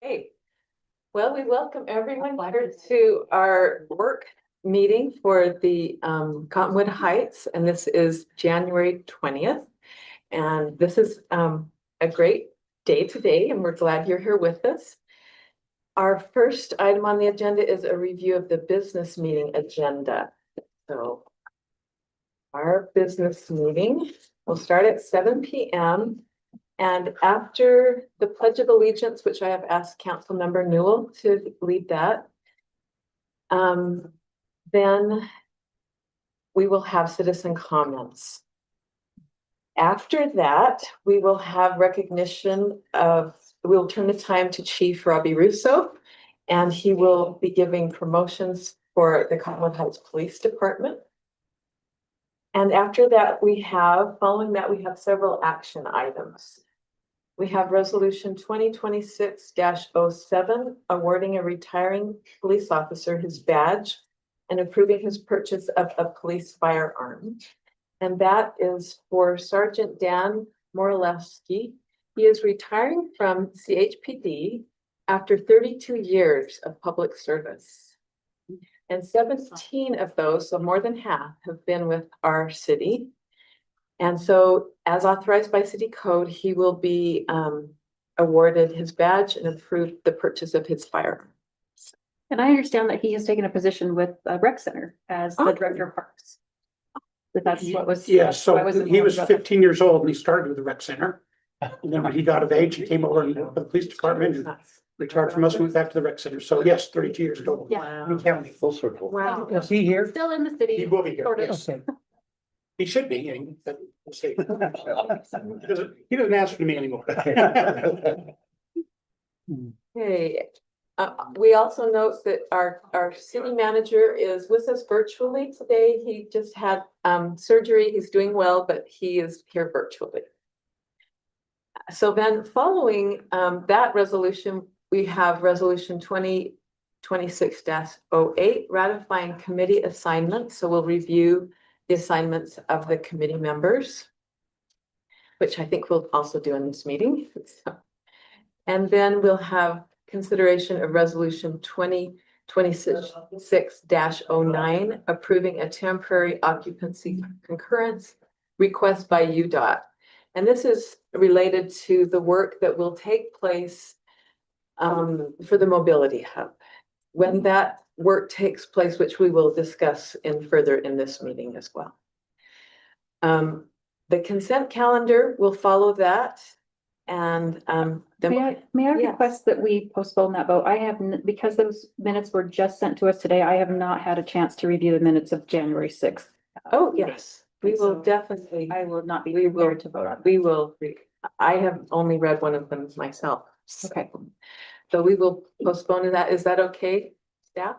Hey, well, we welcome everyone here to our work meeting for the Cottonwood Heights, and this is January 20th. And this is a great day today, and we're glad you're here with us. Our first item on the agenda is a review of the business meeting agenda. So our business meeting will start at 7 p.m. And after the Pledge of Allegiance, which I have asked Council Member Newell to lead that, then we will have citizen comments. After that, we will have recognition of, we'll turn the time to Chief Robbie Russo, and he will be giving promotions for the Cottonwood Heights Police Department. And after that, following that, we have several action items. We have resolution 2026-07, awarding a retiring police officer his badge and approving his purchase of a police firearm. And that is for Sergeant Dan Moralewski. He is retiring from CHPD after 32 years of public service. And 17 of those, so more than half, have been with our city. And so, as authorized by city code, he will be awarded his badge and approved the purchase of his firearm. And I understand that he has taken a position with Rec Center as the director of parks. But that's what was. Yeah, so he was 15 years old and he started with the rec center. And then when he got of age, he came over and worked for the police department and retired from us and went back to the rec center. So yes, 32 years total. Yeah. In county. Full circle. Wow. Is he here? Still in the city. He will be here, sort of. yes. He should be, but we'll see. He doesn't answer to me anymore. Okay. We also note that our city manager is with us virtually today. He just had surgery. He's doing well, but he is here virtually. So then following that resolution, we have resolution 2026-08, ratifying committee assignments. So we'll review the assignments of the committee members, which I think we'll also do in this meeting. And then we'll have consideration of resolution 2026-09, approving a temporary occupancy concurrence request by UDOT. And this is related to the work that will take place for the mobility hub. When that work takes place, which we will discuss further in this meeting as well. The consent calendar will follow that. And then May I Yes. request that we postpone that vote? Because those minutes were just sent to us today, I have not had a chance to review the minutes of January 6th. oh, yes, we will So definitely, I will not be We will- prepared to vote on. we will, I have only read one of them myself. Okay. So we will postpone that. Is that okay, staff?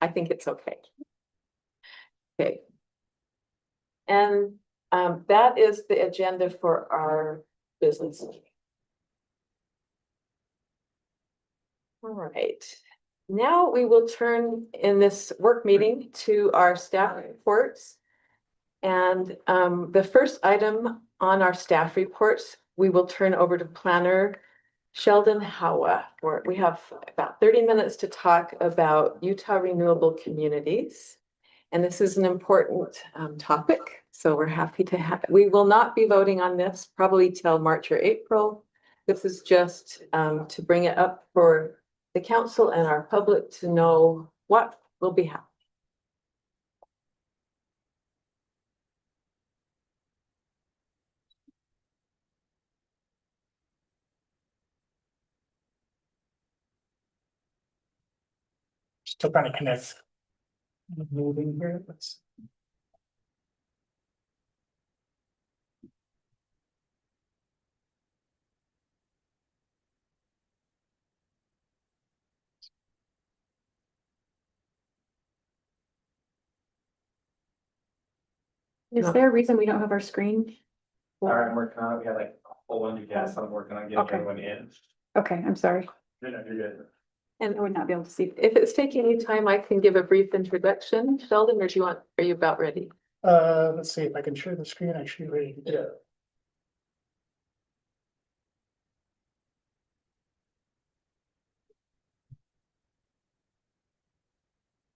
I think it's okay. Okay. And that is the agenda for our business meeting. All right. Now we will turn in this work meeting to our staff reports. And the first item on our staff reports, we will turn over to Planner Sheldon Howa, where we have about 30 minutes to talk about Utah Renewable Communities. And this is an important topic, so we're happy to have, we will not be voting on this probably till March or April. This is just to bring it up for the council and our public to know what will be happening. Still trying to connect. Moving here, let's. Is there a reason we don't have our screen? All right, I'm working on it. We had like a whole bunch of guests. I'm working on getting Okay. everyone in. Okay, I'm sorry. You're good. And I would not be able to see. if it's taking any time, I can give a brief introduction, Sheldon, or are you about ready? Let's see if I can share the screen. I should be ready. Yeah.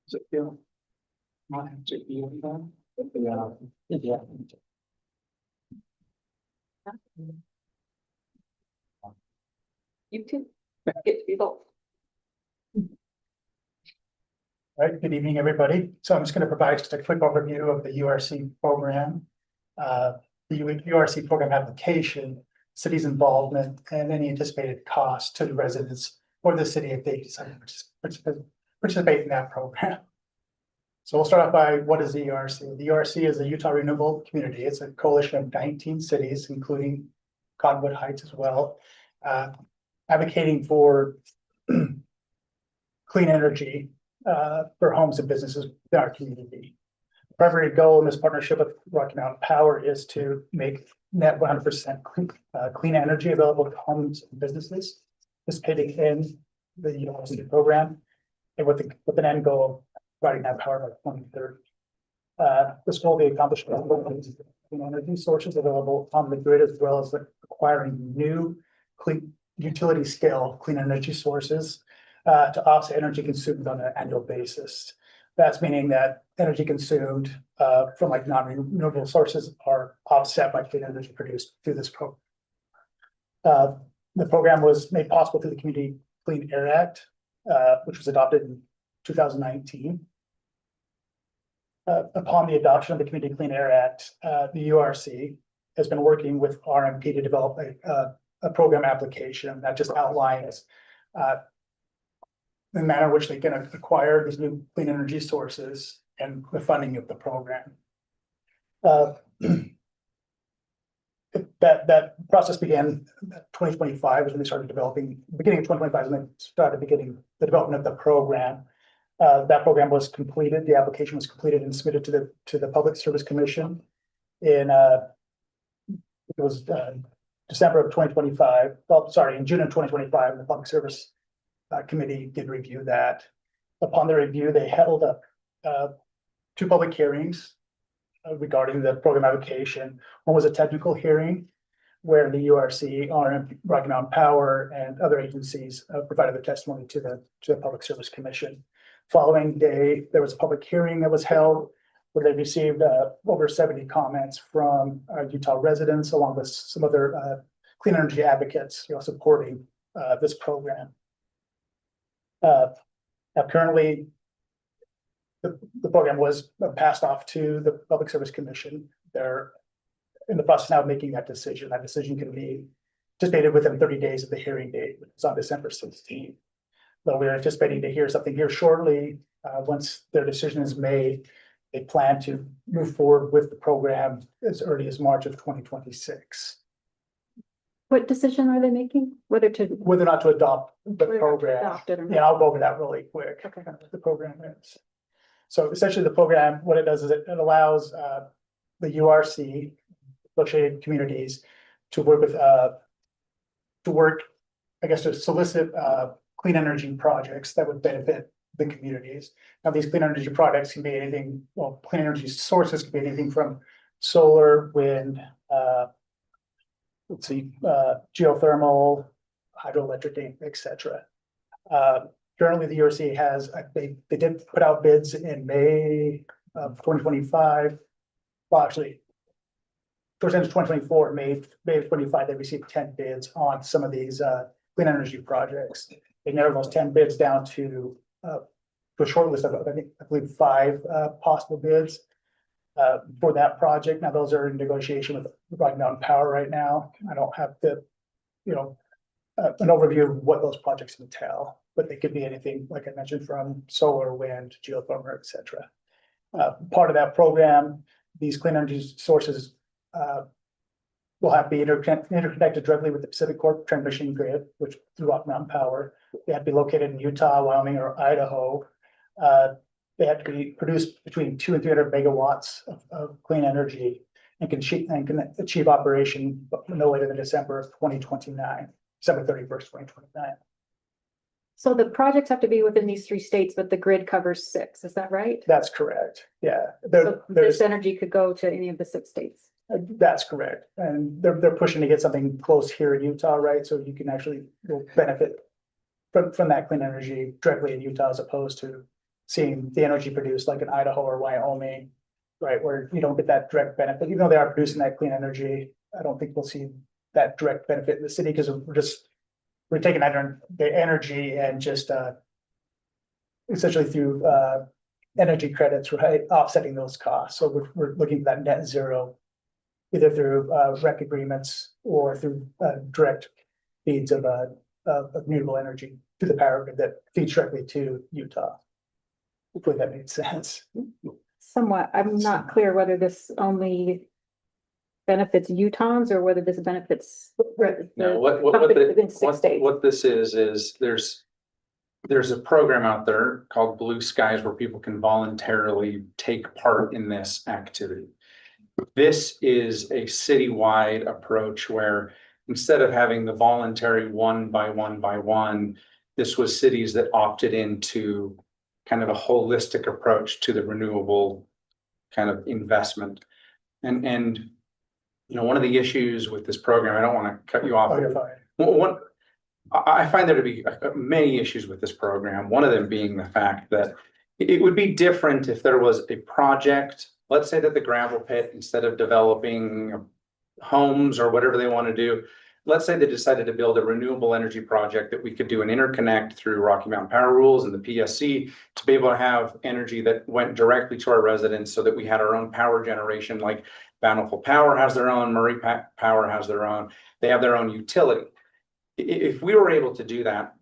Does it feel? Yeah. You too. Get to be both. Right, good evening, everybody. So I'm just going to provide just a quick overview of the URC program. The URC program application, city's involvement, and any anticipated costs to the residents or the city if they decide to participate in that program. So we'll start off by what is the URC? The URC is the Utah Renewable Community. It's a coalition of 19 cities, including Cottonwood Heights as well, advocating for clean energy for homes and businesses in our community. The primary goal in this partnership with Rocky Mountain Power is to make net 100% clean energy available to homes and businesses participating in the university program, and with an end goal of providing that power by 2030. This goal will be accomplished by clean energy sources available on the grid, as well as acquiring new clean utility scale clean energy sources to offset energy consumed on an annual basis. That's meaning that energy consumed from like non-renewable sources are offset by clean energy produced through this program. The program was made possible through the Community Clean Air Act, which was adopted in 2019. Upon the adoption of the Community Clean Air Act, the URC has been working with RMP to develop a program application that just outlines the manner in which they can acquire these new clean energy sources and the funding of the program. That process began 2025 is when they started developing, beginning of 2025 is when they started beginning the development of the program. That program was completed, the application was completed and submitted to the Public Service Commission in it was December of 2025. Well, sorry, in June of 2025, the Public Service Committee did review that. Upon the review, they held up two public hearings regarding the program application. One was a technical hearing where the URC, Rocky Mountain Power, and other agencies provided their testimony to the Public Service Commission. Following day, there was a public hearing that was held where they received over 70 comments from Utah residents, along with some other clean energy advocates, supporting this program. Now, currently, the program was passed off to the Public Service Commission. They're in the process now of making that decision. That decision can be anticipated within 30 days of the hearing date. It's on December 16th. But we're anticipating to hear something here shortly. Once their decision is made, they plan to move forward with the program as early as March of 2026. What decision are they making? Whether or not to adopt the program. adopt it or not? Yeah, I'll go over that really quick. Okay. The program is. So essentially the program, what it does is it allows the URC, associated communities, to work with, to solicit clean energy projects that would benefit the communities. Now, these clean energy projects can be anything, well, clean energy sources can be anything from solar, wind, geothermal, hydroelectric, etc. Currently, the URC has, they did put out bids in May of 2025. Well, actually, towards the end of 2024, May of 2025, they received 10 bids on some of these clean energy projects. They narrowed those 10 bids down to a short list of, I believe, 5 possible bids for that project. Now, those are in negotiation with Rocky Mountain Power right now. I don't have the, an overview of what those projects entail, but they could be anything, like I mentioned, from solar, wind, geothermal, etc. Part of that program, these clean energy sources will have to be interconnected directly with the Pacific Corp transmission grid, which through Rocky Mountain Power. They have to be located in Utah, Wyoming, or Idaho. They have to be produced between 200 and 300 megawatts of clean energy and can achieve operation no later than December of 2029, December 31st, 2029. So the projects have to be within these 3 states, but the grid covers 6, is that right? That's correct. Yeah, So this energy could go to any of the 6 states. That's correct. And they're pushing to get something close here in Utah, right? So you can actually benefit from that clean energy directly in Utah as opposed to seeing the energy produced like in Idaho or Wyoming, right, where you don't get that direct benefit, even though they are producing that clean energy. I don't think we'll see that direct benefit in the city because we're taking that the energy and just essentially through energy credits, right, offsetting those costs. So we're looking for that net zero, either through rec agreements or through direct feeds of renewable energy to the power grid that feeds directly to Utah. Hopefully that made sense. Somewhat, I'm not clear whether this only benefits Utahns or whether this benefits. No, companies within 6 states. what this is there's a program out there called Blue Skies where people can voluntarily take part in this activity. This is a citywide approach where instead of having the voluntary one by one, this was cities that opted into kind of a holistic approach to the renewable kind of investment. And you know, one of the issues with this program, I don't want to cut you off. Oh, you're fine. I find there to be many issues with this program. One of them being the fact that it would be different if there was a project. Let's say that the gravel pit, instead of developing homes or whatever they want to do, let's say they decided to build a renewable energy project that we could do an interconnect through Rocky Mountain Power Rules and the PSC to be able to have energy that went directly to our residents so that we had our own power generation, like Bountiful Power has their own, Murray Power has their own, they have their own utility. If we were able to do that,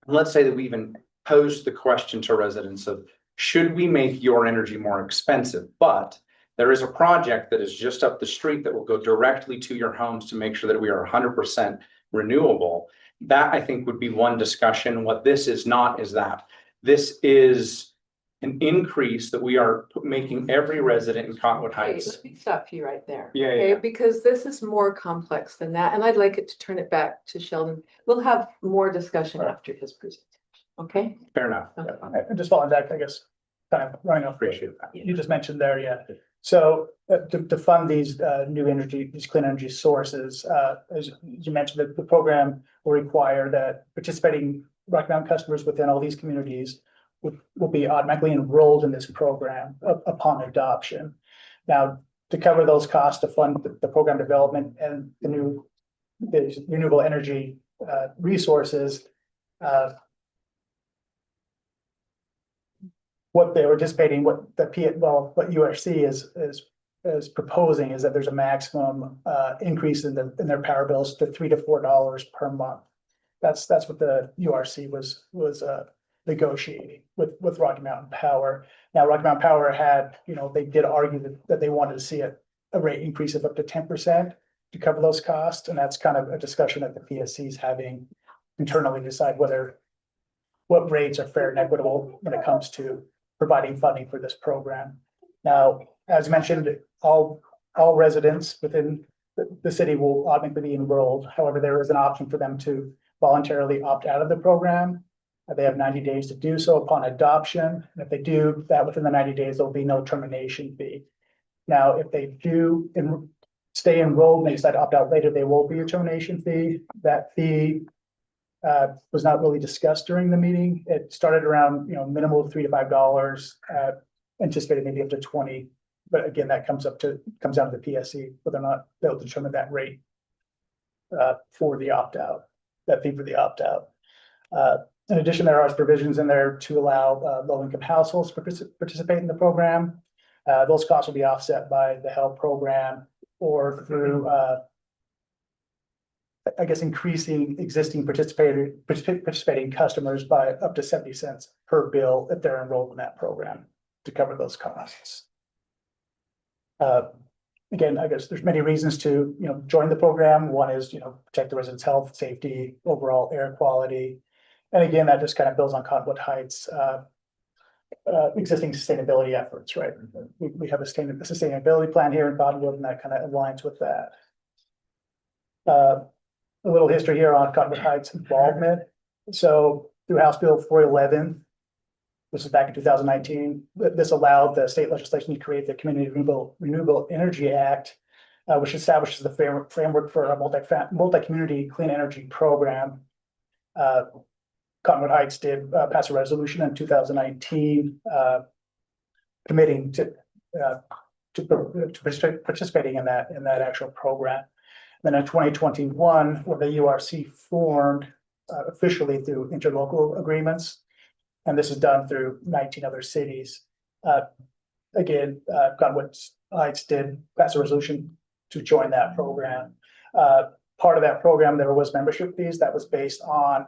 let's say that we even posed the question to residents of, should we make your energy more expensive? But there is a project that is just up the street that will go directly to your homes to make sure that we are 100% renewable. That I think would be one discussion. What this is not is that. This is an increase that we are making every resident in Cottonwood Okay, Heights. let me stop you right there. Yeah, Okay, yeah. because this is more complex than that, and I'd like it to turn it back to Sheldon. We'll have more discussion after his presentation, okay? Fair enough. Okay. And just following back, I guess, kind of running off. Appreciate that. You just mentioned there, yeah. So to fund these new energy, these clean energy sources, as you mentioned, that the program will require that participating Rocky Mountain customers within all these communities will be automatically enrolled in this program upon adoption. Now, to cover those costs to fund the program development and the renewable energy resources, what they're anticipating, what URC is proposing is that there's a maximum increase in their power bills to $3 to $4 per month. That's what the URC was negotiating with Rocky Mountain Power. Now, Rocky Mountain Power had, they did argue that they wanted to see a rate increase of up to 10% to cover those costs, and that's kind of a discussion that the PSC is having internally to decide what rates are fair and equitable when it comes to providing funding for this program. Now, as mentioned, all residents within the city will automatically be enrolled. However, there is an option for them to voluntarily opt out of the program. They have 90 days to do so upon adoption. And if they do that within the 90 days, there'll be no termination fee. Now, if they do stay enrolled and they decide to opt out later, there will be a termination fee. That fee was not really discussed during the meeting. It started around, minimal of $3 to $5, anticipated maybe up to 20. But again, that comes down to the PSC, whether or not they'll determine that rate for the opt-out, that fee for the opt-out. In addition, there are provisions in there to allow low-income households to participate in the program. Those costs will be offset by the HELP program or through, increasing existing participating customers by up to 70 cents per bill if they're enrolled in that program to cover those costs. Again, I guess there's many reasons to, join the program. One is, protect the residents' health, safety, overall air quality. And again, that just kind of builds on Cottonwood Heights' existing sustainability efforts, right? We have a sustainability plan here in Cottonwood, and that kind of aligns with that. A little history here on Cottonwood Heights' involvement. So through House Bill 411, this is back in 2019, this allowed the state legislation to create the Community Renewable Energy Act, which establishes the framework for a multi-community clean energy program. Conwood Heights did pass a resolution in 2019 committing to participating in that actual program. Then in 2021, when the URC formed officially through interlocal agreements, and this is done through 19 other cities. Again, Conwood Heights did pass a resolution to join that program. Part of that program, there was membership fees that was based on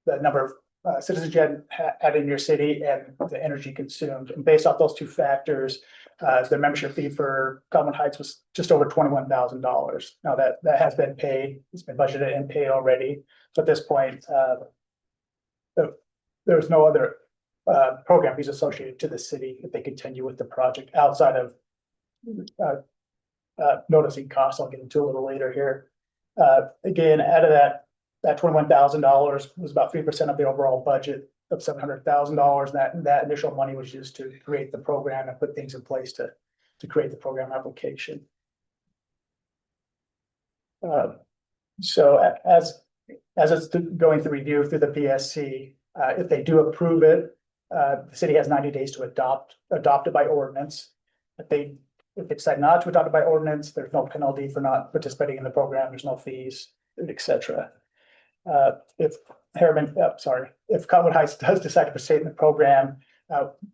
the number of citizens you had in your city and the energy consumed. And based off those two factors, the membership fee for Conwood Heights was just over $21,000. Now that has been paid, it's been budgeted and paid already. So at this point, there's no other program fees associated to the city if they continue with the project outside of noticing costs. I'll get into a little later here. Again, out of that $21,000 was about 3% of the overall budget of $700,000. That initial money was used to create the program and put things in place to create the program application. So as it's going through review through the PSC, if they do approve it, the city has 90 days to adopt it by ordinance. If they decide not to adopt it by ordinance, there's no penalty for not participating in the program. There's no fees, etc. If Conwood Heights does decide to participate in the program,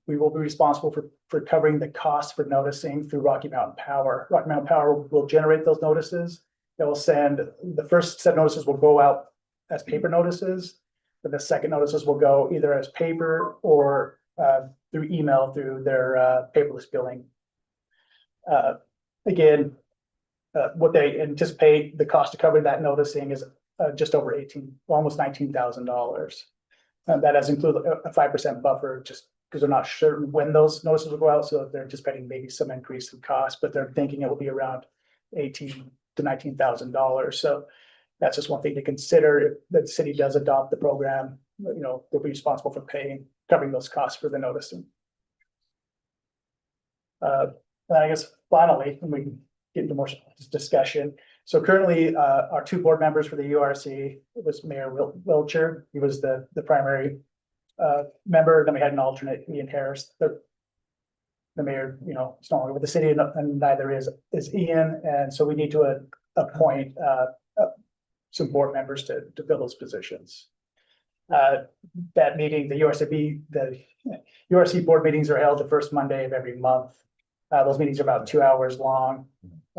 we will be responsible for covering the costs for noticing through Rocky Mountain Power. Rocky Mountain Power will generate those notices. They will send the first set of notices will go out as paper notices. But the second notices will go either as paper or through email through their paperless billing. Again, what they anticipate the cost to cover that noticing is just over almost $19,000. And that has included a 5% buffer just because they're not sure when those notices will go out. So they're anticipating maybe some increase in cost, but they're thinking it will be around $18,000 to $19,000. So that's just one thing to consider. If the city does adopt the program, they'll be responsible for covering those costs for the noticing. And I guess finally, when we get into more discussion. So currently, our two board members for the URC was Mayor Wilcher. He was the primary member. Then we had an alternate, Ian Harris. The mayor, is no longer with the city, and neither is Ian. And so we need to appoint some board members to fill those positions. That meeting, the URC board meetings are held the first Monday of every month. Those meetings are about 2 hours long.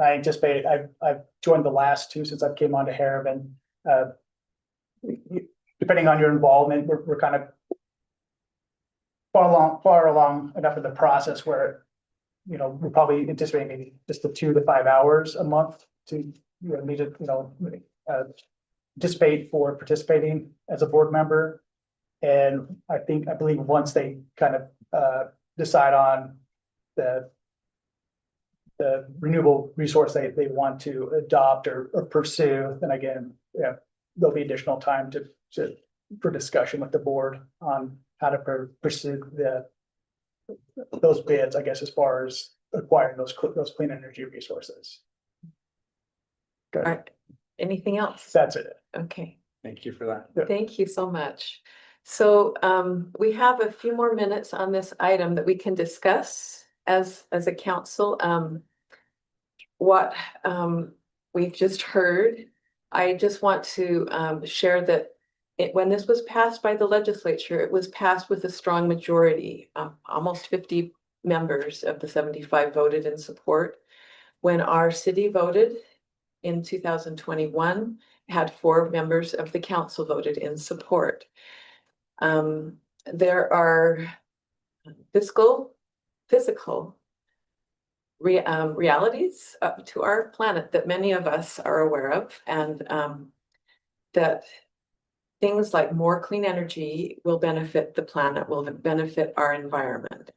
I anticipate I've joined the last two since I came on to Harriman. Depending on your involvement, we're kind of far along enough in the process where, we're probably anticipating maybe just the 2 to 5 hours a month to need to, anticipate for participating as a board member. And I believe once they kind of decide on the renewable resource they want to adopt or pursue, then again, there'll be additional time for discussion with the board on how to pursue those bids, I guess, as far as acquiring those clean energy resources. All right. Anything else? That's it. Okay, Thank you for that. Yeah. thank you so much. So we have a few more minutes on this item that we can discuss as a council. What we've just heard, I just want to share that when this was passed by the legislature, it was passed with a strong majority. Almost 50 members of the 75 voted in support. When our city voted in 2021, had 4 members of the council voted in support. There are physical realities up to our planet that many of us are aware of, and that things like more clean energy will benefit the planet, will benefit our environment.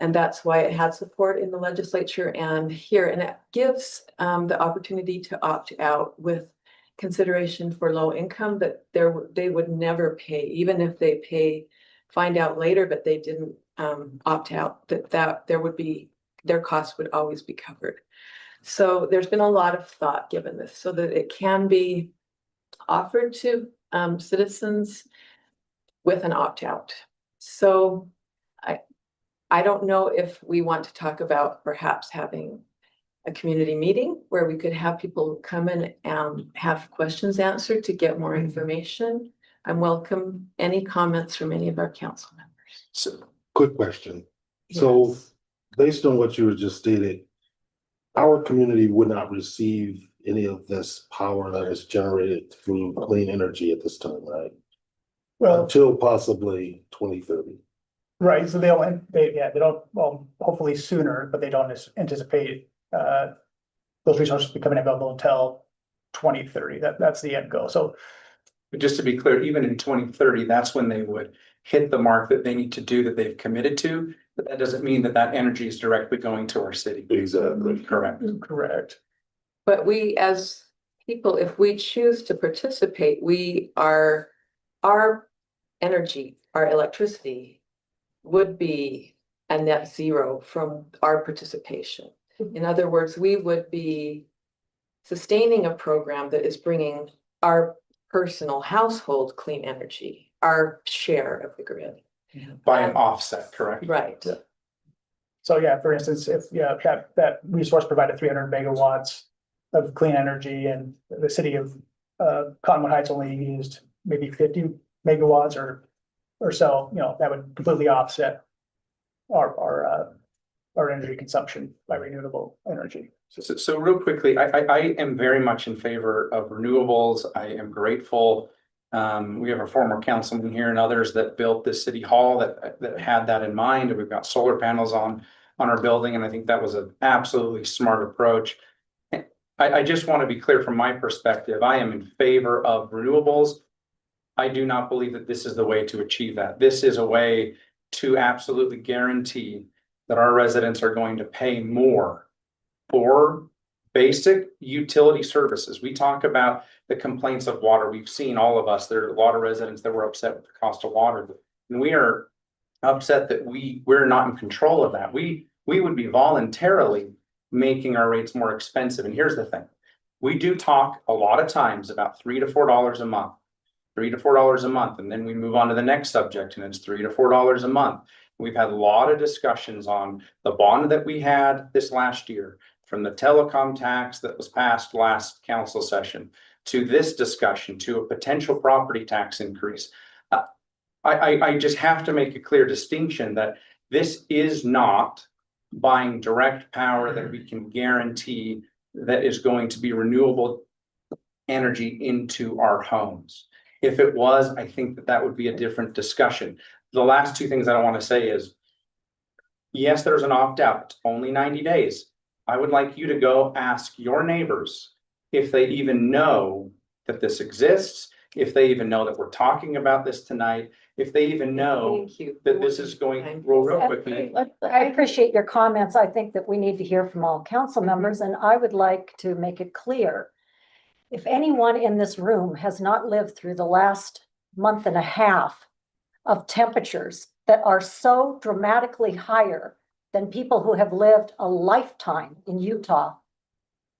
And that's why it had support in the legislature and here, and it gives the opportunity to opt out with consideration for low income that they would never pay, even if they find out later, but they didn't opt out, that their costs would always be covered. So there's been a lot of thought given this so that it can be offered to citizens with an opt-out. So I don't know if we want to talk about perhaps having a community meeting where we could have people come in and have questions answered to get more information. I welcome any comments from any of our council members. So, quick question. So, Yes. based on what you were just stated, our community would not receive any of this power that is generated through clean energy at this time, right? Well, Until possibly 2030. right, so they don't, well, hopefully sooner, but they don't anticipate, those resources becoming available until 2030. That's the end goal. So, But just to be clear, even in 2030, that's when they would hit the mark that they need to do that they've committed to. But that doesn't mean that that energy is directly going to our city. Exactly. Correct. correct. But we, as people, if we choose to participate, our energy, our electricity would be a net zero from our participation. In other words, we would be sustaining a program that is bringing our personal household clean energy, our share of the grid. By an offset, correct? Right. Yeah. So yeah, for instance, if that resource provided 300 megawatts of clean energy and the city of Cottonwood Heights only used maybe 50 megawatts or so, that would completely offset our energy consumption by renewable energy. So real quickly, I am very much in favor of renewables. I am grateful. We have a former councilman here and others that built this city hall that had that in mind. And we've got solar panels on our building. And I think that was an absolutely smart approach. I just want to be clear from my perspective, I am in favor of renewables. I do not believe that this is the way to achieve that. This is a way to absolutely guarantee that our residents are going to pay more for basic utility services. We talk about the complaints of water. We've seen, all of us, there are a lot of residents that were upset with the cost of water. And we are upset that we're not in control of that. We would be voluntarily making our rates more expensive. And here's the thing. We do talk a lot of times about $3 to $4 a month, $3 to $4 a month. And then we move on to the next subject and it's $3 to $4 a month. We've had a lot of discussions on the bond that we had this last year, from the telecom tax that was passed last council session to this discussion, to a potential property tax increase. I just have to make a clear distinction that this is not buying direct power that we can guarantee that is going to be renewable energy into our homes. If it was, I think that would be a different discussion. The last two things I want to say is, yes, there's an opt-out, it's only 90 days. I would like you to go ask your neighbors if they even know that this exists, if they even know that we're talking about this tonight, if they even know Thank you. that this is going real quickly. I appreciate your comments. I think that we need to hear from all council members, and I would like to make it clear. If anyone in this room has not lived through the last month and a half of temperatures that are so dramatically higher than people who have lived a lifetime in Utah.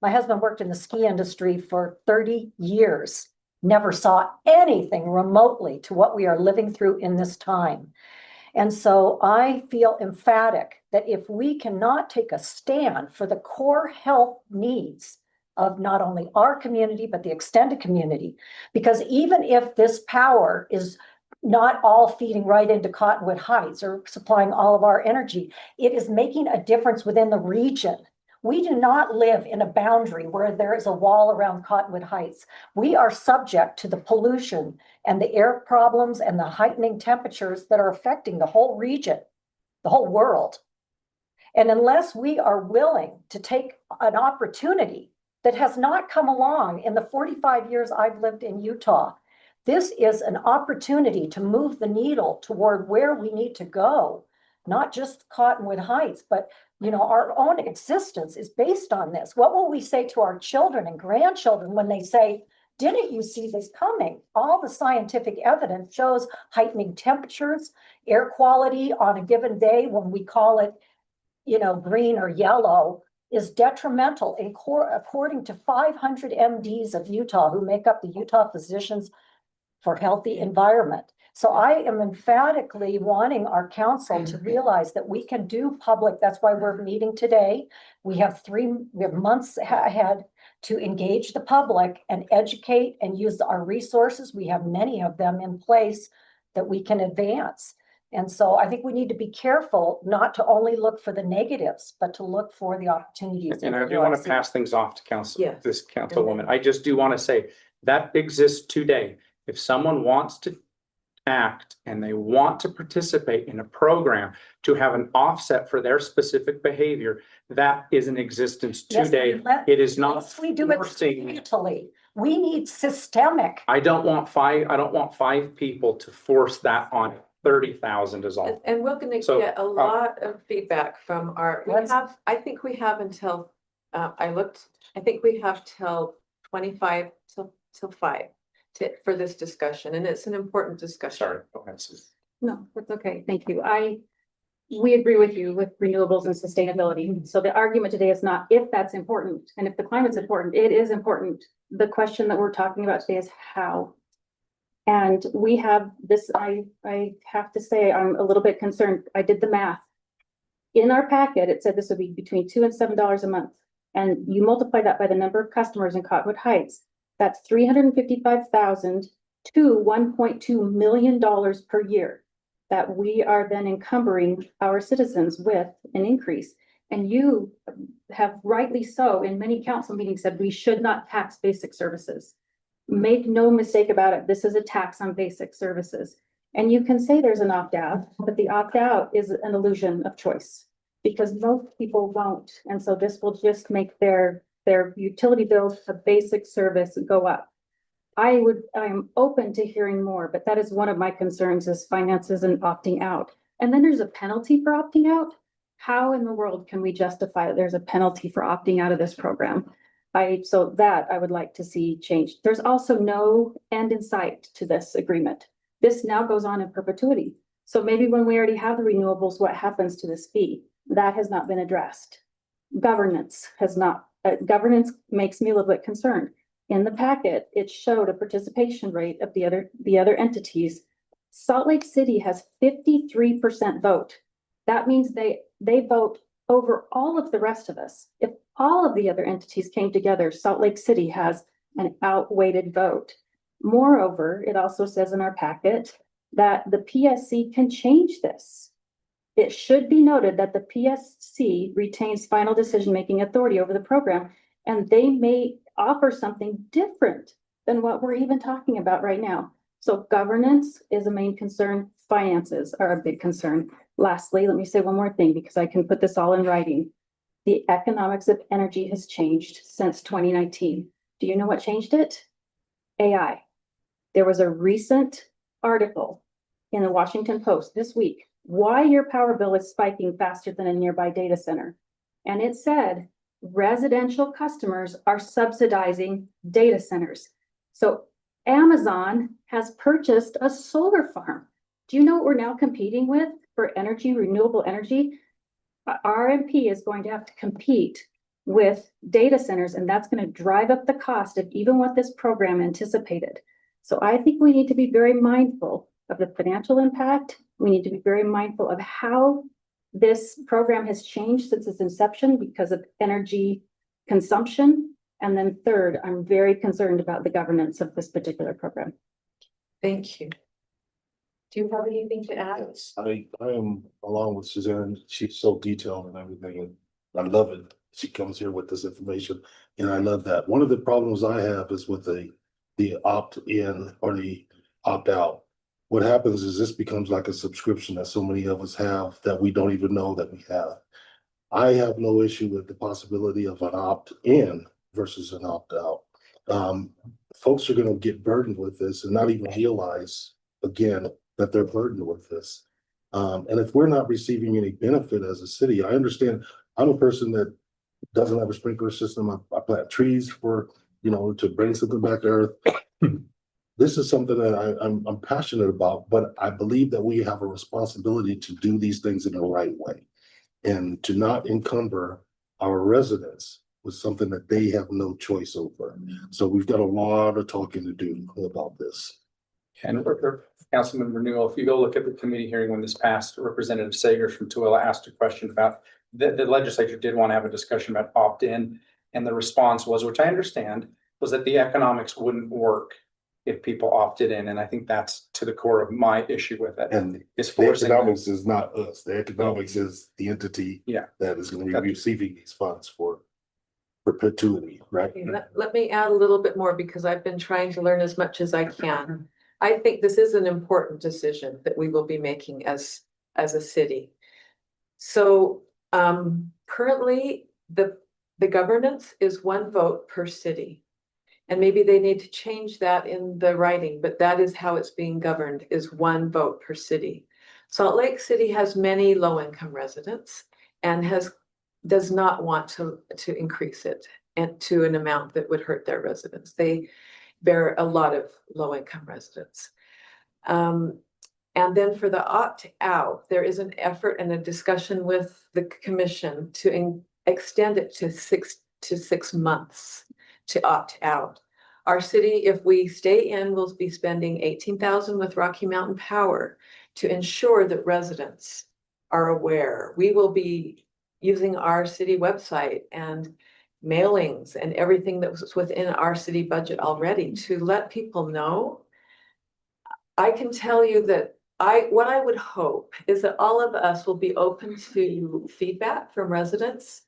My husband worked in the ski industry for 30 years, never saw anything remotely to what we are living through in this time. And so I feel emphatic that if we cannot take a stand for the core health needs of not only our community, but the extended community, because even if this power is not all feeding right into Cottonwood Heights or supplying all of our energy, it is making a difference within the region. We do not live in a boundary where there is a wall around Cottonwood Heights. We are subject to the pollution and the air problems and the heightening temperatures that are affecting the whole region, the whole world. And unless we are willing to take an opportunity that has not come along in the 45 years I've lived in Utah, this is an opportunity to move the needle toward where we need to go, not just Cottonwood Heights, but our own existence is based on this. What will we say to our children and grandchildren when they say, didn't you see this coming? All the scientific evidence shows heightening temperatures, air quality on a given day when we call it, green or yellow, is detrimental. According to 500 MDs of Utah who make up the Utah Physicians for Healthy Environment. So I am emphatically wanting our council to realize that we can do public, that's why we're meeting today. We have months ahead to engage the public and educate and use our resources. We have many of them in place that we can advance. And so I think we need to be careful not to only look for the negatives, but to look for the opportunities. And I do want to pass things off to council, Yes. this councilwoman. I just do want to say that exists today. If someone wants to act and they want to participate in a program to have an offset for their specific behavior, that is in existence Yes, today. but let- It is not Unless we do it forcing. mentally, we need systemic. I don't want five people to force that on 30,000 is all. And we're gonna So, get a lot of feedback from Let's- I think we have until, I think we have till 25, till 5 for this discussion, and it's an important discussion. Sorry. Go ahead, Susan. No, that's okay. Thank you. We agree with you with renewables and sustainability. So the argument today is not if that's important, and if the climate's important, it is important. The question that we're talking about today is how. And we have this, I have to say, I'm a little bit concerned. I did the math. In our packet, it said this would be between $2 and $7 a month. And you multiply that by the number of customers in Cottonwood Heights, that's $355,000 to $1.2 million per year that we are then encumbering our citizens with an increase. And you have rightly so in many council meetings said we should not tax basic services. Make no mistake about it, this is a tax on basic services. And you can say there's an opt-out, but the opt-out is an illusion of choice because most people won't. And so this will just make their utility bills, a basic service go up. I am open to hearing more, but that is one of my concerns is finances and opting out. And then there's a penalty for opting out. How in the world can we justify that there's a penalty for opting out of this program? So that I would like to see changed. There's also no end in sight to this agreement. This now goes on in perpetuity. So maybe when we already have the renewables, what happens to this fee? That has not been addressed. Governance has not, governance makes me a little bit concerned. In the packet, it showed a participation rate of the other entities. Salt Lake City has 53% vote. That means they vote over all of the rest of us. If all of the other entities came together, Salt Lake City has an outweighted vote. Moreover, it also says in our packet that the PSC can change this. It should be noted that the PSC retains final decision-making authority over the program, and they may offer something different than what we're even talking about right now. So governance is a main concern. Finances are a big concern. Lastly, let me say one more thing because I can put this all in writing. The economics of energy has changed since 2019. Do you know what changed it? AI. There was a recent article in the Washington Post this week, why your power bill is spiking faster than a nearby data center. And it said, residential customers are subsidizing data centers. So Amazon has purchased a solar farm. Do you know what we're now competing with for energy, renewable energy? RMP is going to have to compete with data centers, and that's going to drive up the cost of even what this program anticipated. So I think we need to be very mindful of the financial impact. We need to be very mindful of how this program has changed since its inception because of energy consumption. And then third, I'm very concerned about the governance of this particular program. Thank you. Do you have anything to add? Yes, I am along with Suzanne. She's so detailed and everything, and I love it. She comes here with this information, and I love that. One of the problems I have is with the opt-in or the opt-out. What happens is this becomes like a subscription that so many of us have that we don't even know that we have. I have no issue with the possibility of an opt-in versus an opt-out. Folks are gonna get burdened with this and not even realize, again, that they're burdened with this. And if we're not receiving any benefit as a city, I understand, I'm a person that doesn't have a sprinkler system. I plant trees for, to bring something back to earth. This is something that I'm passionate about, but I believe that we have a responsibility to do these things in the right way and to not encumber our residents with something that they have no choice over. So we've got a lot of talking to do about this. And Councilman Newell, if you go look at the committee hearing when this passed, Representative Sagers from Tooele asked a question about the legislature did want to have a discussion about opt-in. And the response was, which I understand, was that the economics wouldn't work if people opted in. And I think that's to the core of my issue with it. And Is the forcing them. economics is not us. The economics is the entity. Yeah. That is going to be receiving these funds for perpetuity, right? Let me add a little bit more because I've been trying to learn as much as I can. I think this is an important decision that we will be making as a city. So currently, the governance is 1 vote per city. And maybe they need to change that in the writing, but that is how it's being governed, is 1 vote per city. Salt Lake City has many low-income residents and does not want to increase it and to an amount that would hurt their residents. They bear a lot of low-income residents. And then for the opt-out, there is an effort and a discussion with the commission to extend it to 6 months to opt out. Our city, if we stay in, will be spending $18,000 with Rocky Mountain Power to ensure that residents are aware. We will be using our city website and mailings and everything that was within our city budget already to let people know. I can tell you that what I would hope is that all of us will be open to feedback from residents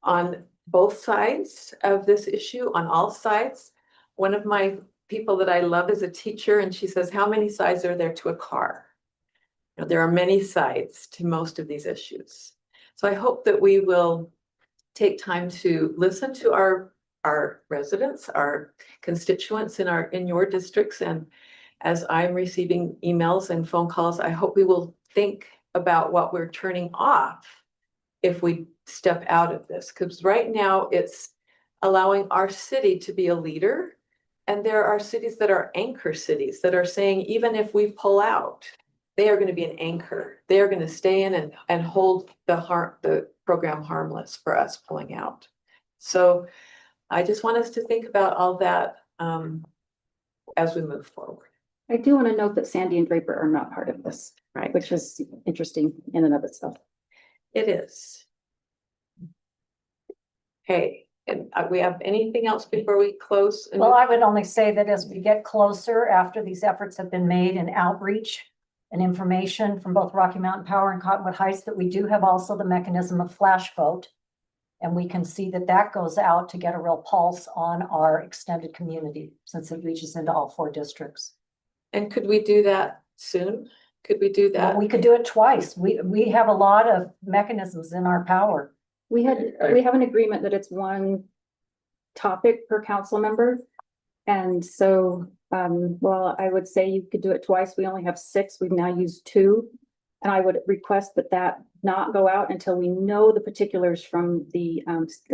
on both sides of this issue, on all sides. One of my people that I love is a teacher, and she says, how many sides are there to a car? You know, there are many sides to most of these issues. So I hope that we will take time to listen to our residents, our constituents in your districts. And as I'm receiving emails and phone calls, I hope we will think about what we're turning off if we step out of this. Because right now it's allowing our city to be a leader. And there are cities that are anchor cities that are saying, even if we pull out, they are going to be an anchor. They are going to stay in and hold the program harmless for us pulling out. So I just want us to think about all that as we move forward. I do want to note that Sandy and Draper are not part of this, Right. which is interesting in and of itself. It is. Okay, and we have anything else before we close? Well, I would only say that as we get closer, after these efforts have been made in outreach and information from both Rocky Mountain Power and Cottonwood Heights, that we do have also the mechanism of flash vote. And we can see that that goes out to get a real pulse on our extended community, since it reaches into all 4 districts. And could we do that soon? Could we do that? Well, we could do it twice. We have a lot of mechanisms in our power. We have an agreement that it's 1 topic per council member. And so, well, I would say you could do it twice. We only have 6. We've now used 2. And I would request that not go out until we know the particulars from the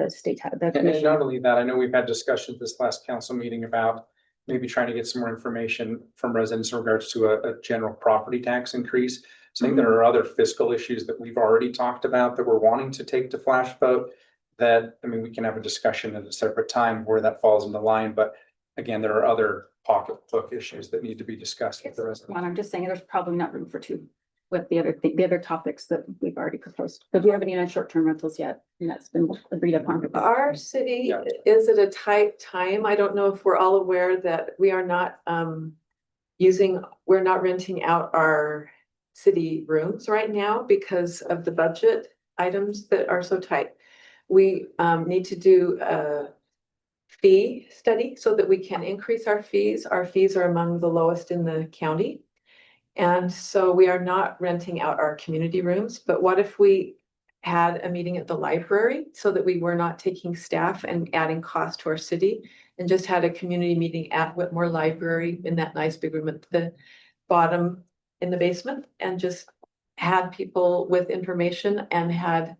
state. And not only that, I know we've had discussions this last council meeting about maybe trying to get some more information from residents in regards to a general property tax increase. So I think there are other fiscal issues that we've already talked about that we're wanting to take to flash vote that, I mean, we can have a discussion at a separate time where that falls in the line. But again, there are other pocketbook issues that need to be discussed with the residents. Well, I'm just saying there's probably not room for 2 with the other topics that we've already proposed. Because we haven't even had short-term rentals yet, and that's been agreed upon. Our city Yeah. is at a tight time. I don't know if we're all aware that we are not we're not renting out our city rooms right now because of the budget items that are so tight. We need to do a fee study so that we can increase our fees. Our fees are among the lowest in the county. And so we are not renting out our community rooms, but what if we had a meeting at the library so that we were not taking staff and adding cost to our city and just had a community meeting at Whitmore Library in that nice big room at the bottom in the basement and just had people with information and had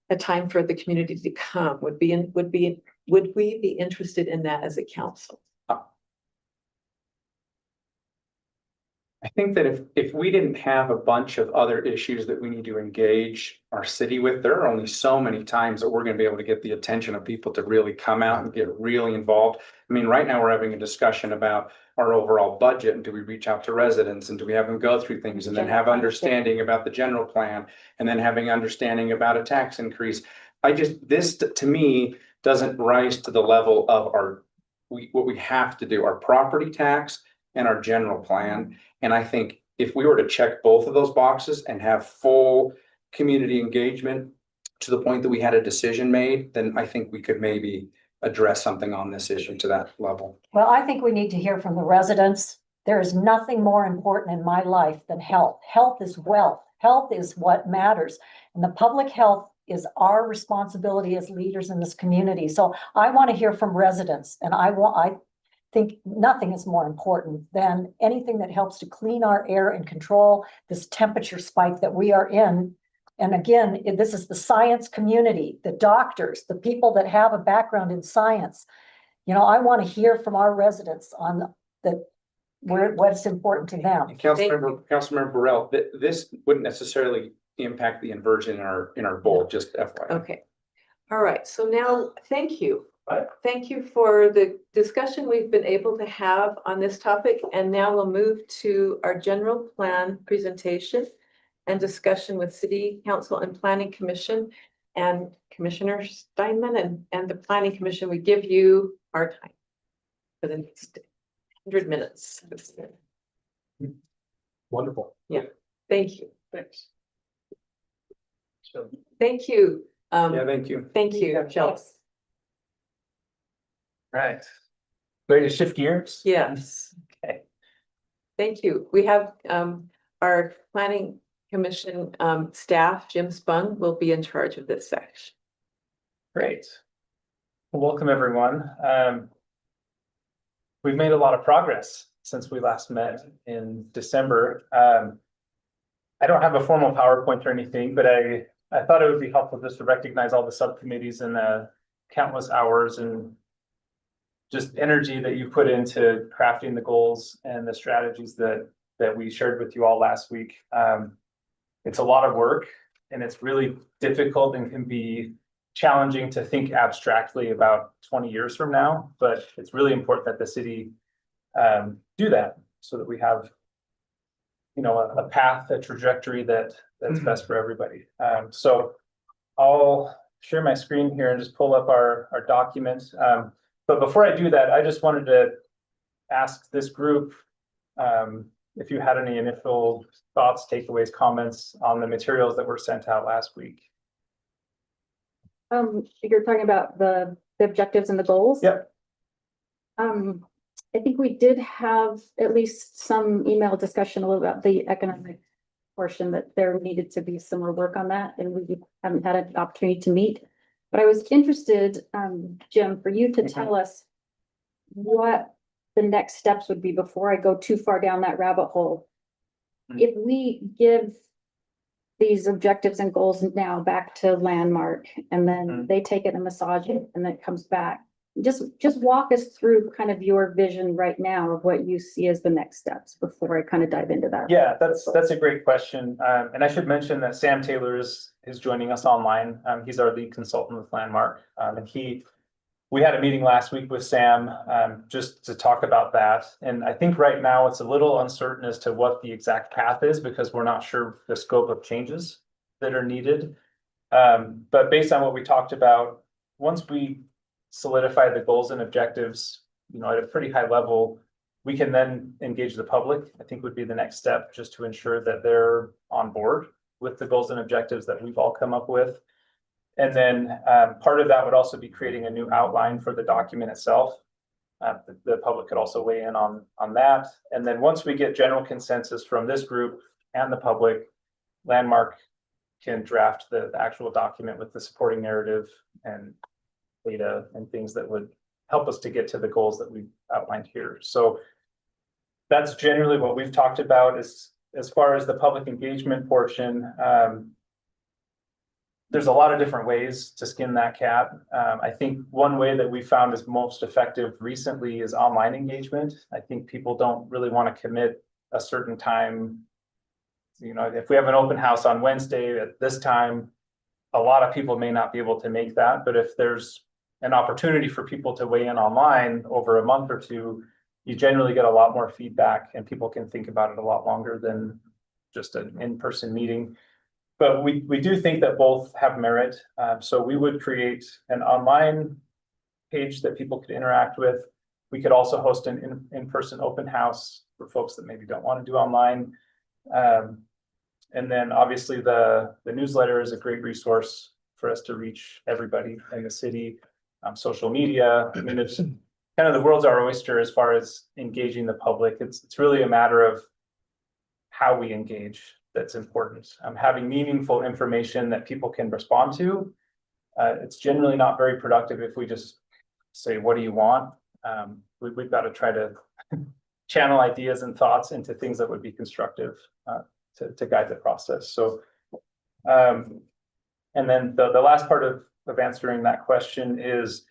a time for the community to come? Would we be interested in that as a council? I think that if we didn't have a bunch of other issues that we need to engage our city with, there are only so many times that we're gonna be able to get the attention of people to really come out and get really involved. I mean, right now, we're having a discussion about our overall budget, and do we reach out to residents, and do we have them go through things, and then have understanding about the general plan, and then having understanding about a tax increase. This, to me, doesn't rise to the level of what we have to do, our property tax and our general plan. And I think if we were to check both of those boxes and have full community engagement to the point that we had a decision made, then I think we could maybe address something on this issue to that level. Well, I think we need to hear from the residents. There is nothing more important in my life than health. Health is wealth. Health is what matters. And the public health is our responsibility as leaders in this community. So I want to hear from residents, and I think nothing is more important than anything that helps to clean our air and control this temperature spike that we are in. And again, this is the science community, the doctors, the people that have a background in science. You know, I want to hear from our residents on what's important to them. And Councilmember Burrell, this wouldn't necessarily impact the inversion in our bowl, just FYI. Okay. All right. So now, thank you. Right. Thank you for the discussion we've been able to have on this topic. And now we'll move to our general plan presentation and discussion with City Council and Planning Commission. And Commissioner Steinman and the Planning Commission, we give you our time for the next 100 minutes. Wonderful. Thank you. Thanks. Thank you. Yeah, thank you. Thank you, Chelsea. Right. Ready to shift gears? Yes. Okay. Thank you. We have our planning commission staff, Jim Spung, will be in charge of this section. Great. Well, welcome, everyone. We've made a lot of progress since we last met in December. I don't have a formal PowerPoint or anything, but I thought it would be helpful just to recognize all the subcommittees and the countless hours and just energy that you put into crafting the goals and the strategies that we shared with you all last week. It's a lot of work, and it's really difficult and can be challenging to think abstractly about 20 years from now, but it's really important that the city do that so that we have, you know, a path, a trajectory that's best for everybody. So I'll share my screen here and just pull up our document. But before I do that, I just wanted to ask this group if you had any initial thoughts, takeaways, comments on the materials that were sent out last week. You're talking about the objectives and the goals? Yep. I think we did have at least some email discussion a little about the economic portion, that there needed to be some more work on that, and we haven't had an opportunity to meet. But I was interested, Jim, for you to tell us what the next steps would be before I go too far down that rabbit hole. If we give these objectives and goals now back to Landmark, and then they take it and massage it, and then it comes back. Just walk us through kind of your vision right now of what you see as the next steps before I kind of dive into that. Yeah, that's a great question. And I should mention that Sam Taylor is joining us online. He's our lead consultant with Landmark. And we had a meeting last week with Sam just to talk about that. And I think right now it's a little uncertain as to what the exact path is, because we're not sure the scope of changes that are needed. But based on what we talked about, once we solidify the goals and objectives, you know, at a pretty high level, we can then engage the public. I think would be the next step, just to ensure that they're on board with the goals and objectives that we've all come up with. And then part of that would also be creating a new outline for the document itself. The public could also weigh in on that. And then once we get general consensus from this group and the public, Landmark can draft the actual document with the supporting narrative and data and things that would help us to get to the goals that we've outlined here. So that's generally what we've talked about. As far as the public engagement portion, there's a lot of different ways to skin that cat. I think one way that we found is most effective recently is online engagement. I think people don't really want to commit a certain time. You know, if we have an open house on Wednesday at this time, a lot of people may not be able to make that, but if there's an opportunity for people to weigh in online over a month or two, you generally get a lot more feedback and people can think about it a lot longer than just an in-person meeting. But we do think that both have merit. So we would create an online page that people could interact with. We could also host an in-person open house for folks that maybe don't want to do online. And then obviously the newsletter is a great resource for us to reach everybody in the city. Social media, I mean, it's kind of the world's our oyster as far as engaging the public. It's really a matter of how we engage that's important. Having meaningful information that people can respond to. It's generally not very productive if we just say, what do you want? We've got to try to channel ideas and thoughts into things that would be constructive to guide the process. So, and then the last part of answering that question is,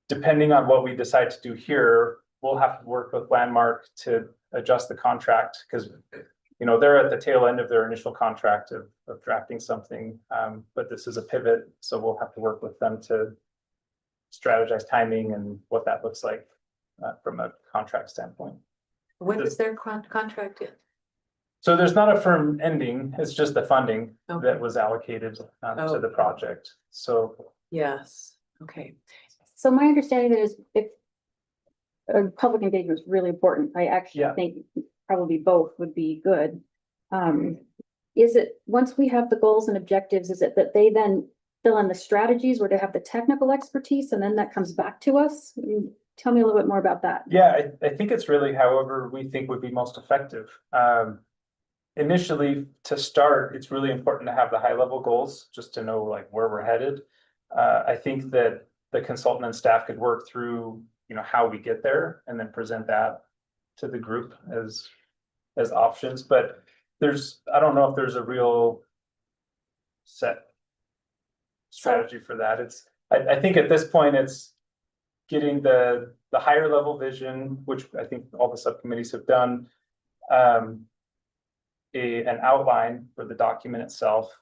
depending on what we decide to do here, we'll have to work with Landmark to adjust the contract, because you know they're at the tail end of their initial contract of drafting something, but this is a pivot, so we'll have to work with them to strategize timing and what that looks like from a contract standpoint. When does their contract end? So there's not a firm ending, it's just the funding Okay. that was allocated to the project. So Yes, okay. So my understanding is if public engagement is really important, I actually Yeah. think probably both would be good. Is it, once we have the goals and objectives, is it that they then fill in the strategies where they have the technical expertise and then that comes back to us? Tell me a little bit more about that. yeah, I think it's really however we think would be most effective. Initially, to start, it's really important to have the high level goals just to know like where we're headed. I think that the consultant and staff could work through, you know, how we get there and then present that to the group as options. But I don't know if there's a real set strategy for that. I think at this point, it's getting the higher level vision, which I think all the subcommittees have done. An outline for the document itself.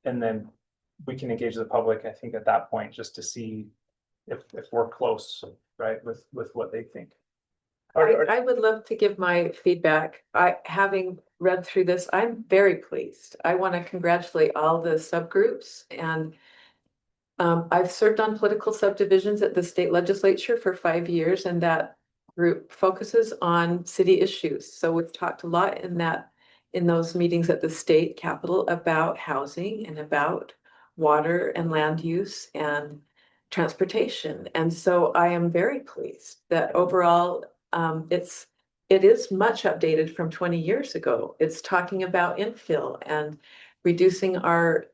And then we can engage the public, I think, at that point, just to see if we're close, right, with what they think. I would love to give my feedback. Having read through this, I'm very pleased. I want to congratulate all the subgroups, and I've served on political subdivisions at the state legislature for 5 years, and that group focuses on city issues. So we've talked a lot in those meetings at the state capitol about housing and about water and land use and transportation. And so I am very pleased that overall it is much updated from 20 years ago. It's talking about infill and reducing our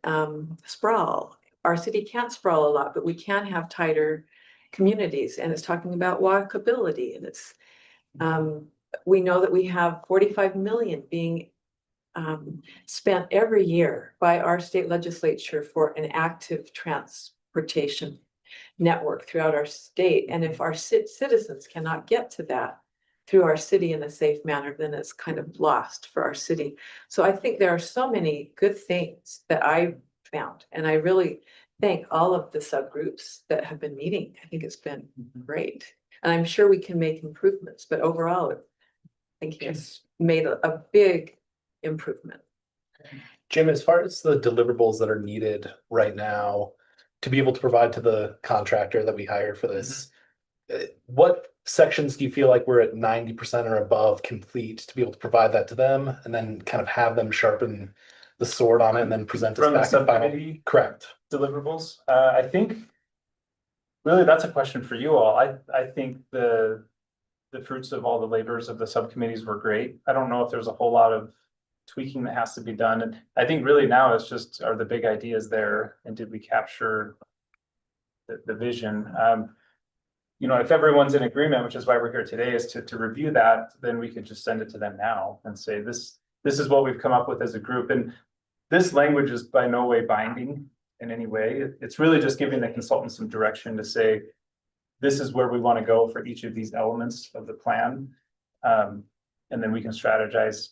sprawl. Our city can't sprawl a lot, but we can have tighter communities, and it's talking about walkability, and it's we know that we have 45 million being spent every year by our state legislature for an active transportation network throughout our state. And if our citizens cannot get to that through our city in a safe manner, then it's kind of lost for our city. So I think there are so many good things that I found, and I really thank all of the subgroups that have been meeting. I think it's been great. And I'm sure we can make improvements, but overall, I think it's made a big improvement. Jim, as far as the deliverables that are needed right now to be able to provide to the contractor that we hired for this, what sections do you feel like we're at 90% or above complete to be able to provide that to them and then kind of have them sharpen the sword on it and then present us From the back in final? subcommittee Correct. deliverables, I think really that's a question for you all. I think the fruits of all the labors of the subcommittees were great. I don't know if there's a whole lot of tweaking that has to be done. And I think really now it's just, are the big ideas there and did we capture the vision? You know, if everyone's in agreement, which is why we're here today, is to review that, then we could just send it to them now and say, this is what we've come up with as a group. And this language is by no way binding in any way. It's really just giving the consultant some direction to say, this is where we want to go for each of these elements of the plan. and then we can strategize,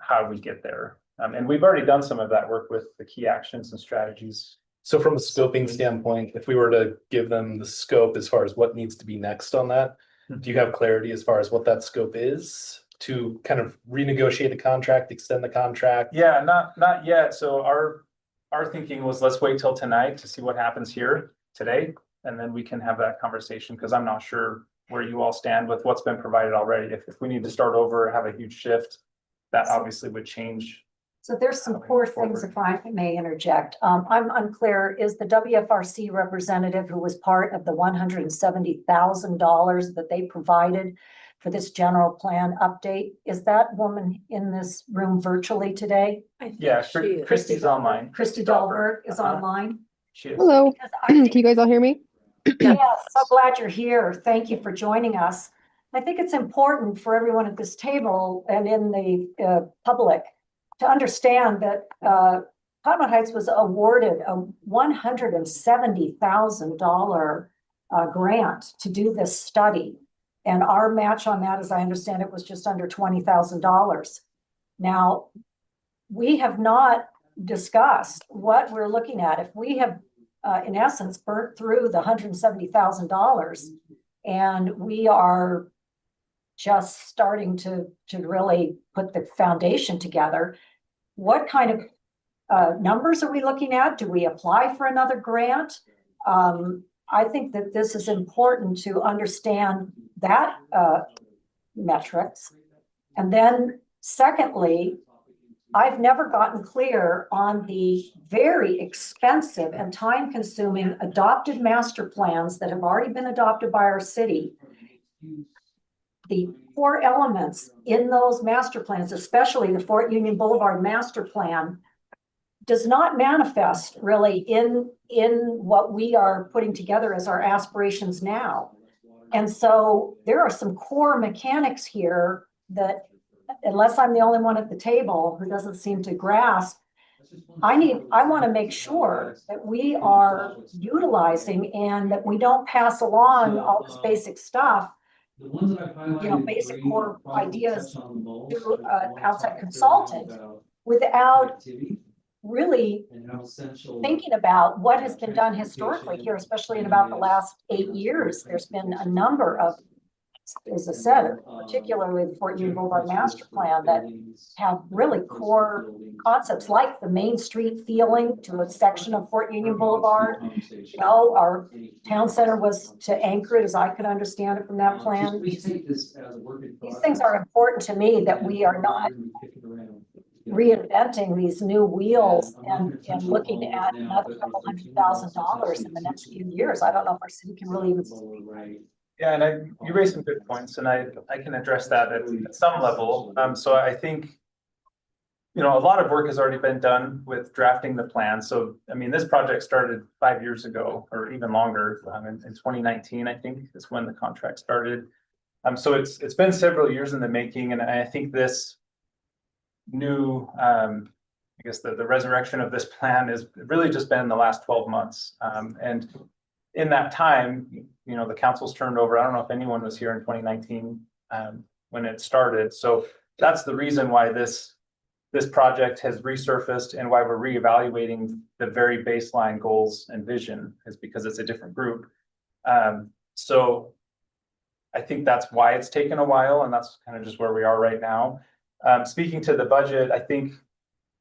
how we get there. And we've already done some of that work with the key actions and strategies. So from a scoping standpoint, if we were to give them the scope as far as what needs to be next on that, do you have clarity as far as what that scope is to kind of renegotiate the contract, extend the contract? Yeah, not yet. So our thinking was, let's wait till tonight to see what happens here today, and then we can have that conversation, because I'm not sure where you all stand with what's been provided already. If we need to start over, have a huge shift, that obviously would change. So there's some core things, if I may interject. I'm unclear, is the WFRC representative who was part of the $170,000 that they provided for this general plan update, is that woman in this room virtually today? I think Yeah, she is. Christie's online. Christy Dahlberg is Uh-huh. online? She is. Hello, Because can I you guys all hear me? Yes, so glad you're here. Thank you for joining us. I think it's important for everyone at this table and in the public to understand that Cottonwood Heights was awarded a $170,000 grant to do this study. And our match on that, as I understand it, was just under $20,000. Now, we have not discussed what we're looking at. If we have in essence, burnt through the $170,000, and we are just starting to really put the foundation together. What kind of numbers are we looking at? Do we apply for another grant? I think that this is important to understand that metrics. And then secondly, I've never gotten clear on the very expensive and time-consuming adopted master plans that have already been adopted by our city. The core elements in those master plans, especially the Fort Union Boulevard master plan, does not manifest really in what we are putting together as our aspirations now. And so there are some core mechanics here that, unless I'm the only one at the table who doesn't seem to grasp, I want to make sure that we are utilizing and that we don't pass along all this basic stuff, basic core ideas to an outside consultant without really thinking about what has been done historically here, especially in about the last 8 years. There's been a number of, as I said, particularly the Fort Union Boulevard Master Plan, that have really core concepts like the Main Street feeling to a section of Fort Union Boulevard. Our town center was to anchor it, as I could understand it from that plan. These things are important to me, that we are not reinventing these new wheels and looking at another couple $100,000 in the next few years. I don't know if our city can really even. Yeah, and you raised some good points, and I can address that at some level. So I think, a lot of work has already been done with drafting the plan. So, this project started 5 years ago, or even longer. In 2019, I think, is when the contract started. So it's been several years in the making, and I think this new, the resurrection of this plan has really just been in the last 12 months. And in that time, the council's turned over. I don't know if anyone was here in 2019 when it started. So that's the reason why this project has resurfaced and why we're reevaluating the very baseline goals and vision, is because it's a different group. So I think that's why it's taken a while, and that's kind of just where we are right now. Speaking to the budget, I think,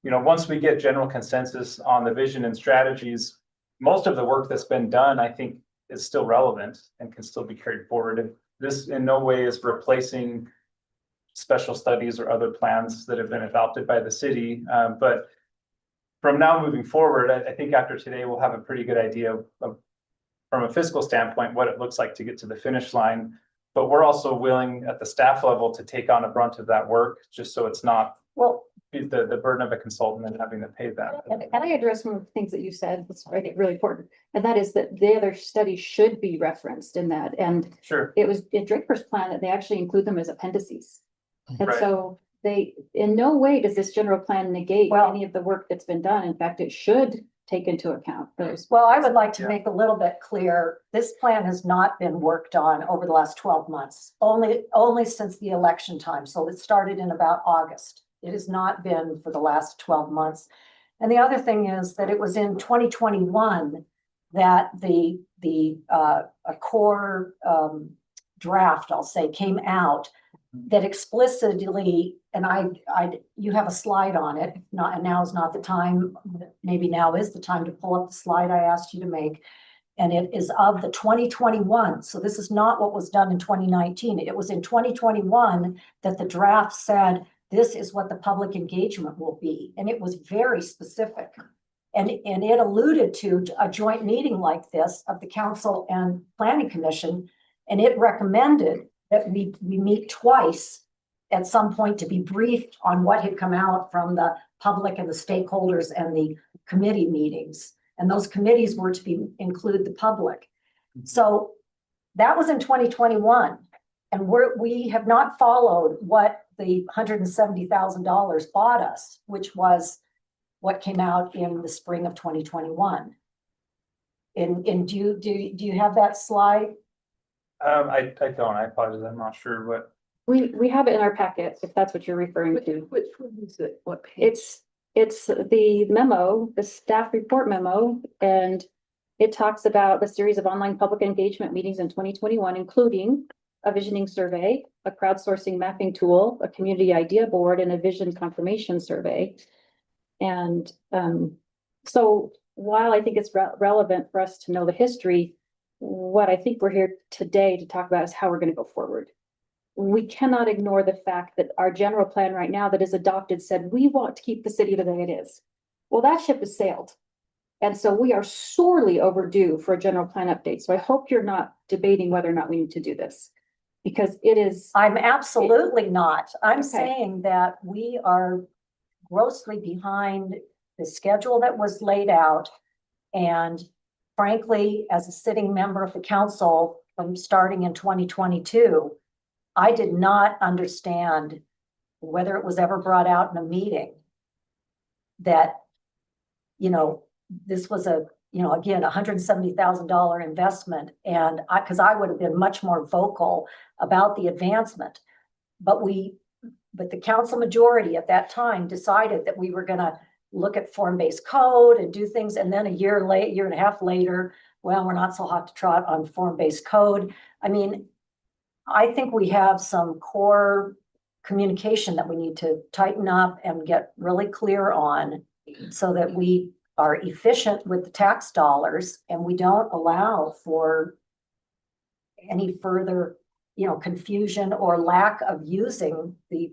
once we get general consensus on the vision and strategies, most of the work that's been done, I think, is still relevant and can still be carried forward. And this in no way is replacing special studies or other plans that have been adopted by the city. But from now moving forward, I think after today, we'll have a pretty good idea of, from a fiscal standpoint, what it looks like to get to the finish line. But we're also willing at the staff level to take on a brunt of that work, just so it's not the burden of a consultant and having to pay that. And I address one of the things that you said, that's I think really important, and that is that the other studies should be referenced in that. And Sure. it was in Draper's plan that they actually include them as appendices. And Right. so they, in no way does this general plan negate Well- any of the work that's been done. In fact, it should take into account those. Well, I would like to Yeah. make a little bit clear, this plan has not been worked on over the last 12 months, only since the election time. So it started in about August. It has not been for the last 12 months. And the other thing is that it was in 2021 that a core draft, I'll say, came out that explicitly, and you have a slide on it, and now is not the time, maybe now is the time to pull up the slide I asked you to make. And it is of the 2021. So this is not what was done in 2019. It was in 2021 that the draft said, this is what the public engagement will be. And it was very specific. And it alluded to a joint meeting like this of the council and planning commission. And it recommended that we meet twice at some point to be briefed on what had come out from the public and the stakeholders and the committee meetings. And those committees were to include the public. So that was in 2021. And we have not followed what the $170,000 bought us, which was what came out in the spring of 2021. And do you have that slide? I don't, I apologize, I'm not sure what. We have it in our packet, if that's what you're referring to. Which one is it? What page? It's the memo, the staff report memo, and it talks about the series of online public engagement meetings in 2021, including a visioning survey, a crowdsourcing mapping tool, a community idea board, and a vision confirmation survey. And so while I think it's relevant for us to know the history, what I think we're here today to talk about is how we're going to go forward. We cannot ignore the fact that our general plan right now that is adopted said we want to keep the city the way it is. Well, that ship has sailed. And so we are sorely overdue for a general plan update. So I hope you're not debating whether or not we need to do this, because it is. I'm absolutely not. I'm Okay. saying that we are grossly behind the schedule that was laid out. And frankly, as a sitting member of the council from starting in 2022, I did not understand whether it was ever brought out in a meeting that, this was again, $170,000 investment. And because I would have been much more vocal about the advancement, but the council majority at that time decided that we were going to look at form-based code and do things. And then a year and a half later, well, we're not so hot to trot on form-based code. I mean, I think we have some core communication that we need to tighten up and get really clear on so that we are efficient with the tax dollars and we don't allow for any further, confusion or lack of using the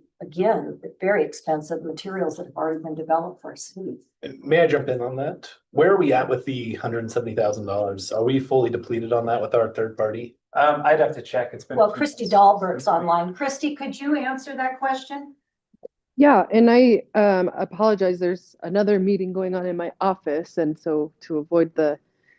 very expensive materials that have already been developed for our cities. May I jump in on that? Where are we at with the $170,000? Are we fully depleted on that with our third party? I'd have to check, it's been. Well, Christy Dahlberg's online. Christy, could you answer that question? Yeah, and I apologize. There's another meeting going on in my office, and so to avoid the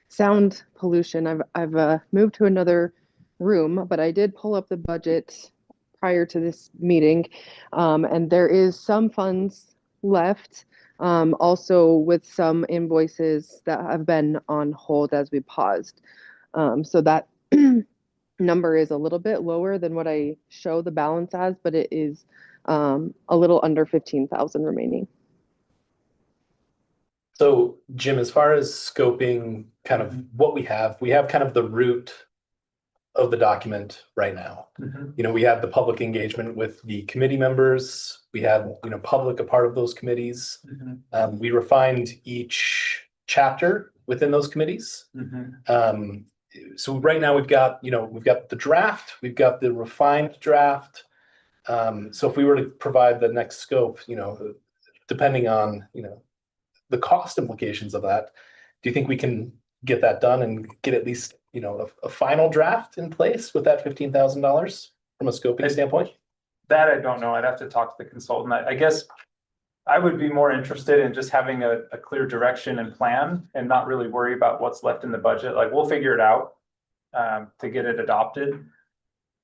sound pollution, I've moved to another room. But I did pull up the budget prior to this meeting, and there is some funds left. Also with some invoices that have been on hold as we paused. So that number is a little bit lower than what I show the balance as, but it is a little under 15,000 remaining. So Jim, as far as scoping kind of what we have kind of the root of the document right now. We have the public engagement with the committee members. We have, public a part of those committees. We refined each chapter within those committees. So right now we've got the draft, we've got the refined draft. So if we were to provide the next scope, depending on, the cost implications of that, do you think we can get that done and get at least, a final draft in place with that $15,000 from a scoping standpoint? That I don't know. I'd have to talk to the consultant. I guess I would be more interested in just having a clear direction and plan and not really worry about what's left in the budget. Like we'll figure it out to get it adopted.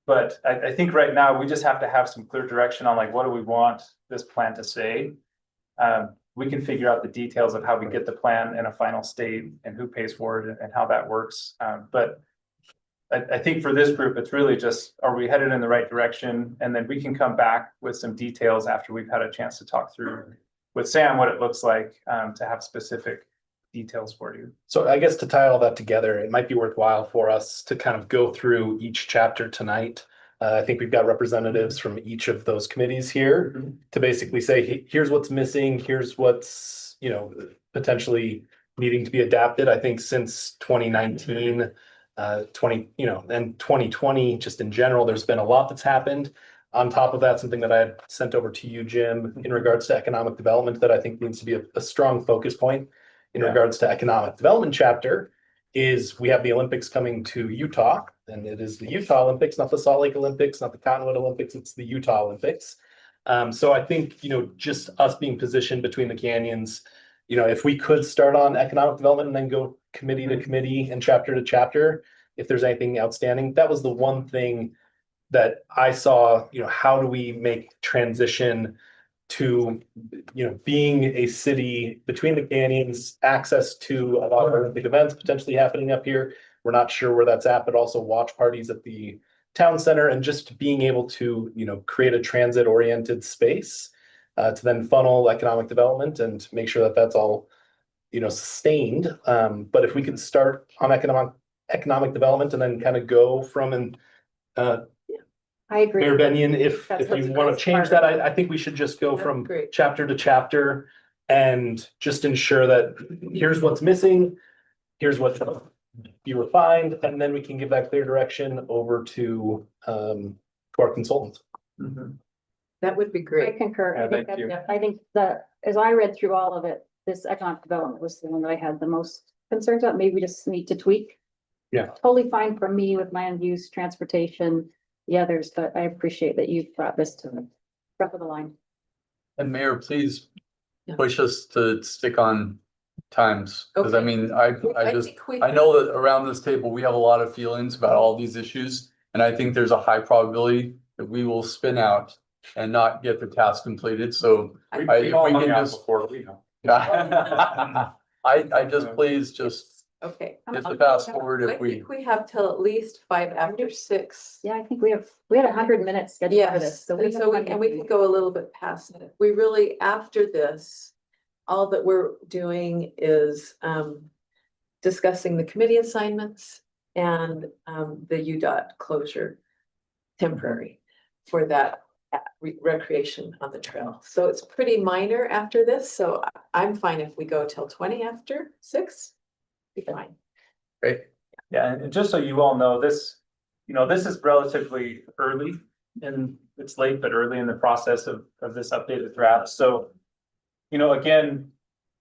But I think right now we just have to have some clear direction on like, what do we want this plan to say? we can figure out the details of how we get the plan in a final state and who pays for it and how that works. But I think for this group, it's really just, are we headed in the right direction? And then we can come back with some details after we've had a chance to talk through with Sam what it looks like to have specific details for you. So I guess to tie all that together, it might be worthwhile for us to kind of go through each chapter tonight. I think we've got representatives from each of those committees here to basically say, here's what's missing, here's what's, you know, potentially needing to be adapted. I think since 2019, and 2020, just in general, there's been a lot that's happened. On top of that, something that I had sent over to you, Jim, in regards to economic development that I think needs to be a strong focus point in regards to economic development chapter is we have the Olympics coming to Utah, and it is the Utah Olympics, not the Salt Lake Olympics, not the Cottonwood Olympics, it's the Utah Olympics. So I think, you know, just us being positioned between the canyons, you know, if we could start on economic development and then go committee to committee and chapter to chapter, if there's anything outstanding, that was the one thing that I saw, you know, how do we make transition to, you know, being a city between the canyons, access to a lot of Olympic events potentially happening up here. We're not sure where that's at, but also watch parties at the town center and just being able to, you know, create a transit oriented space to then funnel economic development and make sure that that's all, you know, sustained. But if we could start on economic development and then kind of go from I agree. Mayor Benyon, if That's you want to change that, I think we should just go from Great. chapter to chapter and just ensure that here's what's missing, here's what be refined, and then we can give that clear direction over to our consultants. That would be I great. concur. Yeah, I think thank you. I think that as I read through all of it, this economic development was the one that I had the most concerns about. Maybe we just need to tweak. Yeah. Totally fine for me with land use, transportation, the others, but I appreciate that you've brought this to the front of the line. And Mayor, please Yeah. push us to stick on times, because I Okay. mean, I just, think we- I know that around this table, we have a lot of feelings about all these issues. And I think there's a high probability that we will spin out and not get the task completed, so. I- if We all we hung can out just- before, we know. I just please just Okay. get the fast forward I if we. think we have till at least 5 after 6. Yeah, I think we had 100 minutes scheduled for this. Yes, So we and have so plenty of we can go a little bit past it. We really, after this, all that we're doing is discussing the committee assignments and the UDOT closure temporary for that recreation on the trail. So it's pretty minor after this, so I'm fine if we go till 20 after 6. Be fine. Yeah, and just so you all know, this, you know, this is relatively early and it's late, but early in the process of this updated draft. So, you know, again,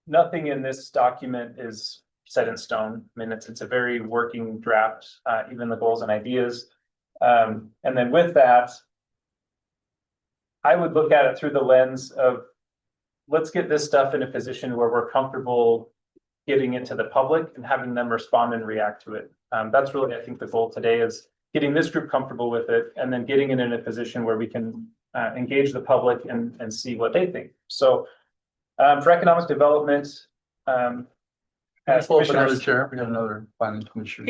nothing in this document is set in stone. I mean, it's a very working draft, even the goals and ideas. And then with that, I would look at it through the lens of, let's get this stuff in a position where we're comfortable getting it to the public and having them respond and react to it. That's really, I think, the goal today is getting this group comfortable with it and then getting it in a position where we can engage the public and see what they think. So for economic development, as Pull up another Commissioner, chair, we have another planning commissioner.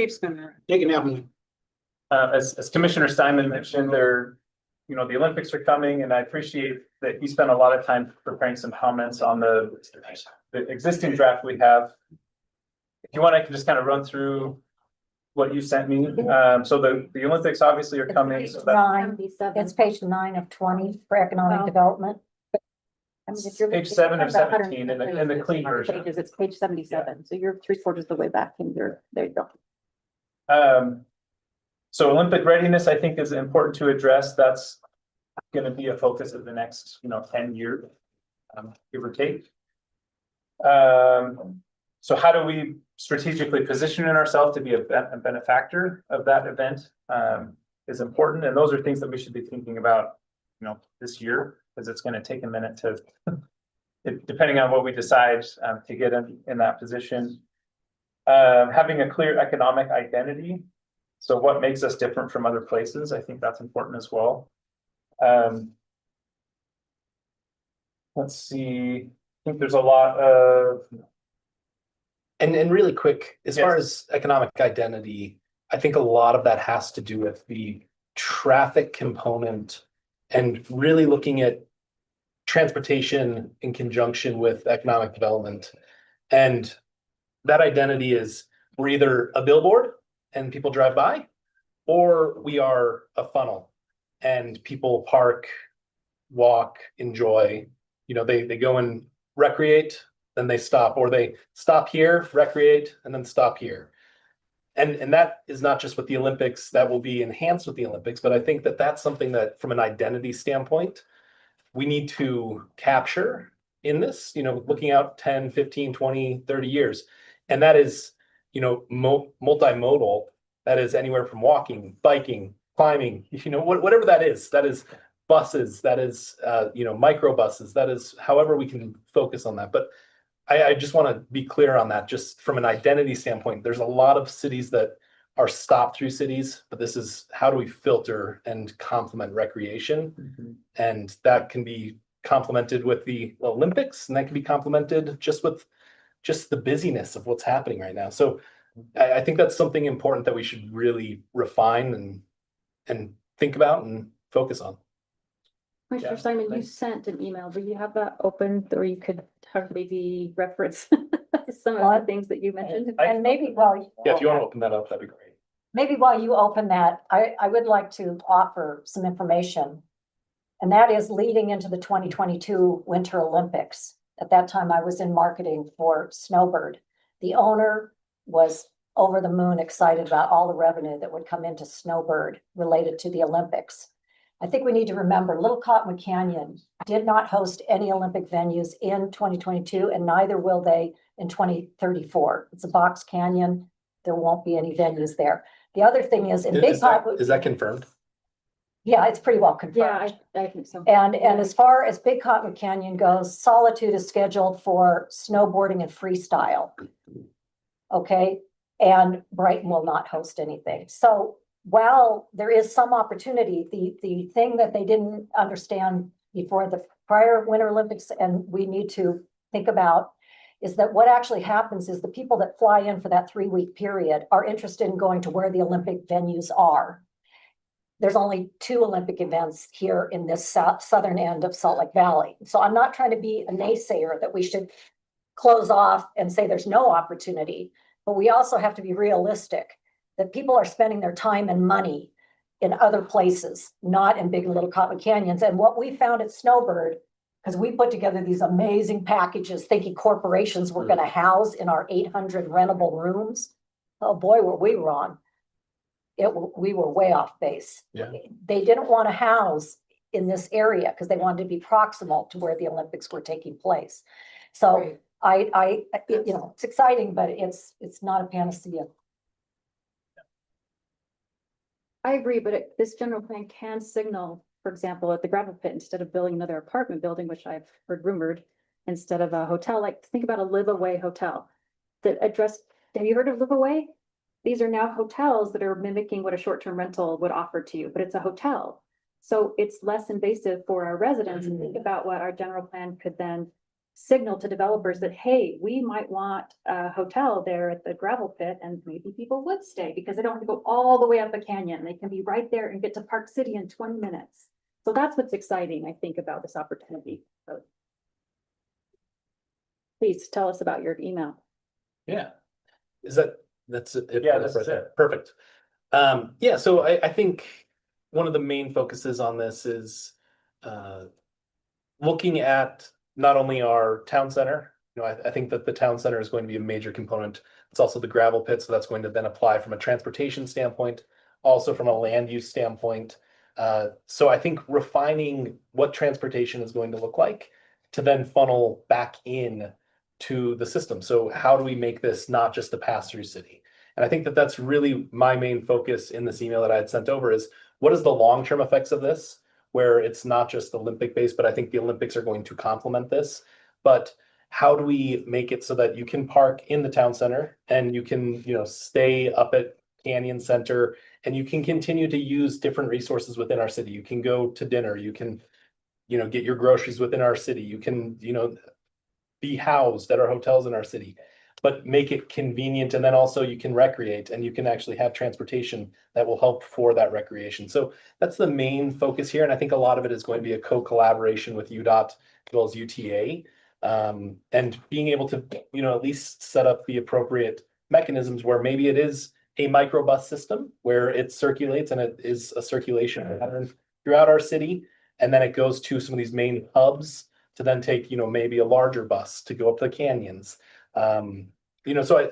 Take it out. as Commissioner Steinman mentioned, you know, the Olympics are coming, and I appreciate that he spent a lot of time preparing some comments on the existing draft we have. If you want, I can just kind of run through what you sent me. So the Olympics obviously are coming. It's So page that- 9, it's page 9 of 20 for economic Oh. development. I mean, if you're Page looking 7 at of the 17 in the pages, clean version. pages, it's page 77, so you're 3/4 of the way back and there you go. So Olympic readiness, I think, is important to address. That's gonna be a focus of the next, 10 years, give or take. So how do we strategically position ourselves to be a benefactor of that event, is important, and those are things that we should be thinking about, this year, because it's gonna take a minute to, depending on what we decide, to get in that position. Having a clear economic identity. So what makes us different from other places? I think that's important as well. Let's see, think there's a lot of, And really quick, as far Yes. as economic identity, I think a lot of that has to do with the traffic component and really looking at transportation in conjunction with economic development. And that identity is we're either a billboard and people drive by, or we are a funnel and people park, walk, enjoy. You know, they go and recreate, then they stop, or they stop here, recreate, and then stop here. And that is not just with the Olympics, that will be enhanced with the Olympics, but I think that that's something that from an identity standpoint, we need to capture in this, you know, looking out 10, 15, 20, 30 years. And that is, you know, multimodal. That is anywhere from walking, biking, climbing, you know, whatever that is buses, that is, you know, microbuses, that is however we can focus on that. But I just want to be clear on that, just from an identity standpoint, there's a lot of cities that are stop through cities, but this is how do we filter and complement recreation? And that can be complemented with the Olympics, and that can be complemented just with just the busyness of what's happening right now. So I think that's something important that we should really refine and think about and focus on. Commissioner Yeah, Simon, you thanks. sent an email. Do you have that open or you could maybe reference some of Well, the things that you mentioned? And maybe, well. Yeah, if you want to open that up, that'd be great. Maybe while you open that, I would like to offer some information. And that is leading into the 2022 Winter Olympics. At that time, I was in marketing for Snowbird. The owner was over the moon excited about all the revenue that would come into Snowbird related to the Olympics. I think we need to remember Little Cottonwood Canyon did not host any Olympic venues in 2022, and neither will they in 2034. It's a box canyon. There won't be any venues there. The other thing is in Big Is that, Cottonwood. is that confirmed? Yeah, it's pretty well confirmed. Yeah, I think so. And as far as Big Cottonwood Canyon goes, Solitude is scheduled for snowboarding and freestyle. Okay, and Brighton will not host anything. So while there is some opportunity, the thing that they didn't understand before the prior Winter Olympics, and we need to think about, is that what actually happens is the people that fly in for that 3-week period are interested in going to where the Olympic venues are. There's only 2 Olympic events here in this southern end of Salt Lake Valley. So I'm not trying to be a naysayer that we should close off and say there's no opportunity, but we also have to be realistic that people are spending their time and money in other places, not in Big and Little Cottonwood Canyons. And what we found at Snowbird, because we put together these amazing packages thinking corporations were going to house in our 800 rentable rooms. Oh boy, were we wrong. We were way off base. Yeah. They didn't want to house in this area because they wanted to be proximal to where the Olympics were taking place. So you know, it's exciting, but it's not a panacea. I agree, but this general plan can signal, for example, at the gravel pit, instead of building another apartment building, which I've heard rumored, instead of a hotel, like think about a live away hotel that address, have you heard of live away? These are now hotels that are mimicking what a short-term rental would offer to you, but it's a hotel. So it's less invasive for our residents, and think about what our general plan could then signal to developers that, hey, we might want a hotel there at the gravel pit, and maybe people would stay because they don't have to go all the way up a canyon. They can be right there and get to Park City in 20 minutes. So that's what's exciting, I think, about this opportunity. So please tell us about your email. Yeah. That's it? Yeah, that's it. Perfect. Yeah, so I think one of the main focuses on this is looking at not only our town center. You know, I think that the town center is going to be a major component. It's also the gravel pit, so that's going to then apply from a transportation standpoint, also from a land use standpoint. So I think refining what transportation is going to look like to then funnel back in to the system. So how do we make this not just a pass-through city? And I think that that's really my main focus in this email that I had sent over is what is the long-term effects of this, where it's not just Olympic based, but I think the Olympics are going to complement this. But how do we make it so that you can park in the town center and you can, you know, stay up at Canyon Center and you can continue to use different resources within our city. You can go to dinner, you can, you know, get your groceries within our city. You can, you know, be housed at our hotels in our city, but make it convenient, and then also you can recreate and you can actually have transportation that will help for that recreation. So that's the main focus here, and I think a lot of it is going to be a co-collaboration with UDOT as well as UTA. And being able to, you know, at least set up the appropriate mechanisms where maybe it is a microbus system where it circulates and it is a circulation pattern throughout our city. And then it goes to some of these main hubs to then take, you know, maybe a larger bus to go up the canyons. You know, so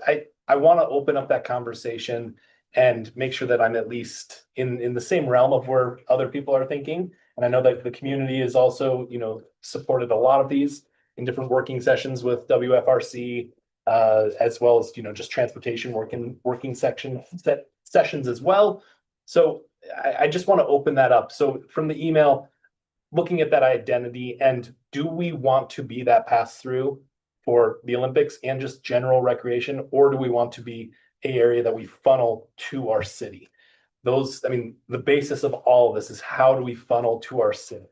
I want to open up that conversation and make sure that I'm at least in the same realm of where other people are thinking. And I know that the community is also, you know, supported a lot of these in different working sessions with WFRC, as well as, you know, just transportation working sessions as well. So I just want to open that up. So from the email, looking at that identity, and do we want to be that pass through for the Olympics and just general recreation, or do we want to be an area that we funnel to our city? Those, I mean, the basis of all of this is how do we funnel to our city,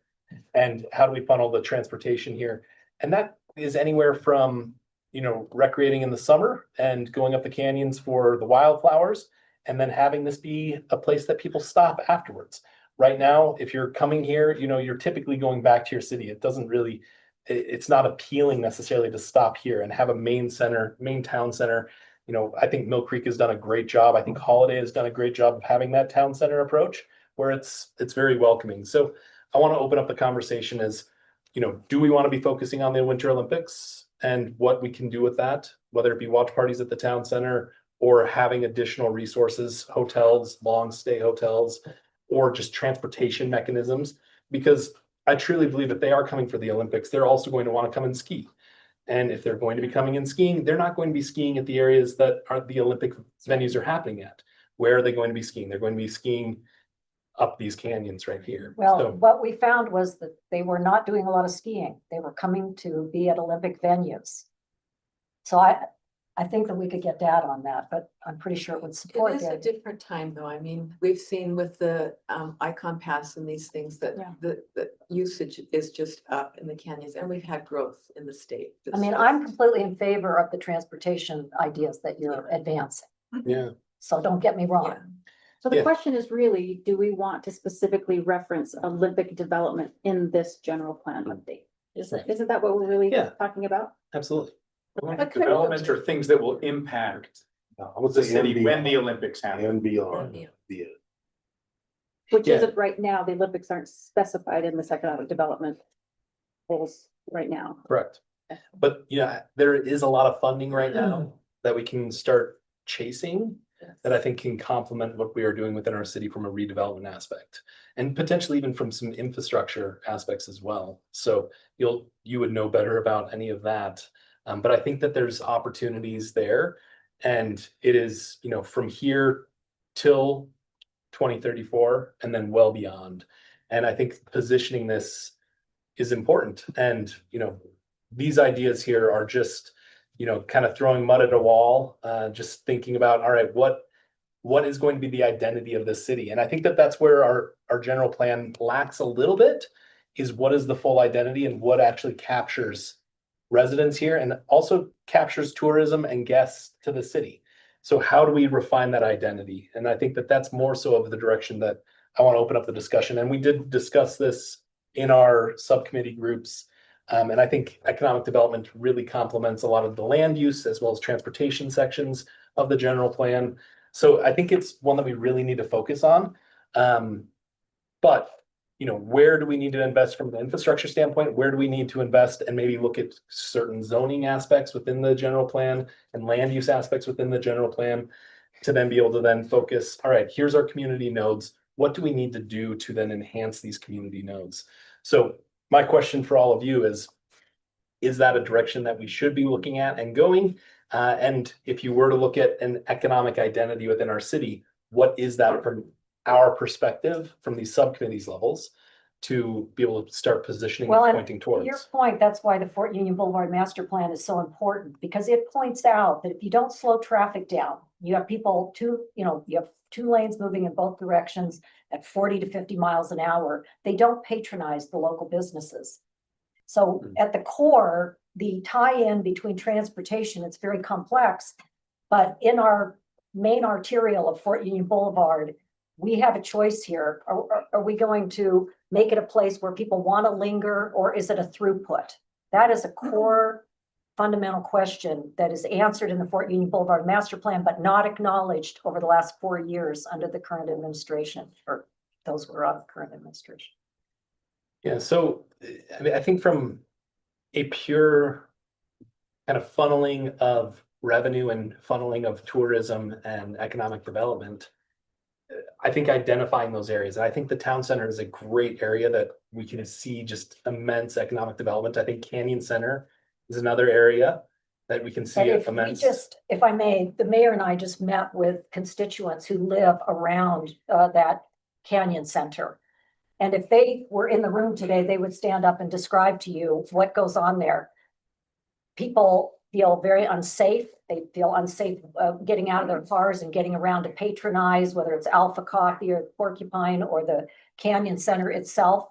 and how do we funnel the transportation here? And that is anywhere from, you know, recreating in the summer and going up the canyons for the wildflowers, and then having this be a place that people stop afterwards. Right now, if you're coming here, you know, you're typically going back to your city. It doesn't really, it's not appealing necessarily to stop here and have a main town center. You know, I think Mill Creek has done a great job. I think Holiday has done a great job of having that town center approach where it's very welcoming. So I want to open up the conversation as, you know, do we want to be focusing on the Winter Olympics and what we can do with that, whether it be watch parties at the town center or having additional resources, hotels, long stay hotels, or just transportation mechanisms? Because I truly believe if they are coming for the Olympics, they're also going to want to come and ski. And if they're going to be coming and skiing, they're not going to be skiing at the areas that are the Olympic venues are happening at. Where are they going to be skiing? They're going to be skiing up these canyons right here. Well, So, what we found was that they were not doing a lot of skiing. They were coming to be at Olympic venues. So I think that we could get data on that, but I'm pretty sure it would support It is a it. different time, though. I mean, we've seen with the Icon Pass and these things that Yeah. the usage is just up in the canyons, and we've had growth in the state. I mean, I'm completely in favor of the transportation ideas that you're advancing. yeah. So don't get me wrong. Yeah. So the Yeah. question is really, do we want to specifically reference Olympic development in this general plan update? Isn't that what we're really Yeah. talking about? Absolutely. Development or things that will impact I would the say city and when the beyond, Olympics happen. and beyond. Yeah. Yeah. Which Yeah. isn't right now, the Olympics aren't specified in this economic development goals right now. Correct. But yeah, there is a lot of funding right now that we can start chasing that I think can complement what we are doing within our city from a redevelopment aspect. And potentially even from some infrastructure aspects as well. So you would know better about any of that. But I think that there's opportunities there. And it is, you know, from here till 2034 and then well beyond. And I think positioning this is important. And, you know, these ideas here are just, you know, kind of throwing mud at a wall, just thinking about, all right, what is going to be the identity of this city? And I think that that's where our general plan lacks a little bit, is what is the full identity and what actually captures residents here and also captures tourism and guests to the city. So how do we refine that identity? And I think that that's more so of the direction that I want to open up the discussion. And we did discuss this in our subcommittee groups. And I think economic development really complements a lot of the land use as well as transportation sections of the general plan. So I think it's one that we really need to focus on. But, you know, where do we need to invest from the infrastructure standpoint? Where do we need to invest and maybe look at certain zoning aspects within the general plan and land use aspects within the general plan to then be able to then focus, all right, here's our community nodes. What do we need to do to then enhance these community nodes? So my question for all of you is that a direction that we should be looking at and going? And if you were to look at an economic identity within our city, what is that from our perspective, from these subcommittees levels, to be able to start positioning Well, and and pointing To your towards? point, that's why the Fort Union Boulevard Master Plan is so important, because it points out that if you don't slow traffic down, you have people you have two lanes moving in both directions at 40 to 50 miles an hour, they don't patronize the local businesses. So at the core, the tie-in between transportation, it's very complex. But in our main arterial of Fort Union Boulevard, we have a choice here. Are we going to make it a place where people want to linger, or is it a throughput? That is a core fundamental question that is answered in the Fort Union Boulevard Master Plan, but not acknowledged over the last 4 years under the current administration, or those who are on the current administration. Yeah, so I mean, I think from a pure kind of funneling of revenue and funneling of tourism and economic development, I think identifying those areas, I think the town center is a great area that we can see just immense economic development. I think Canyon Center is another area that we can see And if we immense. just, if I may, the mayor and I just met with constituents who live around that Canyon Center. And if they were in the room today, they would stand up and describe to you what goes on there. People feel very unsafe. They feel unsafe getting out of their cars and getting around to patronize, whether it's Alpha Coffee or Porcupine or the Canyon Center itself.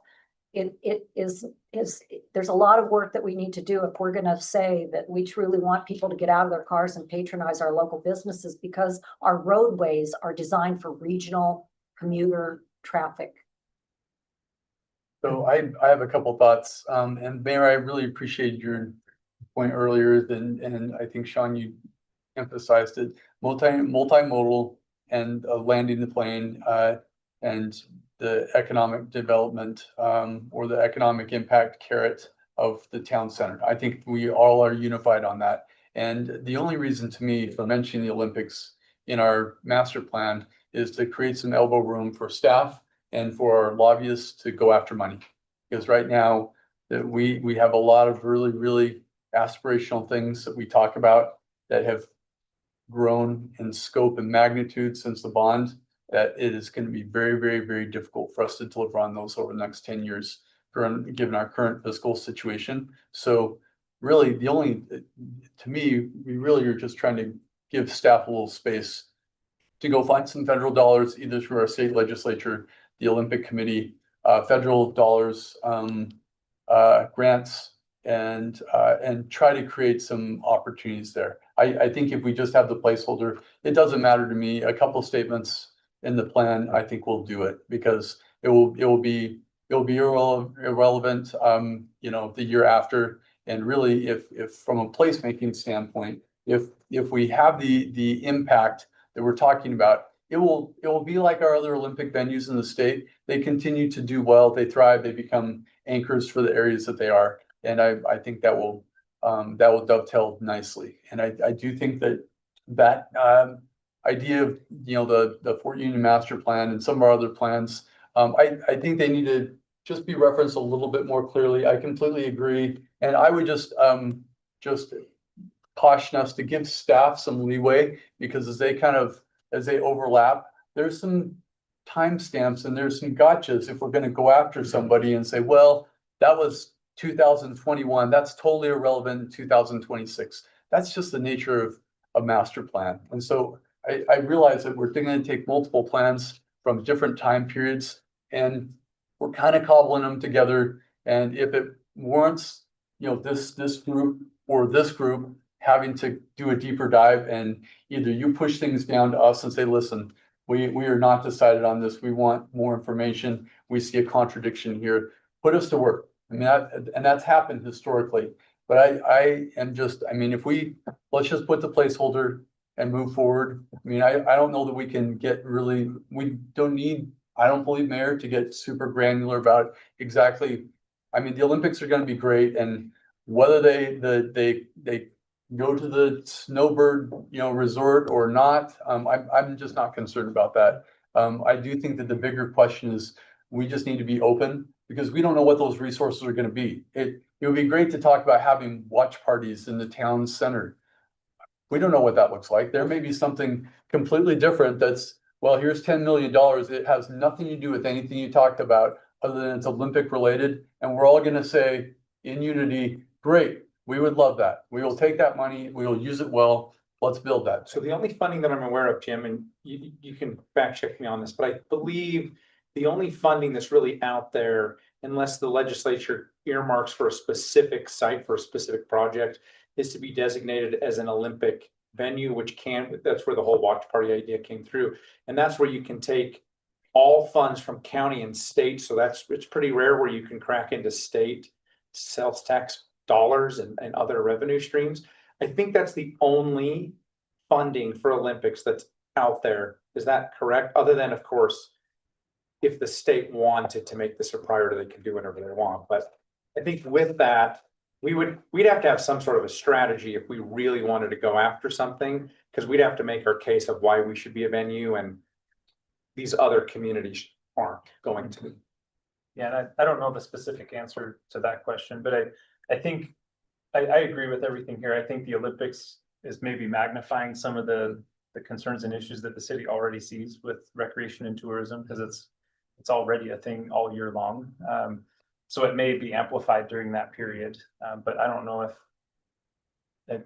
There's a lot of work that we need to do if we're going to say that we truly want people to get out of their cars and patronize our local businesses, because our roadways are designed for regional commuter traffic. So I have a couple thoughts, and Mayor, I really appreciate your point earlier and I think Sean, you emphasized it, multimodal and landing the plane, and the economic development, or the economic impact carrot of the town center. I think we all are unified on that. And the only reason to me for mentioning the Olympics in our master plan is to create some elbow room for staff and for our lobbyists to go after money. Because right now that we have a lot of really aspirational things that we talk about that have grown in scope and magnitude since the bond, that it is going to be very difficult for us to deliver on those over the next 10 years, given our current fiscal situation. So really to me, we really are just trying to give staff a little space to go find some federal dollars, either through our state legislature, the Olympic Committee, federal dollars, grants, and try to create some opportunities there. I think if we just have the placeholder, it doesn't matter to me. A couple statements in the plan, I think we'll do it, because it will be irrelevant, the year after. And really, if from a placemaking standpoint, if we have the impact that we're talking about, it will be like our other Olympic venues in the state. They continue to do well, they thrive, they become anchors for the areas that they are. And I think that will dovetail nicely. And I do think that idea of, the Fort Union Master Plan and some of our other plans, I think they need to just be referenced a little bit more clearly. I completely agree. And I would just caution us to give staff some leeway, because as they overlap, there's some timestamps and there's some gotchas if we're going to go after somebody and say, well, that was 2021, that's totally irrelevant in 2026. That's just the nature of a master plan. And so I realize that we're going to take multiple plans from different time periods, and we're kind of cobbling them together. And if it warrants, this group or this group having to do a deeper dive, and either you push things down to us and say, listen, we are not decided on this, we want more information, we see a contradiction here, put us to work. I mean, that's happened historically. But I am just, let's just put the placeholder and move forward. I mean, I don't know that we can we don't need, I don't believe, Mayor, to get super granular about exactly. I mean, the Olympics are going to be great, and whether they go to the snowbird, resort or not, I'm just not concerned about that. I do think that the bigger question is we just need to be open, because we don't know what those resources are going to be. It would be great to talk about having watch parties in the town center. We don't know what that looks like. There may be something completely different that's, well, here's $10 million. It has nothing to do with anything you talked about other than it's Olympic related. And we're all going to say in unity, great, we would love that. We will take that money, we will use it well. Let's build that. So the only funding that I'm aware of, Jim, and you can fact check me on this, but I believe the only funding that's really out there, unless the legislature earmarks for a specific site for a specific project, is to be designated as an Olympic venue, which that's where the whole watch party idea came through. And that's where you can take all funds from county and state. So it's pretty rare where you can crack into state sales tax dollars and other revenue streams. I think that's the only funding for Olympics that's out there. Is that correct? Other than, of course, if the state wanted to make this a priority, they can do whatever they want. But I think with that, we'd have to have some sort of a strategy if we really wanted to go after something, because we'd have to make our case of why we should be a venue and these other communities aren't going to be. Yeah, and I don't know the specific answer to that question, but I think I agree with everything here. I think the Olympics is maybe magnifying some of the concerns and issues that the city already sees with recreation and tourism, because it's already a thing all year long. So it may be amplified during that period, but I don't know if,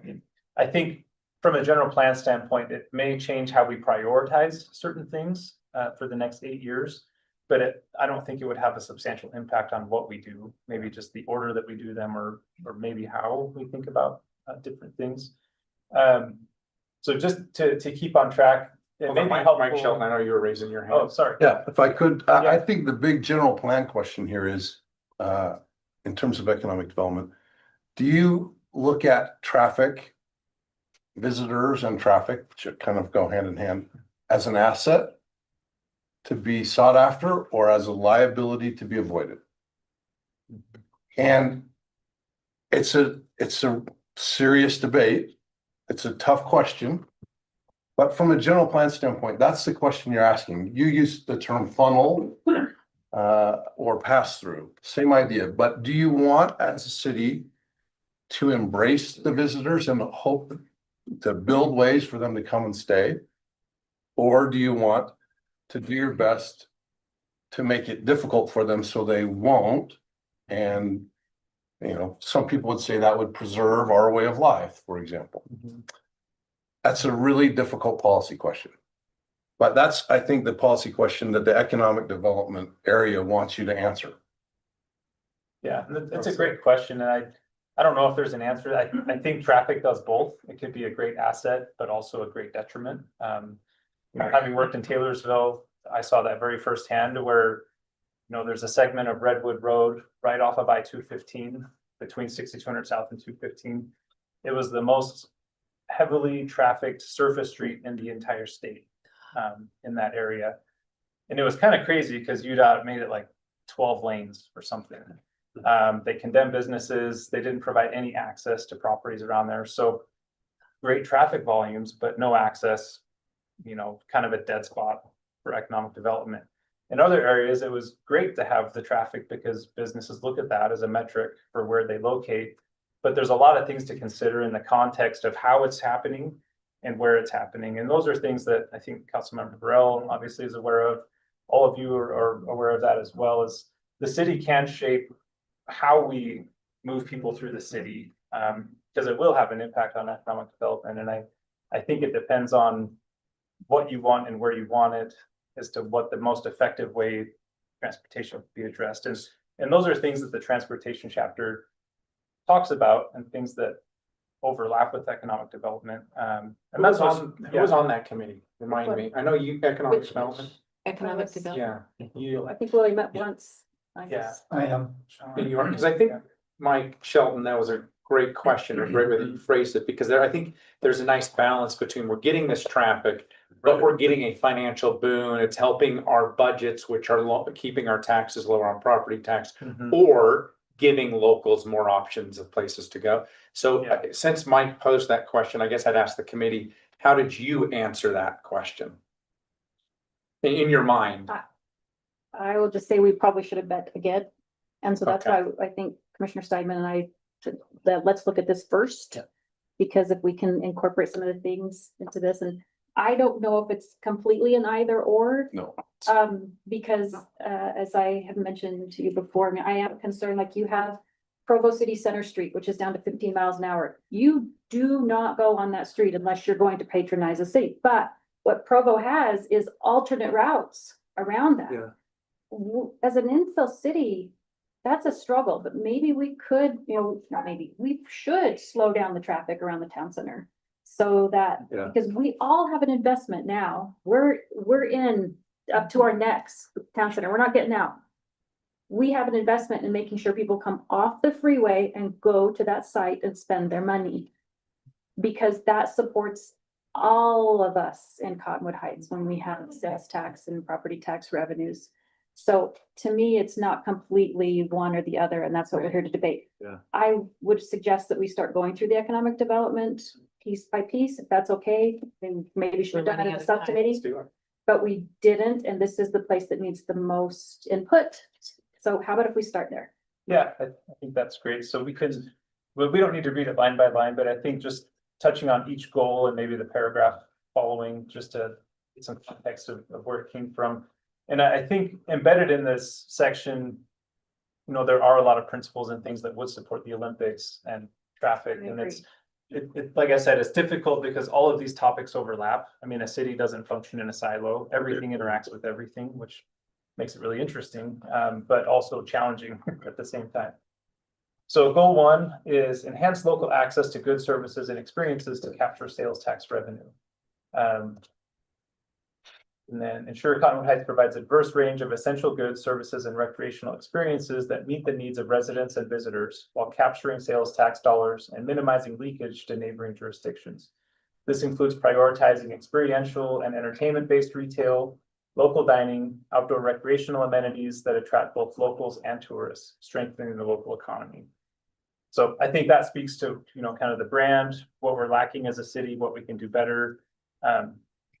I think from a general plan standpoint, it may change how we prioritize certain things for the next 8 years. But I don't think it would have a substantial impact on what we do, maybe just the order that we do them, or maybe how we think about different things. So just to keep on track. It may be Mike helpful. Shelton, I know you were raising your hand. Oh, sorry. Yeah, if I could, I think the big general plan question here is, in terms of economic development, do you look at traffic, visitors and traffic, which kind of go hand in hand, as an asset to be sought after or as a liability to be avoided? And it's a serious debate. It's a tough question. But from a general plan standpoint, that's the question you're asking. You use the term funnel or pass through, same idea. But do you want as a city to embrace the visitors and hope to build ways for them to come and stay? Or do you want to do your best to make it difficult for them so they won't? And, you know, some people would say that would preserve our way of life, for example. That's a really difficult policy question. But that's, I think, the policy question that the economic development area wants you to answer. Yeah, that's a great question. And I don't know if there's an answer. I think traffic does both. It could be a great asset, but also a great detriment. You know, having worked in Taylorsville, I saw that very firsthand where, you know, there's a segment of Redwood Road right off of I-215 between 6200 South and 215. It was the most heavily trafficked surface street in the entire state in that area. And it was kind of crazy because UDOT made it like 12 lanes or something. They condemned businesses. They didn't provide any access to properties around there. So great traffic volumes, but no access, you know, kind of a dead spot for economic development. In other areas, it was great to have the traffic because businesses look at that as a metric for where they locate. But there's a lot of things to consider in the context of how it's happening and where it's happening. And those are things that I think Councilmember Burrell obviously is aware of. All of you are aware of that, as well as the city can shape how we move people through the city, because it will have an impact on economic development. And I think it depends on what you want and where you want it as to what the most effective way transportation will be addressed is. And those are things that the transportation chapter talks about and things that overlap with economic development. And Who was on that committee? Remind me. I know you, economic Which- development. Economic development. Yeah, you, I think we only met once. I yeah. guess. I am. You are, because I think, Mike Shelton, that was a great question, a great way that you phrased it, because I think there's a nice balance between we're getting this traffic, but we're getting a financial boon. It's helping our budgets, which are keeping our taxes lower on property tax, or giving locals more options of places to go. So since Mike posed that question, I guess I'd ask the committee, how did you answer that question? In your mind? I will just say we probably should have bet again. And so that's Okay. why I think Commissioner Steinman and I should, let's look at this first. Yeah. Because if we can incorporate some of the things into this, and I don't know if it's completely an either or. No. Because as I have mentioned to you before, I mean, I am concerned, like you have Provo City Center Street, which is down to 15 miles an hour. You do not go on that street unless you're going to patronize a city. But what Provo has is alternate routes around that. Yeah. as an infill city, that's a struggle, but maybe we could, not maybe, we should slow down the traffic around the town center. So that, Yeah. because we all have an investment now, we're in up to our necks, town center, we're not getting out. We have an investment in making sure people come off the freeway and go to that site and spend their money. Because that supports all of us in Cottonwood Heights when we have sales tax and property tax revenues. So to me, it's not completely one or the other, and that's what we're here to debate. Yeah. I would suggest that we start going through the economic development piece by piece, if that's okay, and maybe should have done it in a subcommittee, but we didn't, and this is the place that needs the most input. So how about if we start there? Yeah, I think that's great. So we could, well, we don't need to read it line by line, but I think just touching on each goal and maybe the paragraph following, just to get some context of where it came from. And I think embedded in this section, there are a lot of principles and things that would support the Olympics and traffic. I And agree. like I said, it's difficult because all of these topics overlap. I mean, a city doesn't function in a silo. Everything interacts with everything, which makes it really interesting, but also challenging at the same time. So goal 1 is enhance local access to goods, services, and experiences to capture sales tax revenue. And then ensure Cottonwood Heights provides a diverse range of essential goods, services, and recreational experiences that meet the needs of residents and visitors while capturing sales tax dollars and minimizing leakage to neighboring jurisdictions. This includes prioritizing experiential and entertainment-based retail, local dining, outdoor recreational amenities that attract both locals and tourists, strengthening the local economy. So I think that speaks to, kind of the brand, what we're lacking as a city, what we can do better.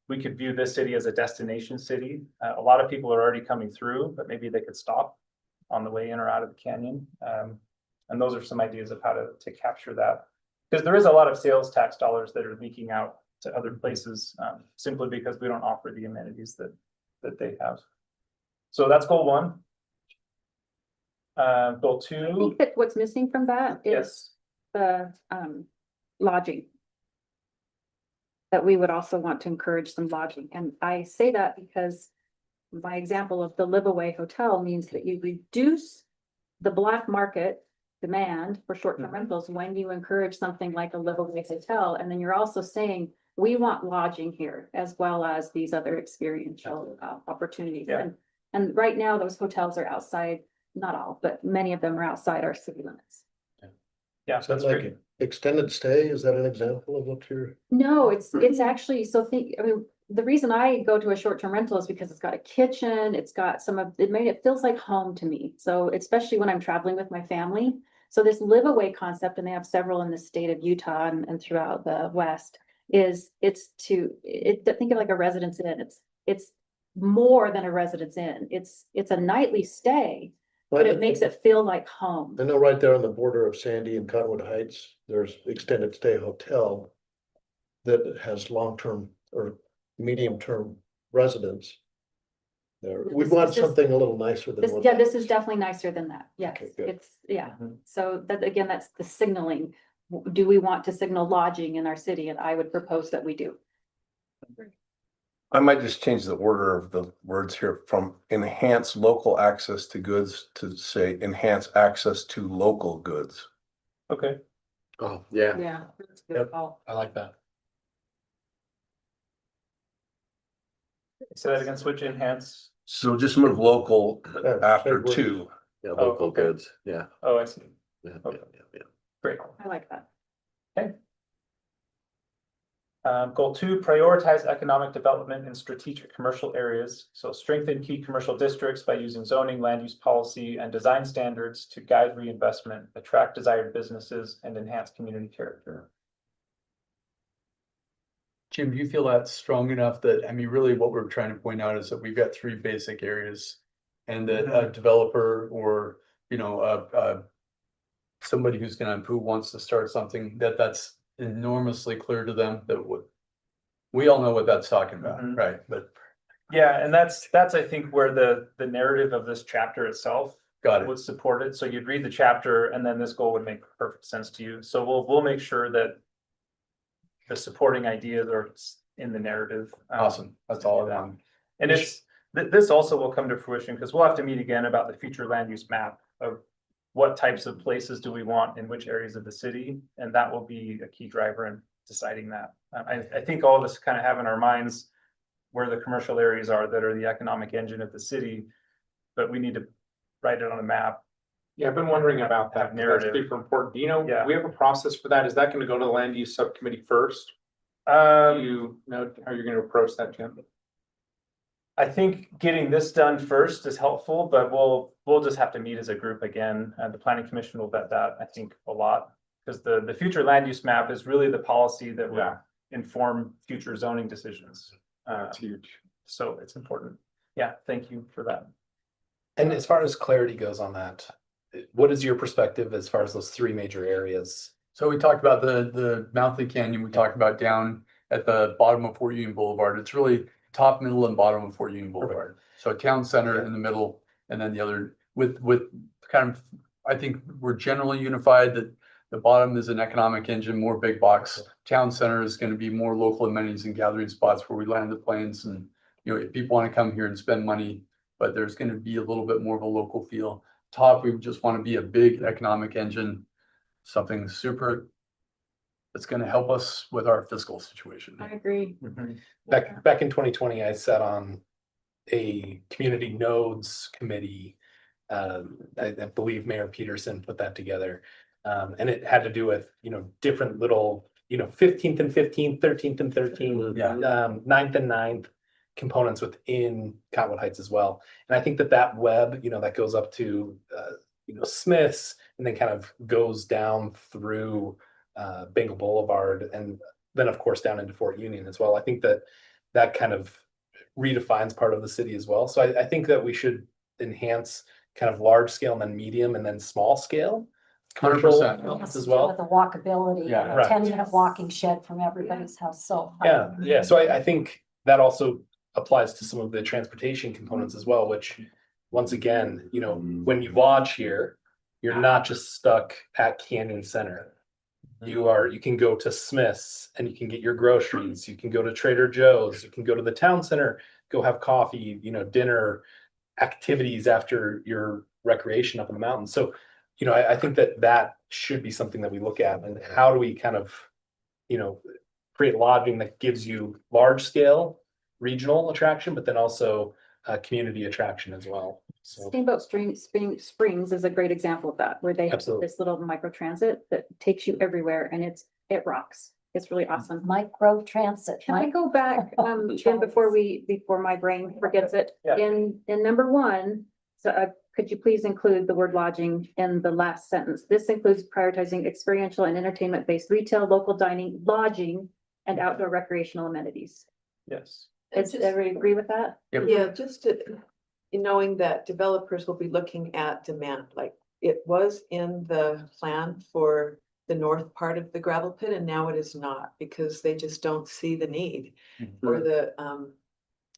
We could view this city as a destination city. A lot of people are already coming through, but maybe they could stop on the way in or out of the canyon. And those are some ideas of how to capture that. Because there is a lot of sales tax dollars that are leaking out to other places, simply because we don't offer the amenities that they have. So that's goal 1. Goal I 2. think that what's missing from that is Yes. the lodging. That we would also want to encourage some lodging, and I say that because my example of the Live Away Hotel means that you reduce the black market demand for short-term rentals when you encourage something like a Live Away Hotel, and then you're also saying, we want lodging here as well as these other experiential opportunities. Yeah. And right now, those hotels are outside, not all, but many of them are outside our city limits. Yeah, Sounds that's like great. extended stay, is that an example of what you're? No, it's actually, the reason I go to a short-term rental is because it's got a kitchen, it's got it feels like home to me. So especially when I'm traveling with my family. So this Live Away concept, and they have several in the state of Utah and throughout the West, think of like a Residence Inn. It's more than a Residence Inn. It's a nightly stay, but it makes it feel like home. I know right there on the border of Sandy and Cottonwood Heights, there's extended stay hotel that has long-term or medium-term residents. There, we This want is just- something a little nicer than what. This is definitely nicer than that. Yes, Okay, good. Mhm. So that, again, that's the signaling. Do we want to signal lodging in our city? And I would propose that we do. I might just change the order of the words here from enhance local access to goods to say enhance access to local goods. Okay. Oh, yeah. Yeah. That's a good Yep. call. I like that. Say that again, switch enhance. So just move local Yeah, after big word. 2. Yeah, local okay. goods, yeah. Oh, I see. Yeah, Okay. yeah. Great. I like that. Goal 2, prioritize economic development in strategic commercial areas. So strengthen key commercial districts by using zoning, land use policy, and design standards to guide reinvestment, attract desired businesses, and enhance community character. Jim, do you feel that's strong enough that, I mean, really what we're trying to point out is that we've got 3 basic areas. And that a developer or, somebody who wants to start something, that's enormously clear to them that we all know what that's talking about, Mhm. right? But Yeah, and that's I think where the narrative of this chapter itself got it. would support it. So you'd read the chapter and then this goal would make perfect sense to you. So we'll make sure that the supporting ideas are in the narrative. Awesome. That's all I want. And this also will come to fruition because we'll have to meet again about the future land use map of what types of places do we want in which areas of the city, and that will be a key driver in deciding that. I think all of us kind of have in our minds where the commercial areas are that are the economic engine of the city, but we need to write it on a map. Yeah, I've been wondering about that. 'Cause Narrative. That's super important. Do you know, Yeah. we have a process for that? Is that gonna go to the land use subcommittee first? Do you know how you're gonna approach that, Jim? I think getting this done first is helpful, but we'll just have to meet as a group again. The planning commission will vet that, I think, a lot. Because the future land use map is really the policy that will Yeah. inform future zoning decisions. That's huge. So it's important. Yeah, thank you for that. And as far as clarity goes on that, what is your perspective as far as those three major areas? So we talked about the mouth of the canyon, we talked about down at the bottom of Fort Union Boulevard. It's really top, middle, and bottom of Fort Union Boulevard. So town center in the middle, and then the other with kind of, I think we're generally unified that the bottom is an economic engine, more big box. Town center is going to be more local amenities and gathering spots where we land the planes and, you know, if people want to come here and spend money, but there's going to be a little bit more of a local feel. Top, we just want to be a big economic engine, something super that's going to help us with our fiscal situation. I agree. Back in 2020, I sat on a community nodes committee. I believe Mayor Peterson put that together. And it had to do with, you know, different little, you know, 15th and 15th, 13th and 13th, Yeah. 9th and 9th components within Cottonwood Heights as well. And I think that web, you know, that goes up to, you know, Smith's and then kind of goes down through Bengal Boulevard and then of course down into Fort Union as well. I think that kind of redefines part of the city as well. So I think that we should enhance kind of large scale and then medium and then small scale. Commercial 100%. as well. With the walkability, Yeah. Right. 10-minute walking shed from everybody's house, so. Yeah. So I think that also applies to some of the transportation components as well, which once again, you know, when you lodge here, you're not just stuck at Canyon Center. You can go to Smith's and you can get your groceries, you can go to Trader Joe's, you can go to the town center, go have coffee, you know, dinner, activities after your recreation up in the mountains. So, you know, I think that should be something that we look at and how do we kind of, you know, create lodging that gives you large scale regional attraction, but then also community attraction as well. So Steamboat Springs is a great example of that, where they have Absolutely. this little micro transit that takes you everywhere and it rocks. It's really awesome. Micro transit. Can I go back, Jim, before my brain forgets it? Yeah. In number one, so could you please include the word lodging in the last sentence? This includes prioritizing experiential and entertainment-based retail, local dining, lodging, and outdoor recreational amenities. Yes. Does everybody agree with that? Yeah, just knowing that developers will be looking at demand, like it was in the plan for the north part of the gravel pit, and now it is not, because they just don't see the need or the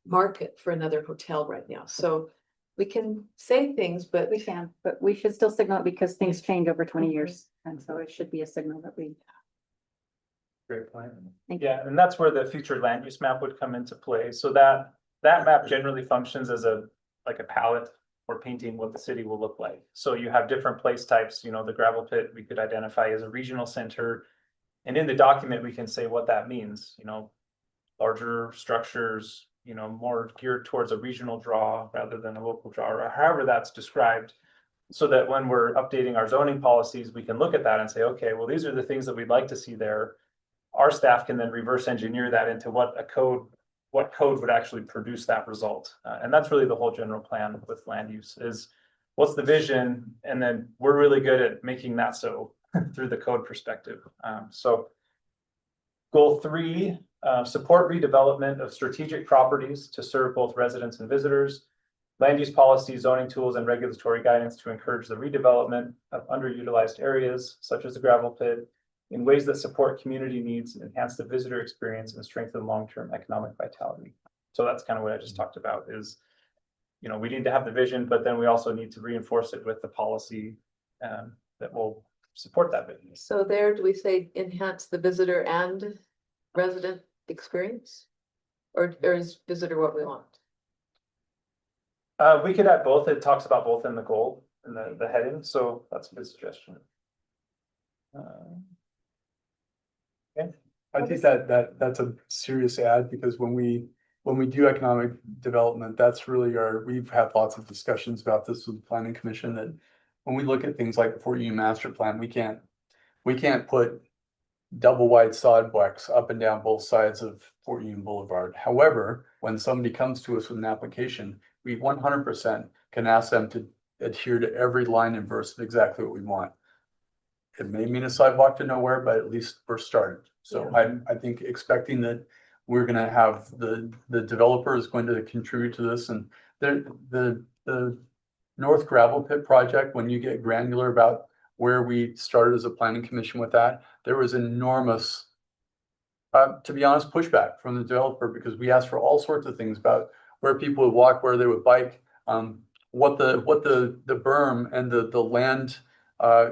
market for another hotel right now. So we can say things, but We can, but we should still signal it because things change over 20 years. And so it should be a signal that we. Great plan. Thank you. Yeah, and that's where the future land use map would come into play. So that map generally functions as like a palette for painting what the city will look like. So you have different place types, you know, the gravel pit, we could identify as a regional center. And in the document, we can say what that means, you know, larger structures, you know, more geared towards a regional draw rather than a local draw, or however that's described. So that when we're updating our zoning policies, we can look at that and say, okay, well, these are the things that we'd like to see there. Our staff can then reverse engineer that into what code would actually produce that result. And that's really the whole general plan with land use is what's the vision? And then we're really good at making that so through the code perspective. So goal 3, support redevelopment of strategic properties to serve both residents and visitors. Land use policy, zoning tools, and regulatory guidance to encourage the redevelopment of underutilized areas such as the gravel pit in ways that support community needs, enhance the visitor experience, and strengthen long-term economic vitality. So that's kind of what I just talked about is, you know, we need to have the vision, but then we also need to reinforce it with the policy that will support that vision. so there, do we say enhance the visitor and resident experience? Or is visitor what we want? We could add both. It talks about both in the goal and the heading, so that's a good suggestion. I think that's a serious add, because when we do economic development, that's really we've had lots of discussions about this with the planning commission, that when we look at things like the Fort Union master plan, we can't put double wide sidewalks up and down both sides of Fort Union Boulevard. However, when somebody comes to us with an application, we 100% can ask them to adhere to every line and verse of exactly what we want. It may mean a sidewalk to nowhere, but at least we're started. So I think expecting that we're gonna have the developer is going to contribute to this, and the North Gravel Pit project, when you get granular about where we started as a planning commission with that, there was enormous, to be honest, pushback from the developer, because we asked for all sorts of things about where people would walk, where they would bike, what the berm and the land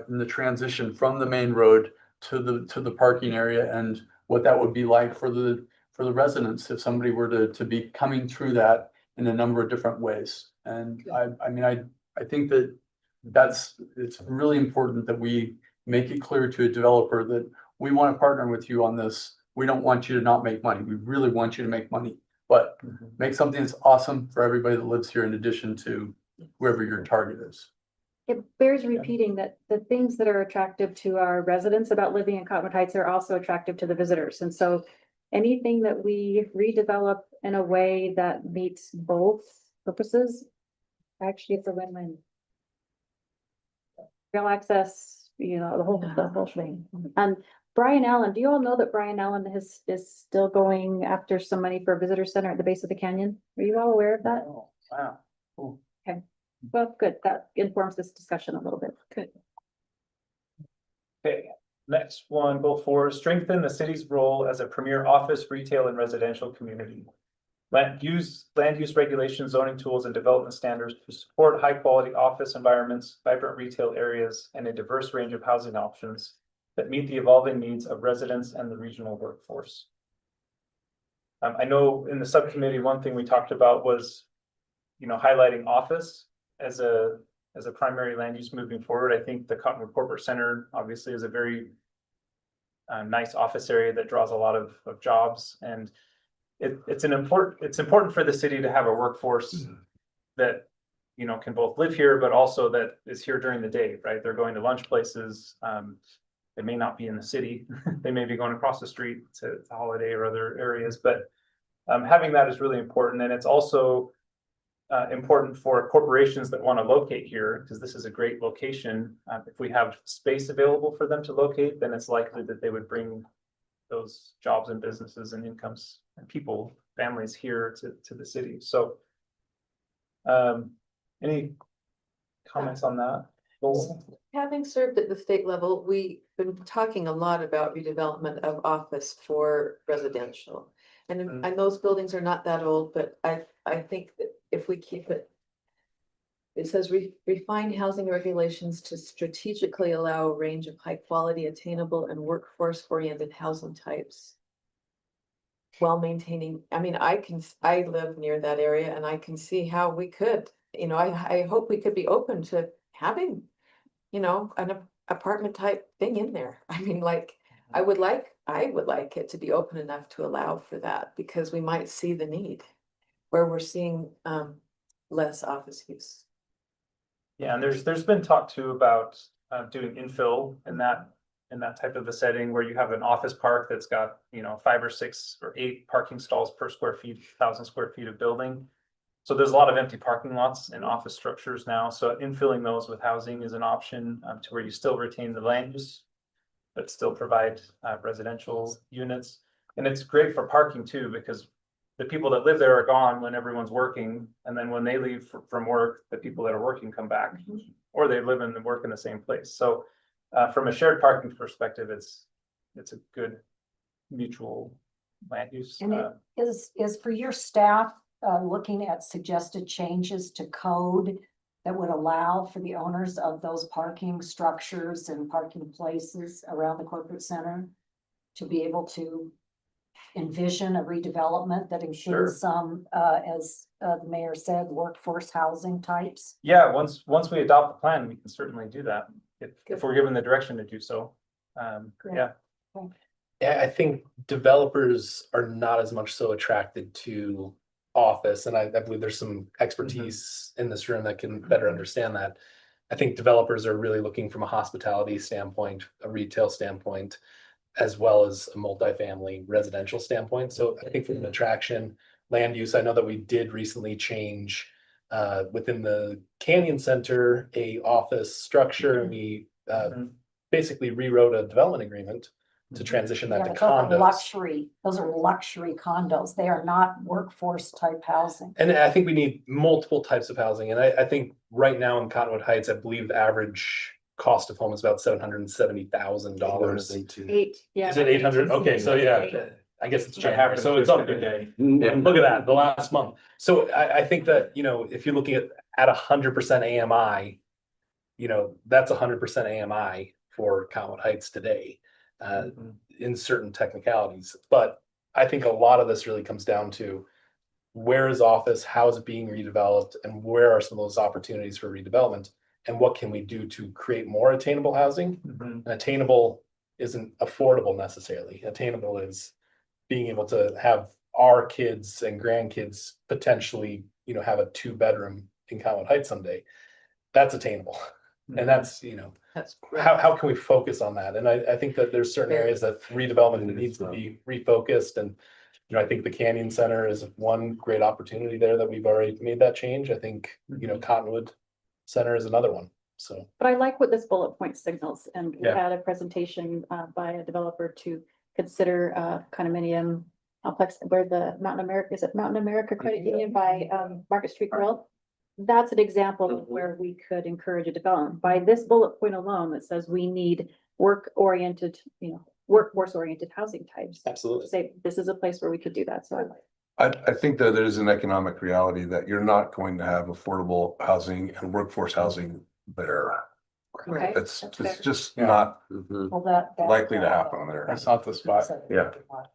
in the transition from the main road to the parking area, and what that would be like for the residents if somebody were to be coming through that in a number of different ways. And I mean, I think that it's really important that we make it clear to a developer that we want to partner with you on this. We don't want you to not make money. We really want you to make money, but make something that's awesome for everybody that lives here, in addition to whoever your target is. It bears repeating that the things that are attractive to our residents about living in Cottonwood Heights are also attractive to the visitors. And so anything that we redevelop in a way that meets both purposes, actually it's a win-win. Rail access, you know, the whole thing. And Brian Allen, do you all know that Brian Allen is still going after some money for a visitor center at the base of the canyon? Are you all aware of that? Oh, wow. Cool. Okay, well, good. That informs this discussion a little bit. Good. Okay, next one, goal 4, strengthen the city's role as a premier office, retail, and residential community. Land use regulations, zoning tools, and development standards to support high-quality office environments, vibrant retail areas, and a diverse range of housing options that meet the evolving needs of residents and the regional workforce. I know in the subcommittee, one thing we talked about was, you know, highlighting office as a primary land use moving forward. I think the Cottonwood Corporate Center obviously is a very nice office area that draws a lot of jobs, and it's important for the city to have a workforce that, you know, can both live here, but also that is here during the day, right? They're going to lunch places. They may not be in the city. They may be going across the street to Holiday or other areas, but having that is really important. And it's also important for corporations that want to locate here, because this is a great location. If we have space available for them to locate, then it's likely that they would bring those jobs and businesses and incomes and people, families here to the city. So any comments on that? Having served at the state level, we've been talking a lot about redevelopment of office for residential. And those buildings are not that old, but I think that if we keep it, it says refine housing regulations to strategically allow a range of high quality, attainable, and workforce oriented housing types. While maintaining, I mean, I live near that area and I can see how we could, you know, I hope we could be open to having, you know, an apartment type thing in there. I mean, like, I would like it to be open enough to allow for that, because we might see the need where we're seeing less office use. Yeah, and there's been talk too about doing infill in that type of a setting where you have an office park that's got, you know, 5 or 6 or 8 parking stalls per square feet, 1,000 square feet of building. So there's a lot of empty parking lots and office structures now. So infilling those with housing is an option to where you still retain the land use, but still provide residential units. And it's great for parking too, because the people that live there are gone when everyone's working. And then when they leave from work, the people that are working come back, or they live and work in the same place. So from a shared parking perspective, it's a good mutual land use. And it is for your staff looking at suggested changes to code that would allow for the owners of those parking structures and parking places around the corporate center to be able to envision a redevelopment that Sure. includes some, as the mayor said, workforce housing types? Yeah, once we adopt the plan, we can certainly do that, if we're given the direction to do so. Yeah, Yeah, I think developers are not as much so attracted to office, and I believe there's some expertise in this room that can better understand that. I think developers are really looking from a hospitality standpoint, a retail standpoint, as well as a multifamily residential standpoint. So I think from an attraction, land use, I know that we did recently change within the Canyon Center, a office structure, and we basically rewrote a development agreement to transition that Yeah, to but those are condos. luxury, those are luxury condos. They are not workforce type housing. And I think we need multiple types of housing. And I think right now in Cottonwood Heights, I believe the average cost of home is about $770,000. Yeah. Is it 800? Okay, so yeah, I guess it's That January, happens so to it's a up. good day. Look at that, the last month. So I think that, if you're looking at 100% AMI, that's 100% AMI for Cottonwood Heights today, in certain technicalities. But I think a lot of this really comes down to where is office, how is it being redeveloped, and where are some of those opportunities for redevelopment? And what can we do to create more attainable housing? And attainable isn't affordable necessarily. Attainable is being able to have our kids and grandkids potentially, have a 2-bedroom in Cottonwood Heights someday. That's attainable. And that's, That's how can we focus on that? And I think that there's certain areas that redevelopment needs to be refocused. And, I think the Canyon Center is one great opportunity there that we've already made that change. I think, Cottonwood Center is another one. So. But I like what this bullet point signals, and we Yeah. had a presentation by a developer to consider condominium complex where the Mountain America Credit Union by Market Street Grill. That's an example of where we could encourage a development. By this bullet point alone, that says we need workforce-oriented housing types. Absolutely. Say, this is a place where we could do that, so I like. I think that there's an economic reality that you're not going to have affordable housing and workforce housing there. Okay, It's that's fair. just Yeah. not Well, that. likely to happen there. That's not the spot. Yeah.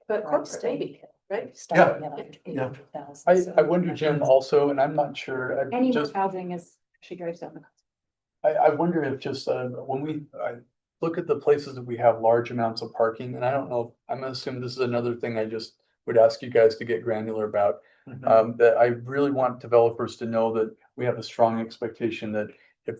But Corp Stady, right? Starting at $800,000. I wonder, Jim, also, and I'm not sure, Any more just, housing is, she drives down the cost. I wonder if just, when I look at the places that we have large amounts of parking, and I don't know, I'm assuming this is another thing I just would ask you guys to get granular about. That I really want developers to know that we have a strong expectation that if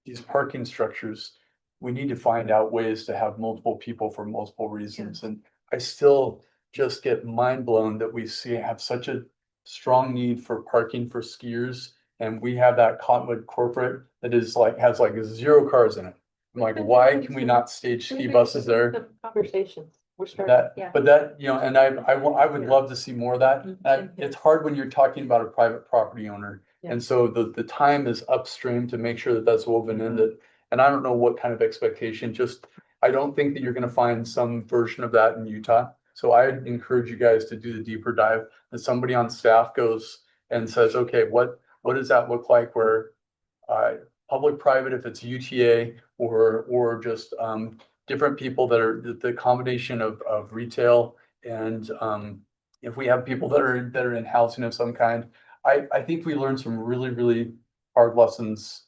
these parking structures, we need to find out ways to have multiple people for multiple reasons. And I still just get mind blown that we have such a strong need for parking for skiers. And we have that Cottonwood corporate that has like 0 cars in it. I'm like, why can we not stage ski buses there? Conversations. We're starting. That, Yeah. but that, and I would love to see more of that. And it's hard when you're talking about a private property owner. And so the time is upstream to make sure that that's woven in it. And I don't know what kind of expectation, I don't think that you're gonna find some version of that in Utah. So I encourage you guys to do the deeper dive, and somebody on staff goes and says, okay, what does that look like where public-private, if it's UTA or just different people that are the combination of retail and if we have people that are in housing of some kind. I think we learned some really, really hard lessons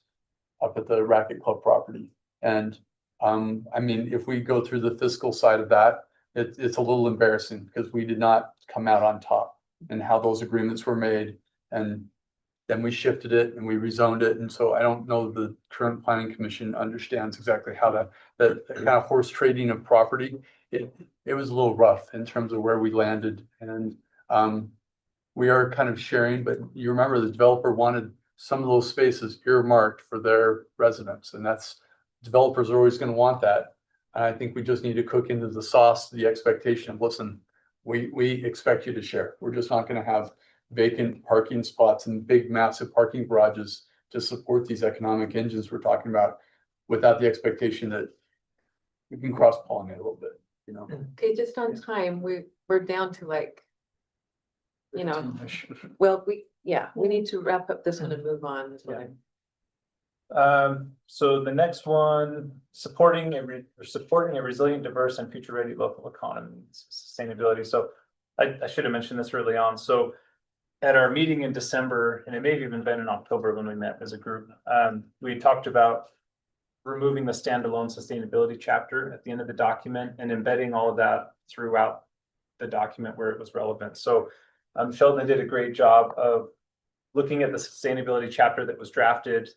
up at the Racket Club property. And I mean, if we go through the fiscal side of that, it's a little embarrassing because we did not come out on top and how those agreements were made. And then we shifted it and we rezoned it. And so I don't know the current planning commission understands exactly how that kind of horse trading of property. It was a little rough in terms of where we landed. And we are kind of sharing, but you remember the developer wanted some of those spaces earmarked for their residents. And developers are always going to want that. And I think we just need to cook into the sauce, the expectation of, listen, we expect you to share. We're just not going to have vacant parking spots and big, massive parking garages to support these economic engines we're talking about without the expectation that we can cross-pollinate a little bit, Okay, just on time, we're down to well, we need to wrap up this one and move on. Is what I'm So the next one, supporting a resilient, diverse and future ready local economy, sustainability. So I should have mentioned this early on. So at our meeting in December, and it may have even been in October when we met as a group, we talked about removing the standalone sustainability chapter at the end of the document and embedding all of that throughout the document where it was relevant. So Sheldon did a great job of looking at the sustainability chapter that was drafted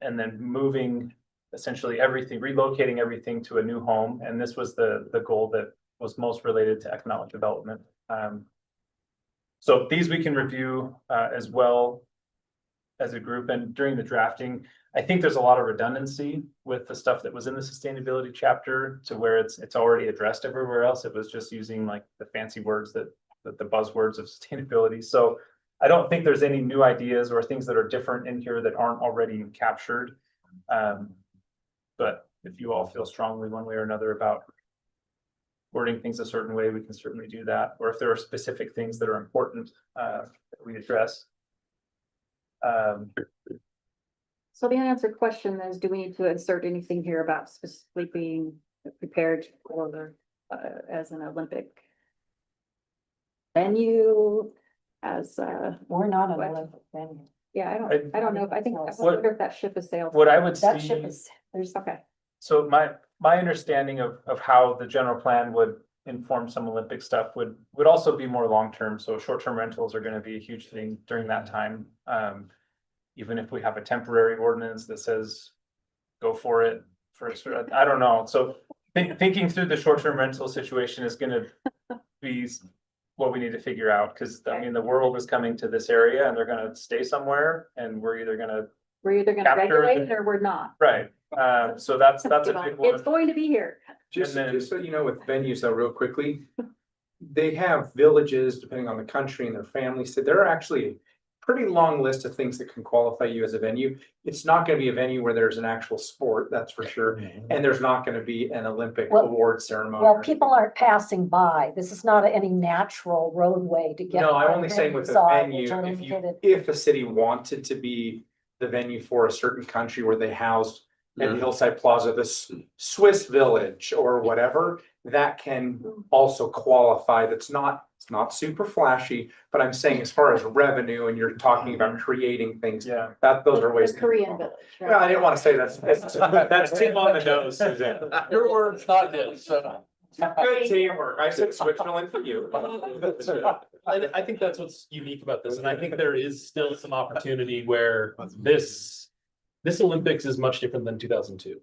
and then moving essentially everything, relocating everything to a new home. And this was the goal that was most related to economic development. So these we can review as well as a group. And during the drafting, I think there's a lot of redundancy with the stuff that was in the sustainability chapter to where it's already addressed everywhere else. It was just using like the fancy words that the buzzwords of sustainability. So I don't think there's any new ideas or things that are different in here that aren't already captured. But if you all feel strongly one way or another about wording things a certain way, we can certainly do that. Or if there are specific things that are important that we address. So the unanswered question is, do we need to insert anything here about specifically being prepared for the, as an Olympic venue, as We're not an Olympic venue. yeah, I don't know, if I wonder if that ship has sailed. What I would That see, ship is, there's, Okay, so my understanding of how the general plan would inform some Olympic stuff would also be more long-term. So short-term rentals are going to be a huge thing during that time. Even if we have a temporary ordinance that says go for it I don't know. So thinking through the short-term rental situation is going to be what we need to figure out, because I mean, the world is coming to this area and they're going to stay somewhere, and we're either going to capture regulate it or we're not. right. So that's a big one. It's going to be here. Just, And then- just so you know, with venues though, real quickly, they have villages depending on the country and their families. So there are actually a pretty long list of things that can qualify you as a venue. It's not going to be a venue where there's an actual sport, that's for sure. And there's not going to be an Olympic Well- award ceremony. well, or people aren't passing by. This is not any natural roadway to get. No, I'm where only saying with venues a are, venue, which are if located- if a city wanted to be the venue for a certain country where they housed at Hillside Plaza, this Swiss Village or whatever, that can also qualify. It's not super flashy, but I'm saying as far as revenue and you're talking about creating things, Yeah. those are ways. The Korean village. right? Well, I didn't want to say that's too on the nose, Suzanne. Your words, not his, so. Good teamwork. I said Switzerland for you. I think that's what's unique about this, and I think there is still some opportunity where this Olympics is much different than 2002.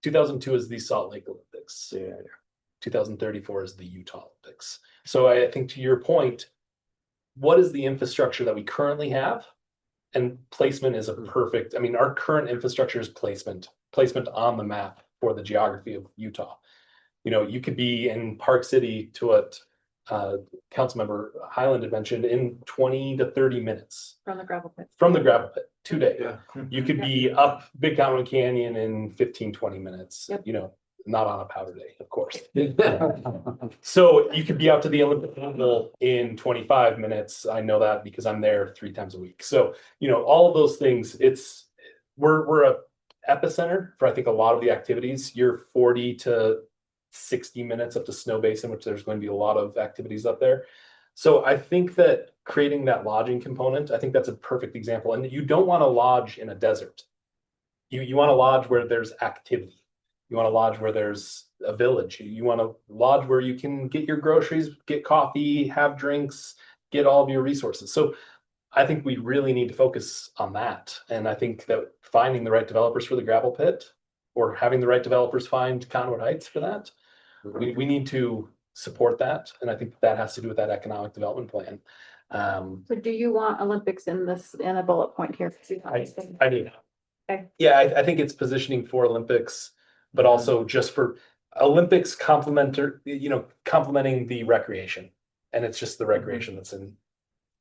2002 is the Salt Lake Olympics. Yeah. 2034 is the Utah Olympics. So I think to your point, what is the infrastructure that we currently have? And placement is a perfect, I mean, our current infrastructure is placement on the map for the geography of Utah. You know, you could be in Park City to what Councilmember Highland had mentioned in 20 to 30 minutes From the gravel pit. from the gravel pit today. Yeah. You could be up Big Mountain Canyon in 15, 20 minutes, Yep. you know, not on a powder day, of course. So you could be out to the Olympic Oval in 25 minutes. I know that because I'm there 3 times a week. So, you know, all of those things, we're a epicenter for, I think, a lot of the activities. You're 40 to 60 minutes up to Snow Basin, which there's going to be a lot of activities up there. So I think that creating that lodging component, I think that's a perfect example. And you don't want to lodge in a desert. You want to lodge where there's activity. You want to lodge where there's a village. You want to lodge where you can get your groceries, get coffee, have drinks, get all of your resources. So I think we really need to focus on that. And I think that finding the right developers for the gravel pit, or having the right developers find Conwood Heights for that, we need to support that. And I think that has to do with that economic development plan. So do you want Olympics in a bullet point here? I mean, Okay. yeah, I think it's positioning for Olympics, but also just for Olympics complementing the recreation. And it's just the recreation that's in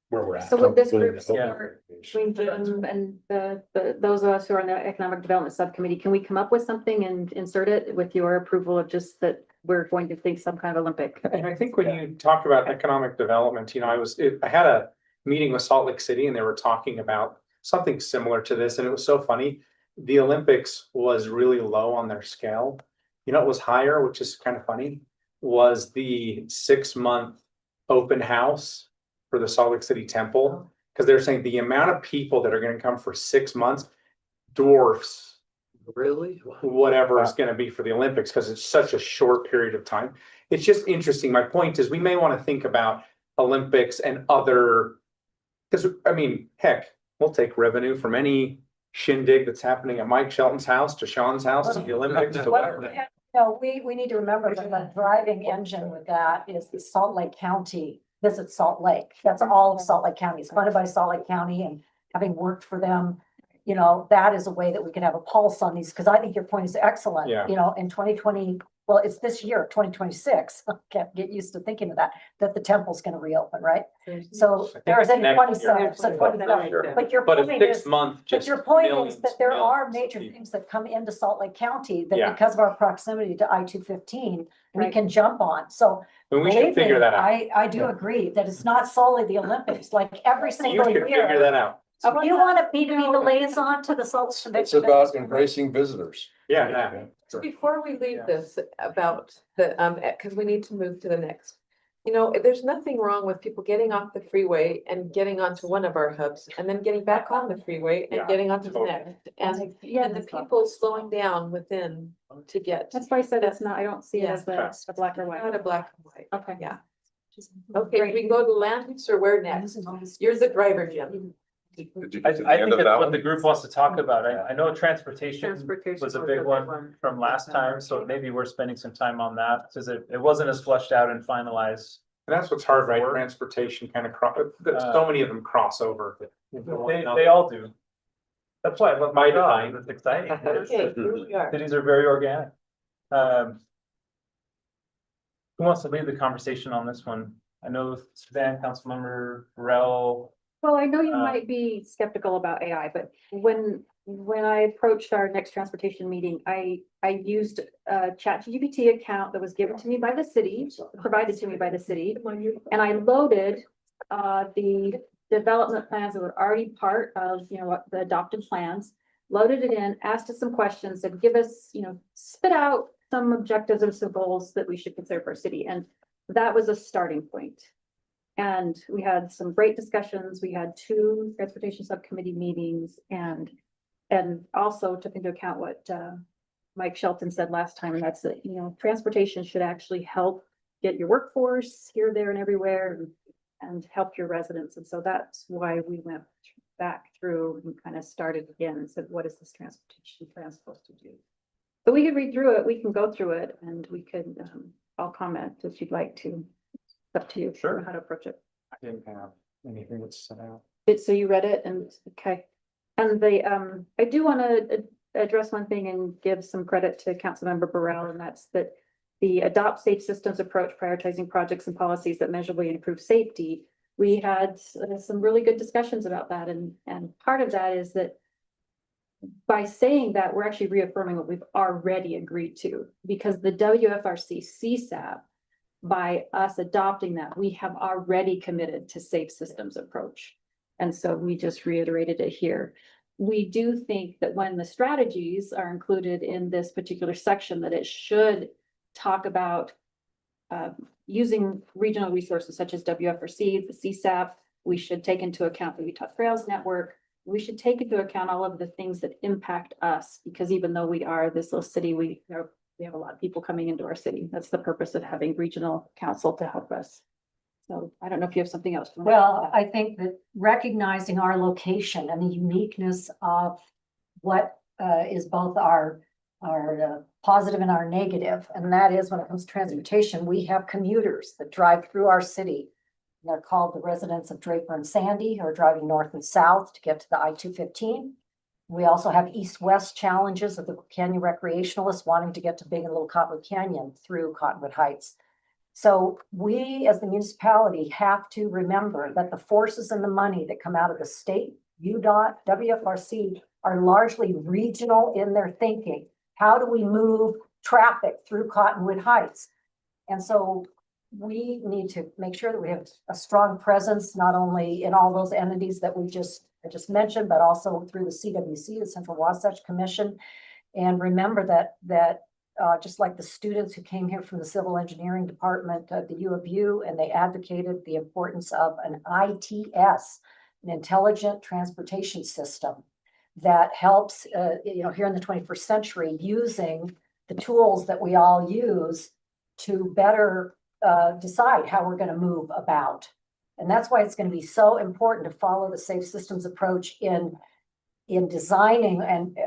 where we're at. So would this group Yeah. support between Jim and those of us who are on the Economic Development Subcommittee, can we come up with something and insert it with your approval of just that we're going to think some kind of Olympic? And I think when you talk about economic development, you know, I had a meeting with Salt Lake City and they were talking about something similar to this, and it was so funny. the Olympics was really low on their scale. You know, it was higher, which is kind of funny, was the 6-month open house for the Salt Lake City Temple. Because they're saying the amount of people that are gonna come for 6 months dwarfs Really? whatever it's gonna be for the Olympics, because it's such a short period of time. It's just interesting. My point is, we may want to think about Olympics and other, because, I mean, heck, we'll take revenue from any shindig that's happening at Mike Shelton's house to Sean's house to the Olympics to whatever. No, we need to remember that the driving engine with that is the Salt Lake County, Visit Salt Lake. That's all of Salt Lake County. It's funded by Salt Lake County, and having worked for them, you know, that is a way that we can have a pulse on these, because I think your point is excellent. Yeah. You know, in 2020, well, it's this year, 2026. Can't get used to thinking of that the temple's gonna reopen, right? So think there's in next 27, year. so 27. But your But a point is, 6-month, but just. your point is millions, that there are millions of major people. things that come into Salt Lake County that Yeah. because of our proximity to I-215, we Right. can jump on. So And we should believe figure me, that out. I do agree that it's not solely the Olympics, like every You single should figure year. that out. Do you want to be the liaison to the Salt? It's about embracing visitors. Yeah, Before we Yeah. leave this about the, because we need to move to the next. You know, there's nothing wrong with people getting off the freeway and getting onto one of our hubs and then getting back on the freeway Yeah, and getting onto the totally. next. And Yeah, the people slowing down within to get. that's why I said it's not, I don't see it Yeah. as a black or white. Not a black and white. Okay. Yeah. Okay, we go to land use or where next? You're the driver, Jim. I think it's what the group wants to talk about. I know transportation was a big one from last time, so maybe we're spending some time on that, because it wasn't as fleshed out and finalized. And that's what's hard, right? Work. Transportation kind of so many of them cross over. They all do. That's why I love my By job, design. it's exciting. Okay, here we are. Cities are very organic. Who wants to lead the conversation on this one? I know Suzanne, Councilmember Burrell. Well, I know you Uh, might be skeptical about AI, but when I approached our next transportation meeting, I used a ChatGPT account that was given to me by the city, provided to me by the city. And I loaded the development plans that were already part of, you know, what the adopted plans. Loaded it in, asked us some questions, said, give us, you know, spit out some objectives and some goals that we should consider for our city. And that was a starting point. And we had some great discussions. We had 2 transportation subcommittee meetings and also took into account what Mike Shelton said last time, and that's that, you know, transportation should actually help get your workforce here, there, and everywhere and help your residents. And so that's why we went back through and kind of started again and said, what is this transportation plan supposed to do? So we could read through it, we can go through it, and we could, I'll comment if you'd like to. Up to you. Sure. How to approach it. I didn't have anything that's set out. So you read it and, okay. And I do want to address one thing and give some credit to Councilmember Burrell, and that's that the Adopt Safe Systems approach, prioritizing projects and policies that measurably improve safety. We had some really good discussions about that, and part of that is that by saying that, we're actually reaffirming what we've already agreed to, because the WFRC CSAP, by us adopting that, we have already committed to safe systems approach. And so we just reiterated it here. We do think that when the strategies are included in this particular section, that it should talk about using regional resources such as WFRC, the CSAP. We should take into account the Utah Trails Network. We should take into account all of the things that impact us, because even though we are this little city, we have a lot of people coming into our city. That's the purpose of having regional council to help us. So I don't know if you have something else. Well, I think that recognizing our location and the uniqueness of what is both our positive and our negative, and that is when it comes to transportation, we have commuters that drive through our city. They're called the residents of Draper and Sandy, who are driving north and south to get to the I-215. We also have east-west challenges of the Canyon recreationalists wanting to get to Big and Little Cottonwood Canyon through Cottonwood Heights. So we, as the municipality, have to remember that the forces and the money that come out of the state, UDOT, WFRC, are largely regional in their thinking. How do we move traffic through Cottonwood Heights? And so we need to make sure that we have a strong presence, not only in all those entities that we just I just mentioned, but also through the CWC, the Central Wasatch Commission. And remember that just like the students who came here from the Civil Engineering Department at the U of U, and they advocated the importance of an ITS, an intelligent transportation system that helps, here in the 21st century, using the tools that we all use to better decide how we're going to move about. And that's why it's going to be so important to follow the safe systems approach in designing and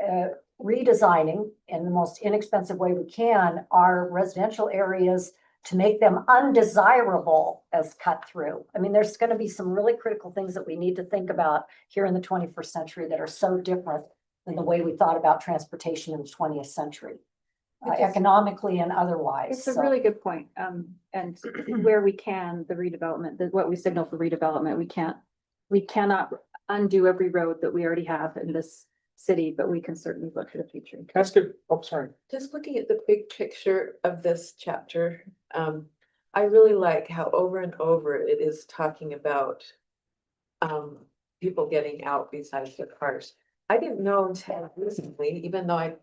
redesigning in the most inexpensive way we can our residential areas to make them undesirable as cut through. I mean, there's going to be some really critical things that we need to think about here in the 21st century that are so different than the way we thought about transportation in the 20th century, economically and otherwise. It's a So- really good point. And where we can, the redevelopment, what we signal for redevelopment, we cannot undo every road that we already have in this city, but we can certainly look to the future. Can I ask you, oh, sorry. Just looking at the big picture of this chapter, I really like how over and over it is talking about people getting out besides their cars. I didn't know until recently, even though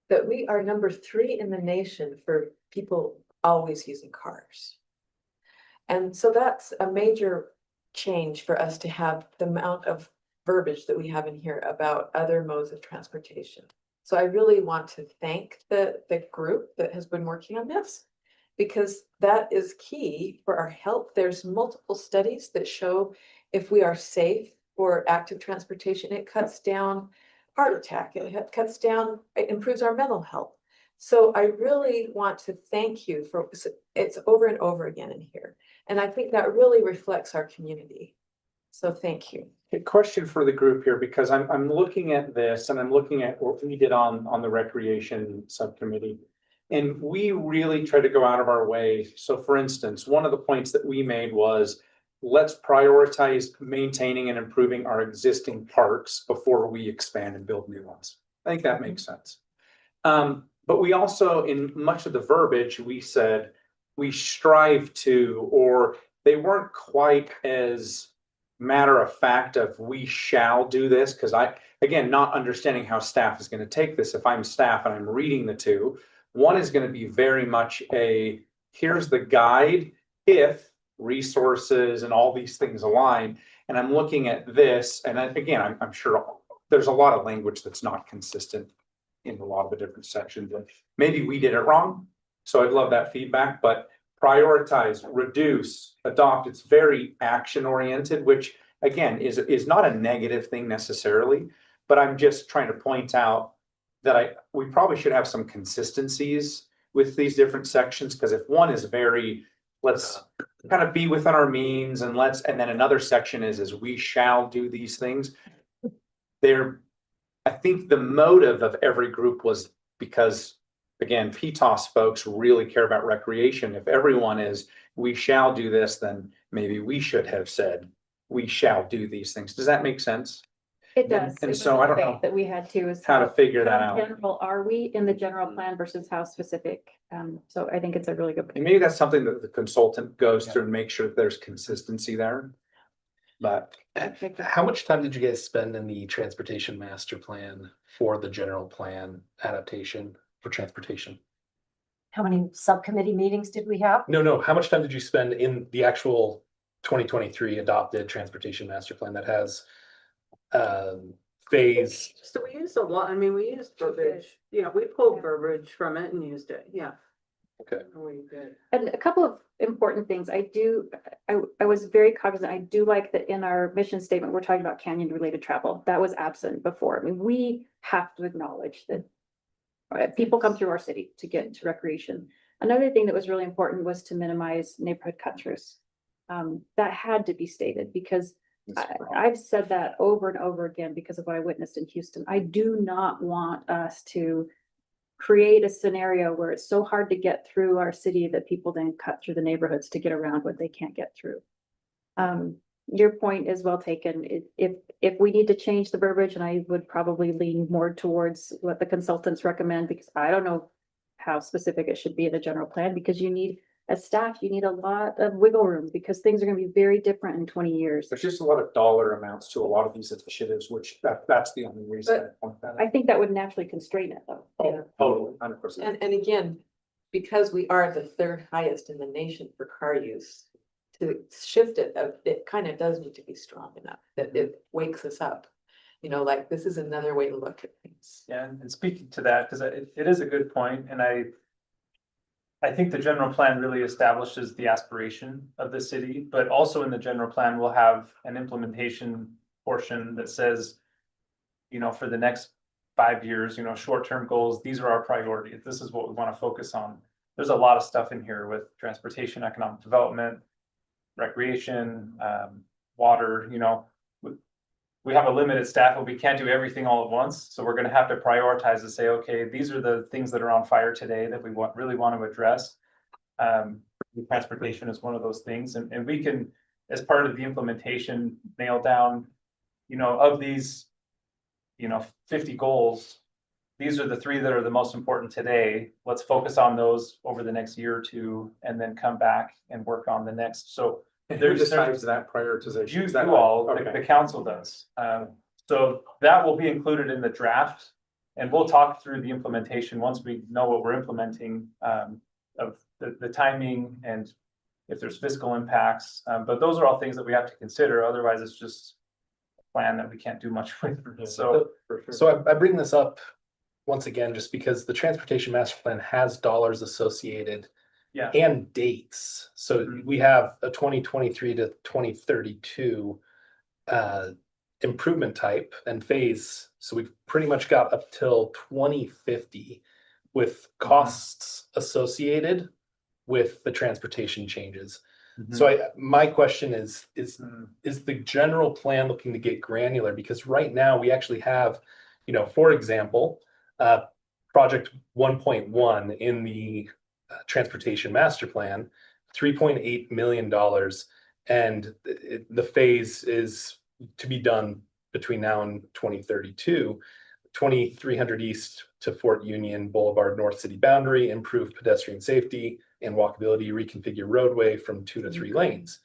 that we are number 3 in the nation for people always using cars. And so that's a major change for us to have the amount of verbiage that we have in here about other modes of transportation. So I really want to thank the group that has been working on this, because that is key for our health. There's multiple studies that show if we are safe for active transportation, it cuts down heart attack, it cuts down, it improves our mental health. So I really want to thank you for, it's over and over again in here. And I think that really reflects our community. So thank you. A question for the group here, because I'm looking at this and I'm looking at what we did on the recreation subcommittee. And we really tried to go out of our way. So for instance, one of the points that we made was, let's prioritize maintaining and improving our existing parks before we expand and build new ones. I think that makes sense. But we also, in much of the verbiage, we said we strive to, or they weren't quite as matter of fact of we shall do this, because again, not understanding how staff is going to take this. If I'm staff and I'm reading the two, one is going to be very much here's the guide if resources and all these things align. And I'm looking at this, and again, I'm sure there's a lot of language that's not consistent in a lot of the different sections. And maybe we did it wrong. So I'd love that feedback, but prioritize, reduce, adopt. It's very action oriented, which again is not a negative thing necessarily, but I'm just trying to point out that we probably should have some consistencies with these different sections, because if one is very, let's kind of be within our means and then another section is we shall do these things. I think the motive of every group was because, again, PTOS folks really care about recreation. If everyone is, we shall do this, then maybe we should have said, we shall do these things. Does that make sense? It does. And It was so I don't the know debate that we had too is how to figure that how out. general are we in the general plan versus how specific? So I think it's a really good. And maybe that's something that the consultant goes through and makes sure that there's consistency there. But How much time did you guys spend in the transportation master plan for the general plan adaptation for transportation? How many subcommittee meetings did we have? No. How much time did you spend in the actual 2023 adopted transportation master plan that has phase? So we used a lot, I mean, we used verbiage, we pulled verbiage from it and used it, yeah. Okay. We did. And a couple of important things. I was very cognizant. I do like that in our mission statement, we're talking about canyon related travel. That was absent before. I mean, we have to acknowledge that people come through our city to get to recreation. Another thing that was really important was to minimize neighborhood cut throughs. That had to be stated because I've said that over and over again because of what I witnessed in Houston. I do not want us to create a scenario where it's so hard to get through our city that people then cut through the neighborhoods to get around what they can't get through. Your point is well taken. If we need to change the verbiage, and I would probably lean more towards what the consultants recommend, because I don't know how specific it should be in the general plan, because you need as staff, you need a lot of wiggle room because things are gonna be very different in 20 years. There's just a lot of dollar amounts to a lot of these initiatives, which that's the only reason I point that I out. think that would naturally constrain it though. Oh, totally, 100%. And again, because we are the third highest in the nation for car use, to shift it, it kind of does need to be strong enough that it wakes us up. You know, like this is another way to look at things. Yeah, and speaking to that, because it is a good point, and I think the general plan really establishes the aspiration of the city, but also in the general plan, we'll have an implementation portion that says, you know, for the next 5 years, you know, short-term goals, these are our priorities. This is what we want to focus on. There's a lot of stuff in here with transportation, economic development, recreation, water, you know. We have a limited staff, but we can't do everything all at once. So we're gonna have to prioritize and say, okay, these are the things that are on fire today that we really want to address. Transportation is one of those things, and we can, as part of the implementation, nail down, you know, of these, you know, 50 goals, these are the 3 that are the most important today. Let's focus on those over the next year or 2, and then come back and work on the next. So Who decides that prioritization? you Is that all, okay. the council does. So that will be included in the draft. And we'll talk through the implementation once we know what we're implementing, of the timing and if there's fiscal impacts. But those are all things that we have to consider. Otherwise, it's just a plan that we can't do much with. So, For sure. So I bring this up once again, just because the transportation master plan has dollars associated yeah. and dates. So we have a 2023 to 2032 improvement type and phase. So we've pretty much got up till 2050 with costs associated with the transportation changes. So my question is the general plan looking to get granular? Because right now we actually have, you know, for example, project 1.1 in the transportation master plan, $3.8 million. And the phase is to be done between now and 2032, 2300 East to Fort Union Boulevard, North City boundary, improve pedestrian safety and walkability, reconfigure roadway from 2 to 3 lanes.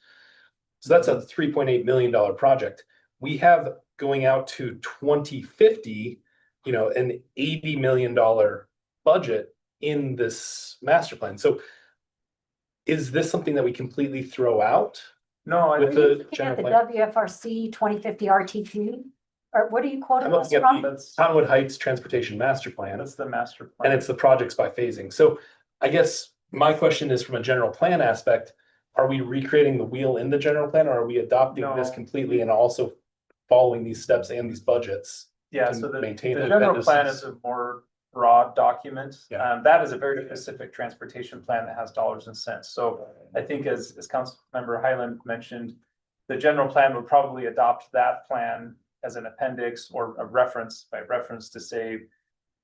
So that's a $3.8 million project. We have going out to 2050, you know, an $80 million budget in this master plan. So is this something that we completely throw out? No, I With think the Looking at general the plan? WFRC 2050 RTP, or what are you quoting I'm us looking at from? the that's Townwood Heights Transportation Master Plan, the master and plan. it's the projects by phasing. So I guess my question is, from a general plan aspect, are we recreating the wheel in the general plan, or are we adopting this No. completely and also following these steps and these budgets? Yeah, to so the maintain it? general This plan is- is a more broad document. Yeah. That is a very specific transportation plan that has dollars and cents. So I think as Council Member Highland mentioned, the general plan would probably adopt that plan as an appendix or a reference by reference to say,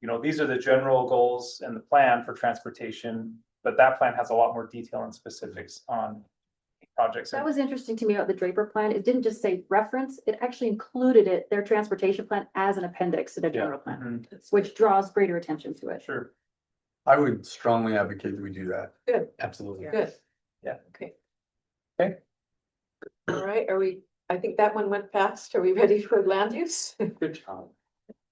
you know, these are the general goals and the plan for transportation, but that plan has a lot more detail and specifics on projects. That was interesting to me about the Draper plan. It didn't just say reference, it actually included their transportation plan as an appendix to their general plan, Mhm, which draws greater attention to it. Sure. I would strongly advocate that we do that. Good, Absolutely. good. Yeah. Okay. Okay. All right, I think that one went fast. Are we ready for land use? Good job.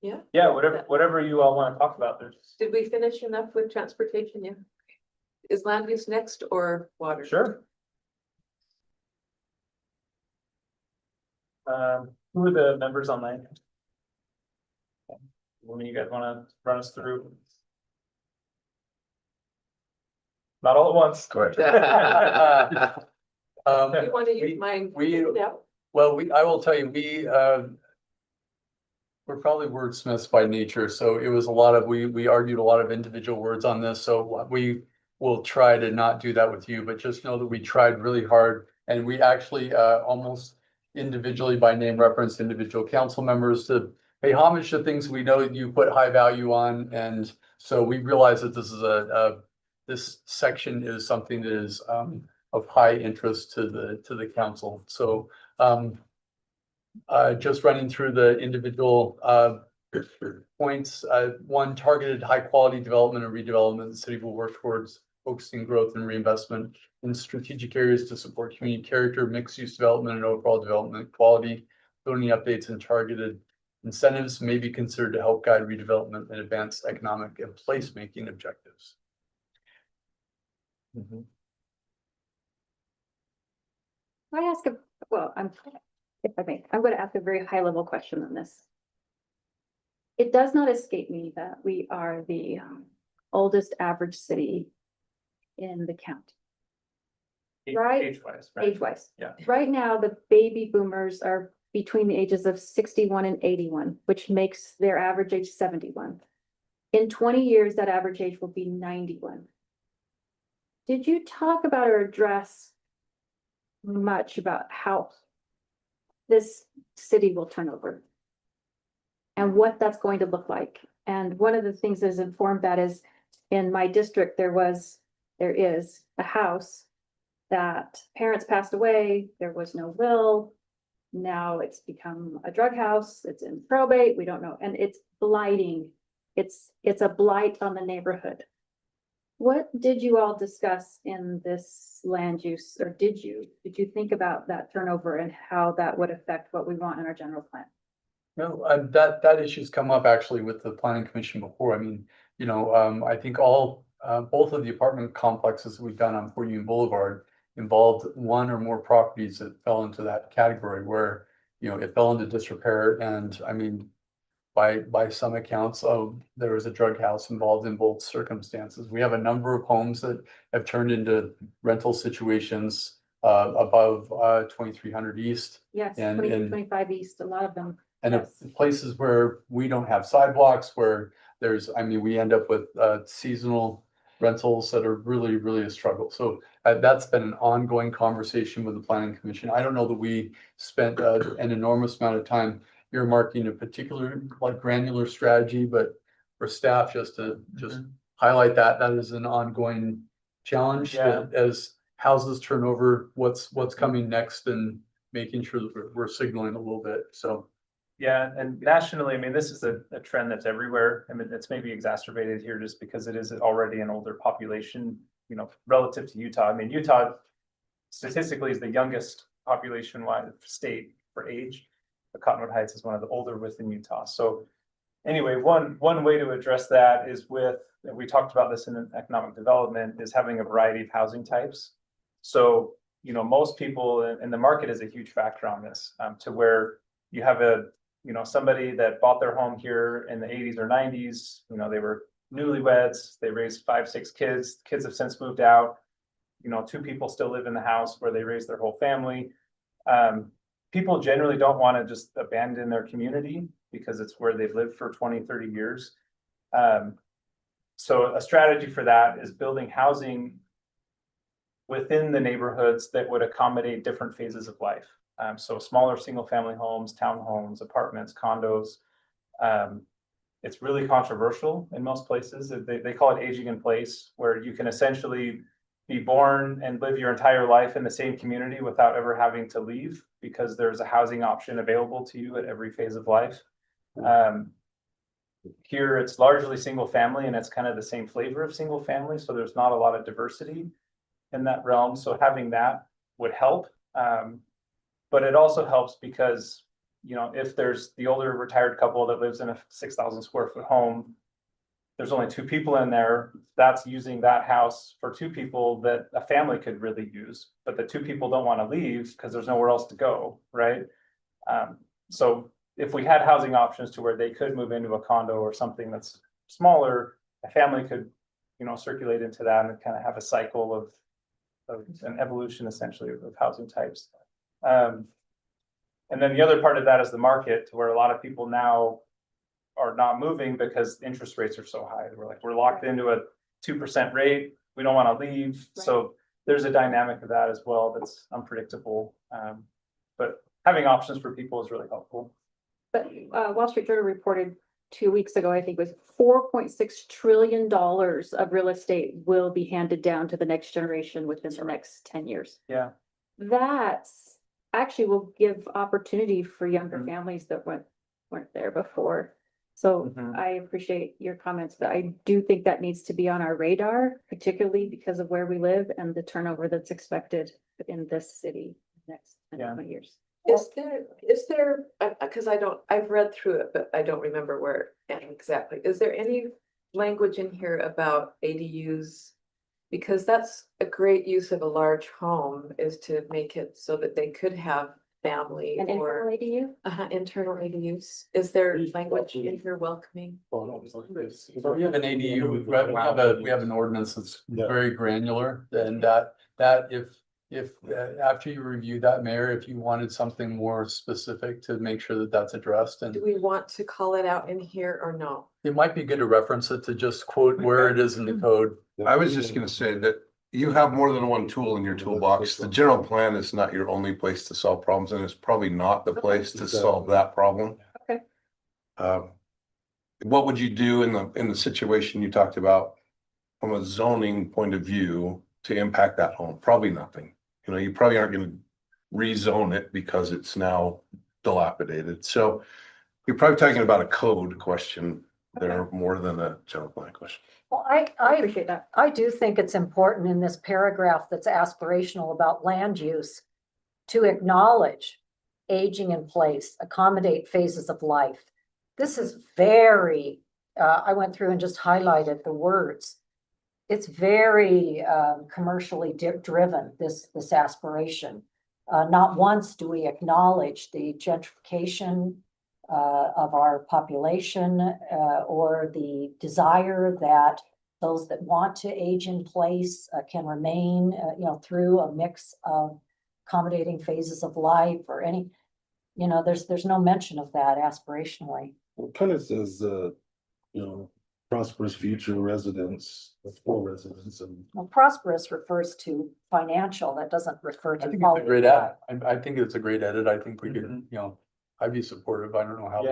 Yeah, Yeah, whatever you all want to talk about, there's. did we finish enough with transportation? Yeah. Is land use next or water? Sure. Who are the members online? When you guys wanna run us through? Not all at once. Go ahead. You want to use mine? Yeah. Well, I will tell you, we're probably wordsmiths by nature, so it was a lot of, we argued a lot of individual words on this, so we will try to not do that with you, but just know that we tried really hard, and we actually almost individually by name referenced individual council members to pay homage to things we know you put high value on, and so we realize that this is this section is something that is of high interest to the council. So just running through the individual points. One, targeted high quality development and redevelopment. The city will work towards focusing growth and reinvestment in strategic areas to support community character, mixed-use development, and overall development quality. Zoning updates and targeted incentives may be considered to help guide redevelopment and advance economic and placemaking objectives. Mhm. I ask a, well, if I may, I'm going to ask a very high level question on this. It does not escape me that we are the oldest average city in the county. Right. Age-wise, right? Age-wise. Yeah. Right now, the baby boomers are between the ages of 61 and 81, which makes their average age 71. In 20 years, that average age will be 91. Did you talk about or address much about how this city will turn over and what that's going to look like? And one of the things that has informed that is in my district, there is a house that parents passed away. There was no will. Now it's become a drug house. It's in probate. We don't know. And it's blighting. It's a blight on the neighborhood. What did you all discuss in this land use, or did you think about that turnover and how that would affect what we want in our general plan? No, that issue's come up actually with the planning commission before. I mean, I think both of the apartment complexes we've done on Fort Union Boulevard involved one or more properties that fell into that category where, it fell into disrepair. And I mean, by some accounts, there was a drug house involved in both circumstances. We have a number of homes that have turned into rental situations above 2300 East. Yes, And 25 East, a lot of them. And Yes. places where we don't have sidewalks, where we end up with seasonal rentals that are really, really a struggle. So that's been an ongoing conversation with the planning commission. I don't know that we spent an enormous amount of time earmarking a particular granular strategy, but for staff, just highlight that is an ongoing challenge. Yeah. As houses turn over, what's coming next, and making sure that we're signaling a little bit. So. Yeah, and nationally, I mean, this is a trend that's everywhere. I mean, it's maybe exacerbated here just because it is already an older population, relative to Utah. I mean, Utah statistically is the youngest population-wide state for age. But Cottonwood Heights is one of the older within Utah. So anyway, one way to address that is we talked about this in economic development, is having a variety of housing types. So, most people, and the market is a huge factor on this, to where you have somebody that bought their home here in the 80s or 90s, they were newlyweds, they raised 5-6 kids, kids have since moved out, 2 people still live in the house where they raised their whole family. People generally don't want to just abandon their community because it's where they've lived for 20-30 years. So a strategy for that is building housing within the neighborhoods that would accommodate different phases of life. So smaller single family homes, townhomes, apartments, condos. It's really controversial in most places. They call it aging in place, where you can essentially be born and live your entire life in the same community without ever having to leave, because there's a housing option available to you at every phase of life. Here it's largely single family, and it's kind of the same flavor of single family. So there's not a lot of diversity in that realm. So having that would help. But it also helps because, if there's the older retired couple that lives in a 6,000 square foot home, there's only 2 people in there, that's using that house for 2 people that a family could really use, but the 2 people don't want to leave because there's nowhere else to go, right? So if we had housing options to where they could move into a condo or something that's smaller, a family could, circulate into that and kind of have a cycle of an evolution essentially of housing types. And then the other part of that is the market, to where a lot of people now are not moving because interest rates are so high. We're locked into a 2% rate. We don't want to leave. Right. So there's a dynamic of that as well that's unpredictable. But having options for people is really helpful. But Wall Street Journal reported 2 weeks ago, I think it was $4.6 trillion of real estate will be handed down to the next generation within the next 10 years. Yeah. That's actually will give opportunity for younger families that weren't there before. So Mhm. I appreciate your comments, but I do think that needs to be on our radar, particularly because of where we live and the turnover that's expected in this city next Yeah. 20 years. Is there, because I've read through it, but I don't remember where exactly. Is there any language in here about ADUs? Because that's a great use of a large home, is to make it so that they could have family And or internal ADU? internal ADUs. Is there language in here welcoming? So we have an ADU, we have an ordinance that's Yeah. very granular, and if after you review that, Mayor, if you wanted something more specific to make sure that that's addressed, and Do we want to call it out in here or no? it might be good to reference it to just quote where it is in the code. I was just gonna say that you have more than one tool in your toolbox. The general plan is not your only place to solve problems, and it's probably not the place to solve that problem. Okay. What would you do in the situation you talked about from a zoning point of view to impact that home? Probably nothing. You know, you probably aren't gonna rezone it because it's now dilapidated. So you're probably talking about a code question there more than a general plan question. Well, I I appreciate that. I do think it's important in this paragraph that's aspirational about land use to acknowledge aging in place, accommodate phases of life. This is very, I went through and just highlighted the words. It's very commercially driven, this aspiration. Not once do we acknowledge the gentrification of our population or the desire that those that want to age in place can remain, through a mix of accommodating phases of life or any, there's no mention of that aspirationally. Well, it kind of says, prosperous future residents, for residents and. Well, prosperous refers to financial, that doesn't refer I to think it's a quality. great of edit. I think it's a great edit. I think we could, I'd be supportive. I don't know how.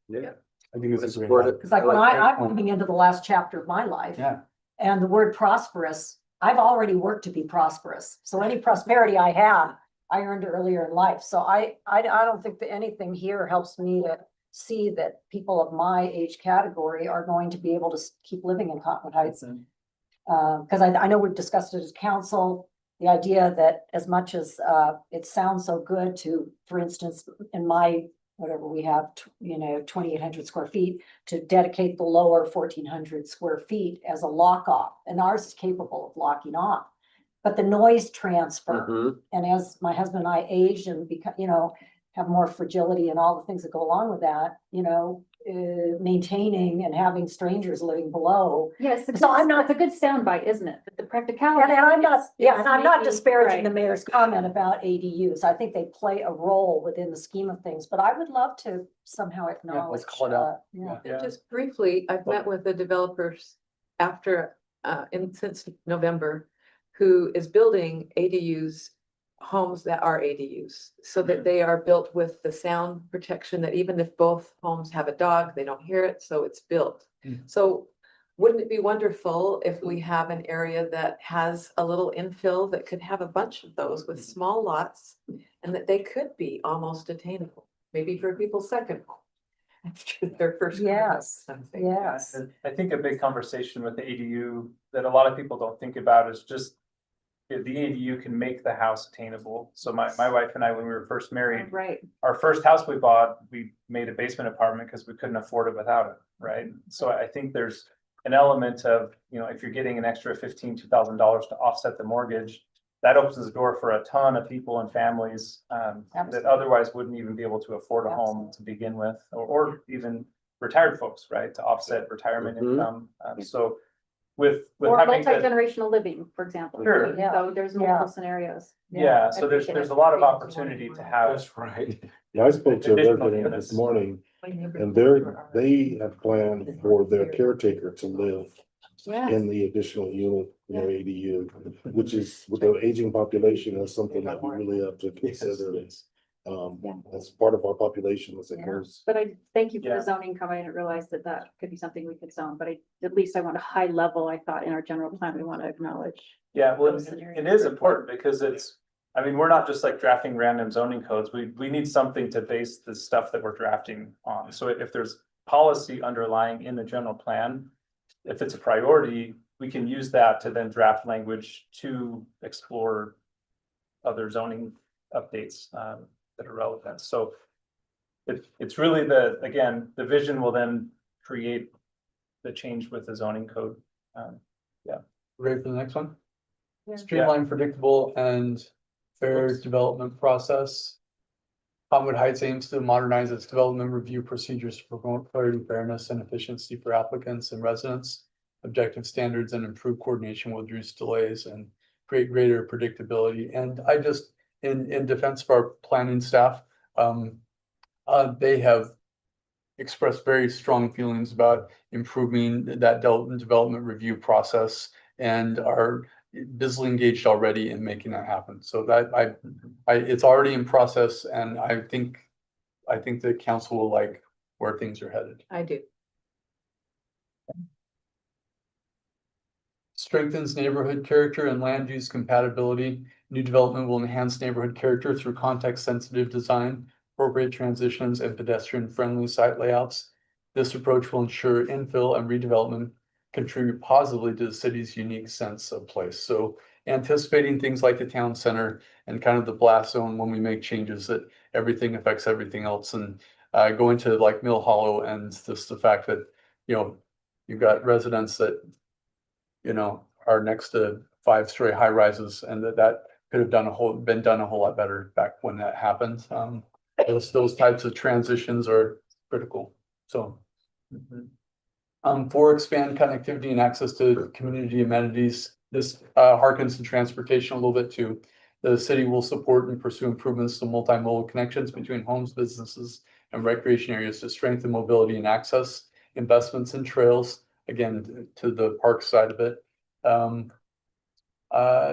Yeah. I think it's a great. Support it. edit. Because like when I'm moving into the last chapter of my life. Yeah. And the word prosperous, I've already worked to be prosperous. So any prosperity I have, I earned earlier in life. So I don't think that anything here helps me to see that people of my age category are going to be able to keep living in Cottonwood Heights. Because I know we've discussed it as council, the idea that as much as it sounds so good to, for instance, in my, whatever we have, 2,800 square feet, to dedicate the lower 1,400 square feet as a lock off, and ours is capable of locking off. But the noise transfer, and as my husband and I age and become, have more fragility and all the things that go along with that, maintaining and having strangers living below. Yes, So I'm not- it's a good soundbite, isn't it? But the practicality. And I'm not, and I'm not maybe- disparaging the right. mayor's comment about ADUs. I think they play a role within the scheme of things, but I would love to somehow acknowledge. call it out. Yeah. And just briefly, I've met with the developers after, since November, who is building ADUs, homes that are ADUs, so that they are built with the sound protection that even if both homes have a dog, they don't hear it, so it's built. So wouldn't it be wonderful if we have an area that has a little infill that could have a bunch of those with small lots, and that they could be almost attainable, maybe for people's second home after their first. Yes, Something. yes. I think a big conversation with the ADU that a lot of people don't think about is just the ADU can make the house attainable. So my wife and I, when we were first married, Right. our first house we bought, we made a basement apartment because we couldn't afford it without it, right? So I think there's an element of, if you're getting an extra $2,000 to offset the mortgage, that opens the door for a ton of people and families that Absolutely. otherwise wouldn't even be able to afford a home to begin with, or even retired folks, right, to offset retirement income. So with Or having the, multi-generational living, for example. Sure. Yeah. So there's multiple scenarios. yeah, I so there's appreciate a it. lot of opportunity to have. That's right. Yeah, I spoke to a Additional resident units. this morning, and they have planned for their caretaker to live Yeah. in the additional unit, ADU, which is with the aging population, that's something that we really have to consider. As part of our population as it Yeah. goes. But I thank you for Yeah. the zoning comment. I didn't realize that could be something we could zone, but at least I want a high level. I thought in our general plan, we want to acknowledge. Yeah, well, those scenarios. it is important because we're not just like drafting random zoning codes. We need something to base the stuff that we're drafting on. So if there's policy underlying in the general plan. If it's a priority, we can use that to then draft language to explore other zoning updates that are relevant. So it's really again, the vision will then create the change with the zoning code. Ready for the next one? Yeah. Streamline, predictable and fair development process. Cottonwood Heights aims to modernize its development review procedures to promote clarity, fairness, and efficiency for applicants and residents. Objective standards and improve coordination will reduce delays and create greater predictability. And I just, in defense of our planning staff, they have expressed very strong feelings about improving that development review process and are busily engaged already in making that happen. So that it's already in process, and I think the council will like where things are headed. I do. Strengthens neighborhood character and land use compatibility. New development will enhance neighborhood character through context-sensitive design, appropriate transitions, and pedestrian-friendly site layouts. This approach will ensure infill and redevelopment contribute positively to the city's unique sense of place. So anticipating things like the town center and kind of the blast zone when we make changes, that everything affects everything else, and going to like Mill Hollow and just the fact that, you've got residents that, are next to 5-story high rises, and that could have been done a whole lot better back when that happened. Those types of transitions are critical. So. For expand connectivity and access to community amenities, this harkens to transportation a little bit too. The city will support and pursue improvements to multimodal connections between homes, businesses, and recreation areas to strengthen mobility and access. Investments in trails, again, to the park side of it.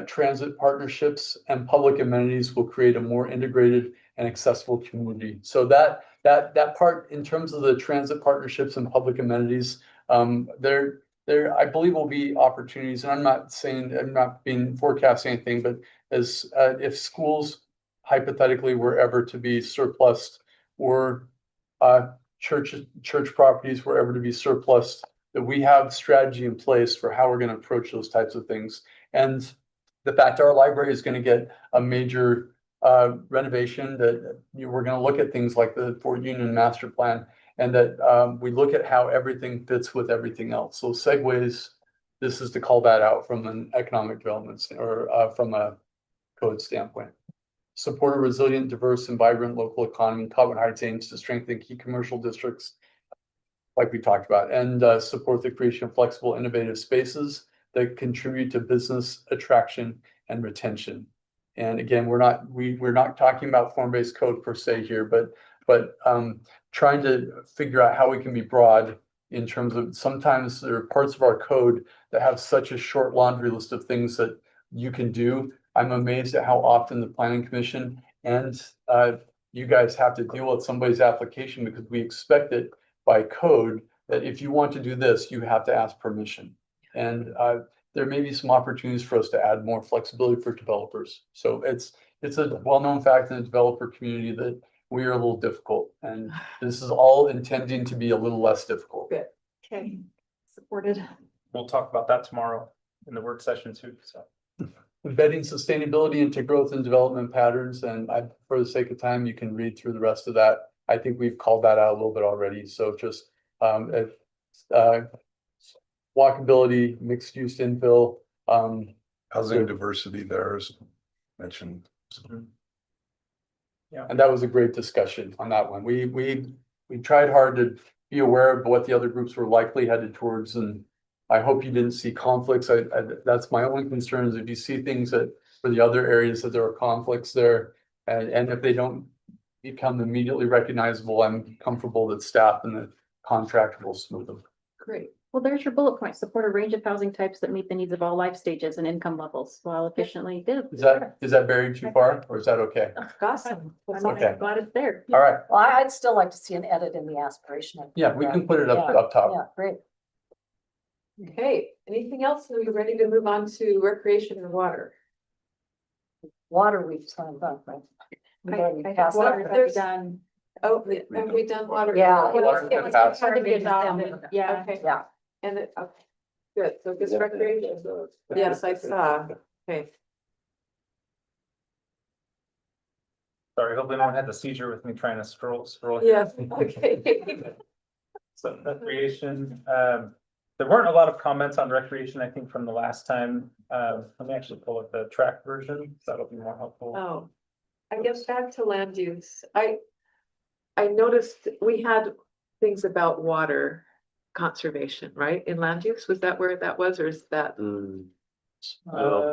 Transit partnerships and public amenities will create a more integrated and accessible community. So that part, in terms of the transit partnerships and public amenities, there I believe will be opportunities, and I'm not being forecasting anything, but as if schools hypothetically were ever to be surplus, or church properties were ever to be surplus, that we have strategy in place for how we're going to approach those types of things. And the fact our library is going to get a major renovation, that we're going to look at things like the Fort Union master plan, and that we look at how everything fits with everything else. So segues, this is to call that out from an economic development or from a code standpoint. Support a resilient, diverse, and vibrant local economy. Cottonwood Heights aims to strengthen key commercial districts, like we talked about, and support the creation of flexible, innovative spaces that contribute to business attraction and retention. And again, we're not talking about form-based code per se here, but trying to figure out how we can be broad in terms of, sometimes there are parts of our code that have such a short laundry list of things that you can do. I'm amazed at how often the planning commission and you guys have to deal with somebody's application, because we expect it by code that if you want to do this, you have to ask permission. And there may be some opportunities for us to add more flexibility for developers. So it's a well-known fact in the developer community that we are a little difficult, and this is all intending to be a little less difficult. Good. Okay, supported. We'll talk about that tomorrow in the work session too, so. Embedding sustainability into growth and development patterns, and for the sake of time, you can read through the rest of that. I think we've called that out a little bit already. So just walkability, mixed use infill. Housing diversity there is mentioned. Yeah. And that was a great discussion on that one. We tried hard to be aware of what the other groups were likely headed towards, and I hope you didn't see conflicts. That's my only concern, is if you see things that for the other areas that there are conflicts there, and if they don't become immediately recognizable, I'm comfortable that staff and the contractor will smooth them. Great. Well, there's your bullet point. Support a range of housing types that meet the needs of all life stages and income levels while efficiently. Is that buried too far, or is that okay? Awesome. Okay. Glad it's there. All right. Well, I'd still like to see an edit in the aspirational. Yeah, we can put it up top. Yeah, great. Okay, anything else? Are we ready to move on to recreation or water? Water we've signed up, right? We've already I passed water that. has done. Oh, have we done water? Yeah. It was- it was That's- part of the adopted, yeah. Okay, Yeah. and it, okay, good, so this recreation, yes, I saw, okay. Sorry, hopefully no one had the seizure with me trying to scroll. Yes, okay. So recreation, there weren't a lot of comments on recreation, I think, from the last time. Let me actually pull up the track version, so that'll be more helpful. Oh, I guess back to land use, I noticed we had things about water conservation, right, in land use, was that where that was, or is that,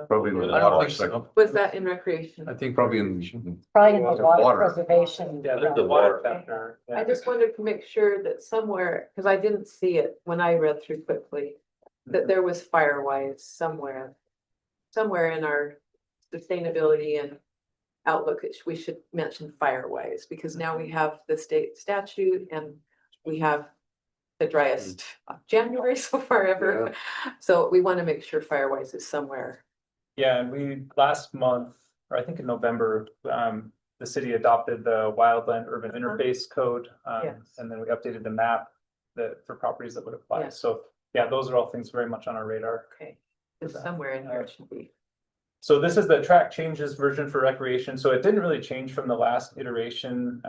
Probably. I don't think so. was that in recreation? I think Probably in. Probably in the water Water. preservation. Yeah, there's the water chapter. I just wanted to make sure that somewhere, because I didn't see it when I read through quickly, that there was Firewise somewhere. Somewhere in our sustainability and outlook, we should mention Firewise, because now we have the state statute and we have the driest January so far ever. So we want to make sure Firewise is somewhere. Yeah, and we, last month, or I think in November, the city adopted the wildland urban interface code. Yes. And then we updated the map that, for properties that would apply. Yes. So, yeah, those are all things very much on our radar. Okay, it's somewhere in here it should be. So this is the track changes version for recreation. So it didn't really change from the last iteration.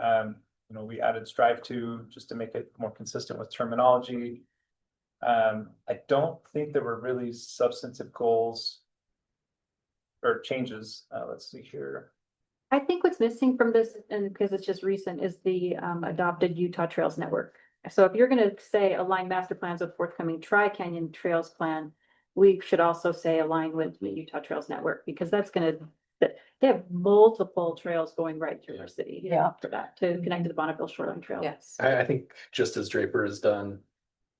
You know, we added strive to just to make it more consistent with terminology. I don't think there were really substantive goals or changes. Let's see here. I think what's missing from this, and because it's just recent, is the adopted Utah Trails Network. So if you're gonna say align master plans with forthcoming Tri-Canyon Trails plan, we should also say align with the Utah Trails Network, because that's gonna, they have multiple trails going right through our city. Yeah. For that, to connect to the Bonneville Shoreline Trail. Yes. I think just as Draper has done,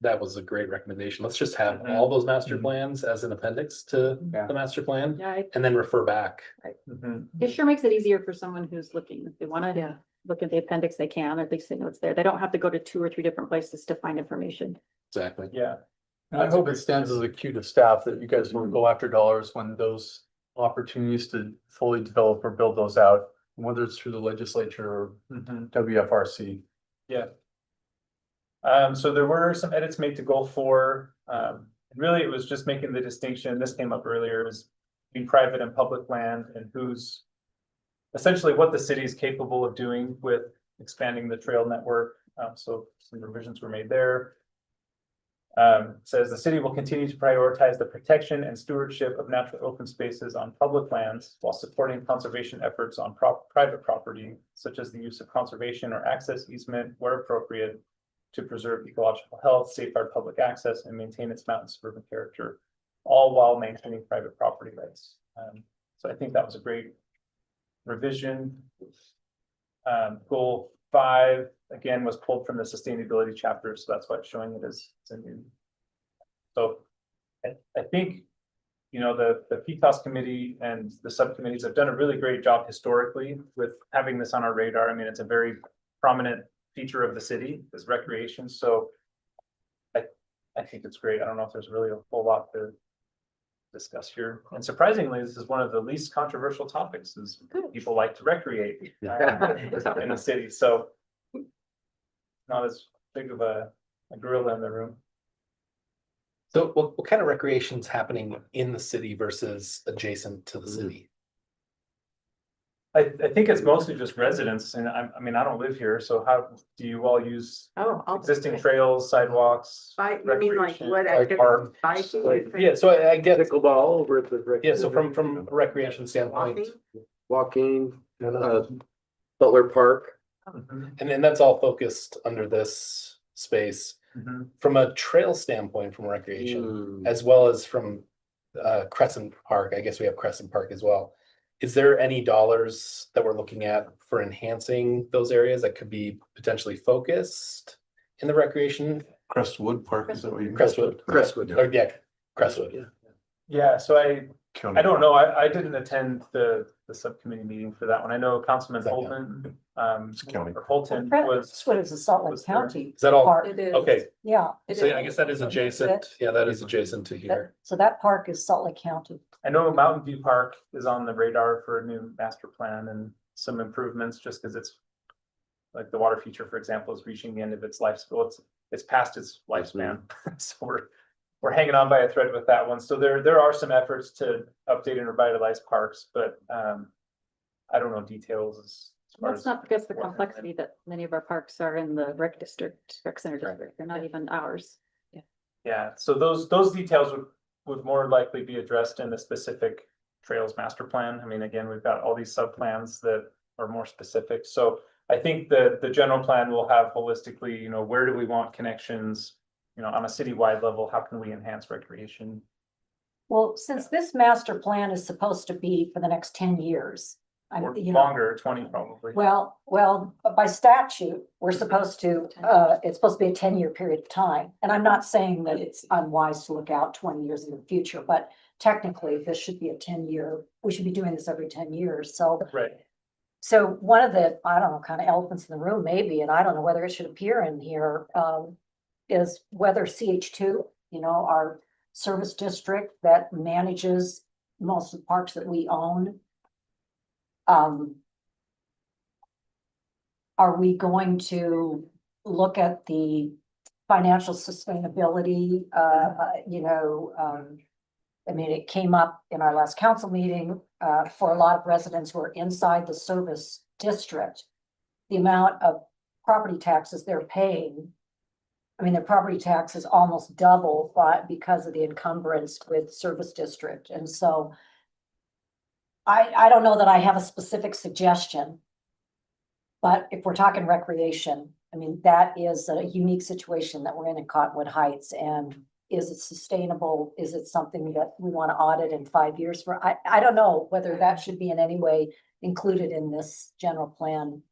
that was a great recommendation. Let's just have all those master plans as an appendix to Yeah. the master plan Yeah, and then refer back. it sure makes it easier for someone who's looking, if they wanna Yeah. look at the appendix, they can, or at least they know it's there. They don't have to go to 2 or 3 different places to find information. Exactly. Yeah. And I hope it stands as a cue to staff that you guys will go after dollars when those opportunities to fully develop or build those out, whether it's through the legislature or WFRC. Yeah. So there were some edits made to goal 4. And really, it was just making the distinction, this came up earlier, is between private and public land and who's essentially what the city is capable of doing with expanding the trail network. So some revisions were made there. Says the city will continue to prioritize the protection and stewardship of natural open spaces on public lands while supporting conservation efforts on private property, such as the use of conservation or access easement where appropriate to preserve ecological health, safeguard public access, and maintain its mountain suburban character, all while maintaining private property rights. So I think that was a great revision. Goal 5, again, was pulled from the sustainability chapter, so that's why it's showing it as a new. So I think, you know, the PTOS committee and the subcommittees have done a really great job historically with having this on our radar. I mean, it's a very prominent feature of the city, is recreation, so I think it's great. I don't know if there's really a whole lot to discuss here. And surprisingly, this is one of the least controversial topics, is people like to recreate in the city, so not as big of a gorilla in the room. So what kind of recreation's happening in the city versus adjacent to the city? I think it's mostly just residents, and I mean, I don't live here, so how do you all use Oh, existing trails, sidewalks? Bike, you mean like recreation? what? Like park, Biking? Yeah, so I get, Pickleball over at the. yeah, so from a recreation standpoint, Walking? Walking, Butler Park. Mhm, and then that's all focused under this space. mhm. From a trail standpoint, from recreation, as well as from Crescent Park, I guess we have Crescent Park as well. Is there any dollars that we're looking at for enhancing those areas that could be potentially focused in the recreation? Crestwood Park, is that what you mean? Crestwood. Crestwood. Or yeah, Crestwood. Yeah, so I County. don't know, I didn't attend the subcommittee meeting for that one. I know Councilman Holton, county. or Holton was. Crestwood is a Salt Lake was there. County Is that all? park. It is. Okay, Yeah, It so yeah, I is. guess that is adjacent. Yeah, that is adjacent to here. so that park is Salt Lake County. I know Mountain View Park is on the radar for a new master plan and some improvements, just because it's like the water feature, for example, is reaching the end of its life, well, it's past its lifespan. So we're hanging on by a thread with that one. So there are some efforts to update and revitalize parks, but I don't know details as far Let's as. not forget the complexity that many of our parks are in the rec district, rec center district. They're not even ours. Yeah, so those details would more likely be addressed in the specific trails master plan. I mean, again, we've got all these sub-plans that are more specific. So I think the general plan will have holistically, you know, where do we want connections? You know, on a citywide level, how can we enhance recreation? Well, since this master plan is supposed to be for the next 10 years. Or You know, longer, 20 probably. well, but by statute, we're supposed to, it's supposed to be a 10-year period of time. And I'm not saying that it's unwise to look out 20 years in the future, but technically this should be a 10-year, we should be doing this every 10 years. So Right. so one of the, I don't know, kind of elephants in the room maybe, and I don't know whether it should appear in here, is whether CH2, you know, our service district that manages most of the parks that we own. Are we going to look at the financial sustainability, you know, I mean, it came up in our last council meeting, for a lot of residents who are inside the service district. The amount of property taxes they're paying. I mean, their property tax is almost double, but because of the encumbrance with service district. And so I don't know that I have a specific suggestion. But if we're talking recreation, I mean, that is a unique situation that we're in Cottonwood Heights. And is it sustainable? Is it something that we want to audit in 5 years for? I don't know whether that should be in any way included in this general plan.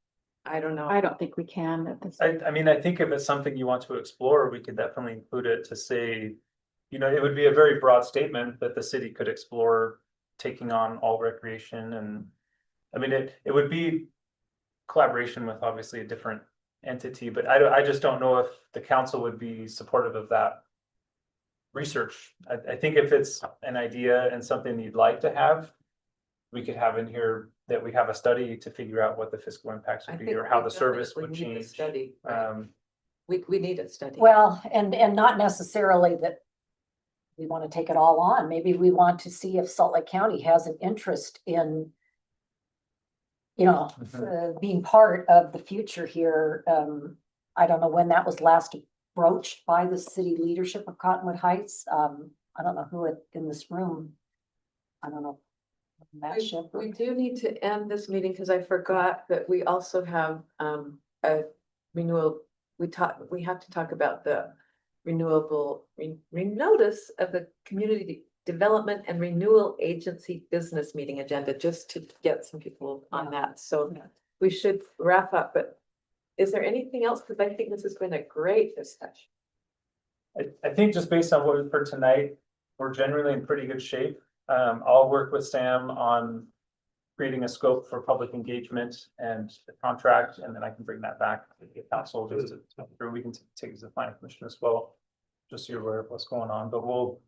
I don't know. I don't think we can at this. I mean, I think if it's something you want to explore, we could definitely include it to say, you know, it would be a very broad statement that the city could explore taking on all recreation. And I mean, it would be collaboration with obviously a different entity, but I just don't know if the council would be supportive of that research. I think if it's an idea and something you'd like to have, we could have in here that we have a study to figure out what the fiscal impacts would be or how the service would change. Study. We need a study. Well, and not necessarily that we want to take it all on. Maybe we want to see if Salt Lake County has an interest in, you know, being part of the future here. I don't know when that was last broached by the city leadership of Cottonwood Heights. I don't know who in this room. I don't know. Matt Shepherd. We do need to end this meeting because I forgot that we also have a renewal. We have to talk about the renewable renotice of the community development and renewal agency business meeting agenda, just to get some people on that. So we should wrap up, but is there anything else? Because I think this has been a great discussion. I think just based on what we've heard tonight, we're generally in pretty good shape. I'll work with Sam on creating a scope for public engagement and the contract, and then I can bring that back to the council just to, we can take it to the planning commission as well, just so you're aware of what's going on. But we'll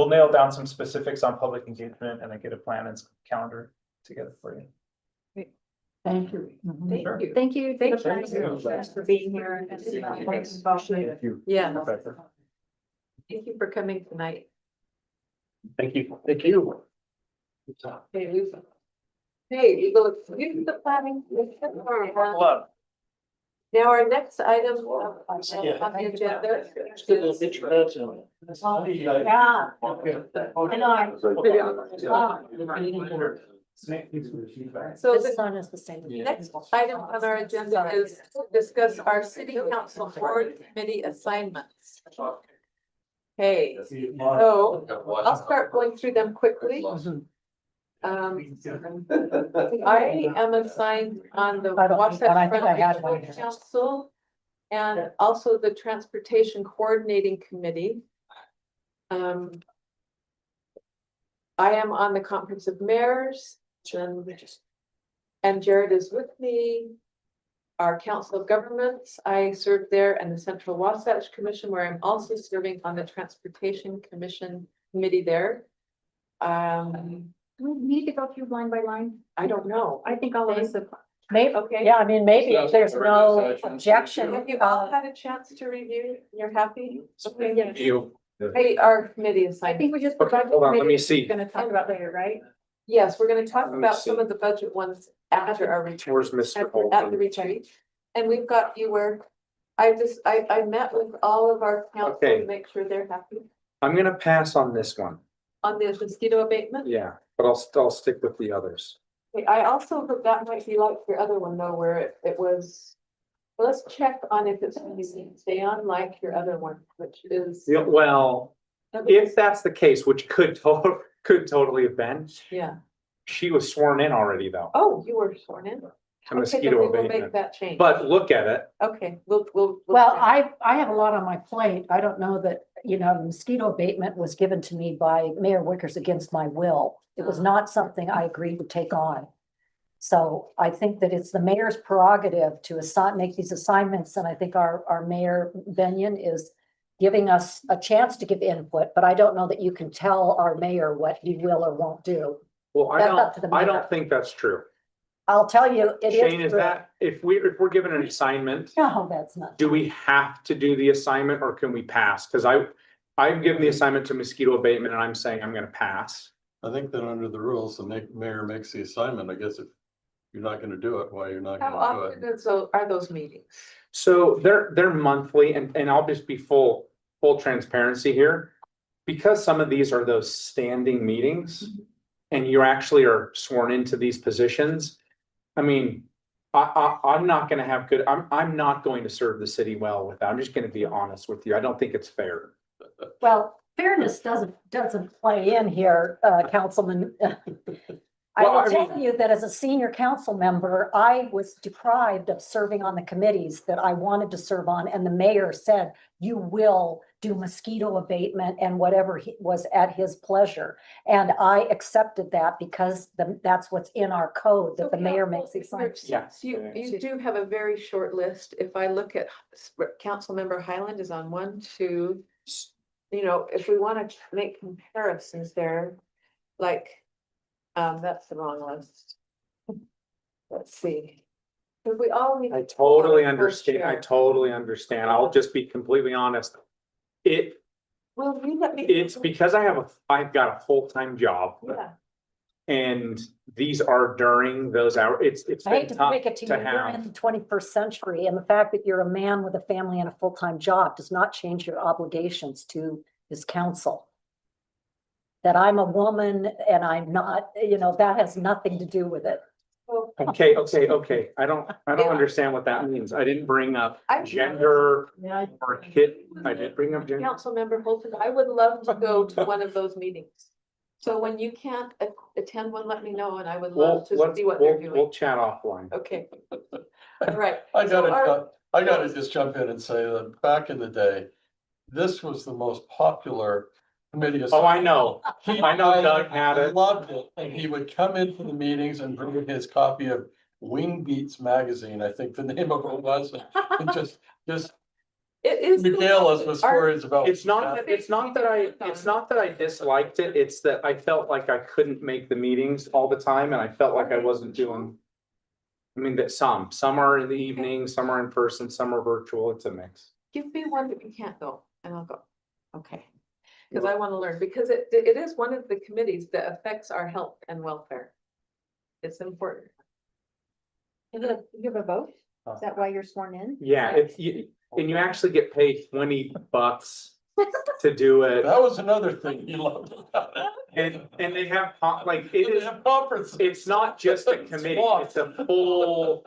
nail down some specifics on public engagement and then get a plan and calendar together for you. Thank you. Thank you. Thank you. Thank you. Thanks for being here. Yeah. Thank you for coming tonight. Thank you. Thank you. Hey, Lisa. Hey, we will use the planning. Love. Now, our next item on the agenda. So The the sun is the same. next item on our agenda is to discuss our city council board committee assignments. Okay, so I'll start going through them quickly. I am assigned on the I don't think- Wasatch and I think I had Front one. Regional Council and also the Transportation Coordinating Committee. I am on the Conference of Mayors, and Jared is with me. Our Council of Governments, I serve there, and the Central Wasatch Commission, where I'm also serving on the Transportation Commission Committee there. Do we need to go through line by line? I don't know. I think all of us have Maybe, Okay. yeah, I mean, maybe if there's no Have objection, you all had a chance to review? You're happy? Okay. Yes. You. Hey, our committee I assignment. think we just. Okay, hold on, let me see. Gonna talk about later, right? Yes, we're gonna talk Let me about some see. of the budget ones after our retreat. Where's Mr. At the Holton? retreat. And we've got you where, I met with all of our council Okay. to make sure they're happy I'm gonna pass on this one. on the mosquito abatement. Yeah, but I'll stick with the others. Okay, I also, but that might be like your other one though, where it was. Well, let's check on if it's going to stay on like your other one, which is. Yeah, well, if that's the case, which could totally have been, Yeah. she was sworn in already though. Oh, you were sworn in. To Okay, then mosquito we will make abatement. that change. But look at it. Okay, we'll. well, check. I have a lot on my plate. I don't know that, you know, mosquito abatement was given to me by Mayor Wickers against my will. It was not something I agreed to take on. So I think that it's the mayor's prerogative to make these assignments, and I think our mayor Benyon is giving us a chance to give input, but I don't know that you can tell our mayor what he will or won't do. Well, That's up to the I mayor. don't think that's true. I'll tell you, it is. Shane, is true. that, if we're given an assignment, No, that's not. do we have to do the assignment or can we pass? Cause I've given the assignment to mosquito abatement and I'm saying I'm gonna pass. I think that under the rules, the mayor makes the assignment. I guess if you're not gonna do it, why you're not How gonna do it? often are those meetings? So they're monthly and I'll just be full transparency here. Because some of these are those standing meetings and you actually are sworn into these positions. I mean, I'm not gonna have good, I'm not going to serve the city well with that. I'm just gonna be honest with you. I don't think it's fair. Well, fairness doesn't play in here, Councilman. I Well, will I tell mean- you that as a senior council member, I was deprived of serving on the committees that I wanted to serve on, and the mayor said, you will do mosquito abatement and whatever was at his pleasure. And I accepted that because that's what's in our code, that the mayor makes the assignments. Yes. You do have a very short list. If I look at Councilmember Highland is on 1, 2. You know, if we want to make comparisons there, like, that's the wrong list. Let's see. If we all need. I totally understand. I'll just be completely honest. Well, you let me. It's because I've got a full-time job Yeah. and these are during those hours. It's I been hate to tough break it to you, to you're in have. the 21st century, and the fact that you're a man with a family and a full-time job does not change your obligations to this council. That I'm a woman and I'm not, you know, that has nothing to do with it. Okay. I don't understand what that means. I didn't bring up gender or hit. I did bring up gender. Councilmember Holton, I would love to go to one of those meetings. So when you can't attend one, let me know and I would love to see what they're doing. We'll chat offline. Okay. All right. I So gotta just jump in and say that back in the day, this was the most popular committee. Oh, I know. I know Doug had it. Loved it, and he would come into the meetings and bring his copy of Wing Beats magazine, I think the name of it was, and just It is. regale us with stories about. It's not that I disliked it. It's that I felt like I couldn't make the meetings all the time and I felt like I wasn't doing. I mean, that some are in the evening, some are in person, some are virtual. It's a mix. Give me one that you can't go and I'll go. Okay. Because I want to learn, because it is one of the committees that affects our health and welfare. It's important. You have a vote? Is that why you're sworn in? Yeah, and you actually get paid $20 to do it. That was another thing you loved about it. And they have like, They have conferences. it's not just a committee, it's a full,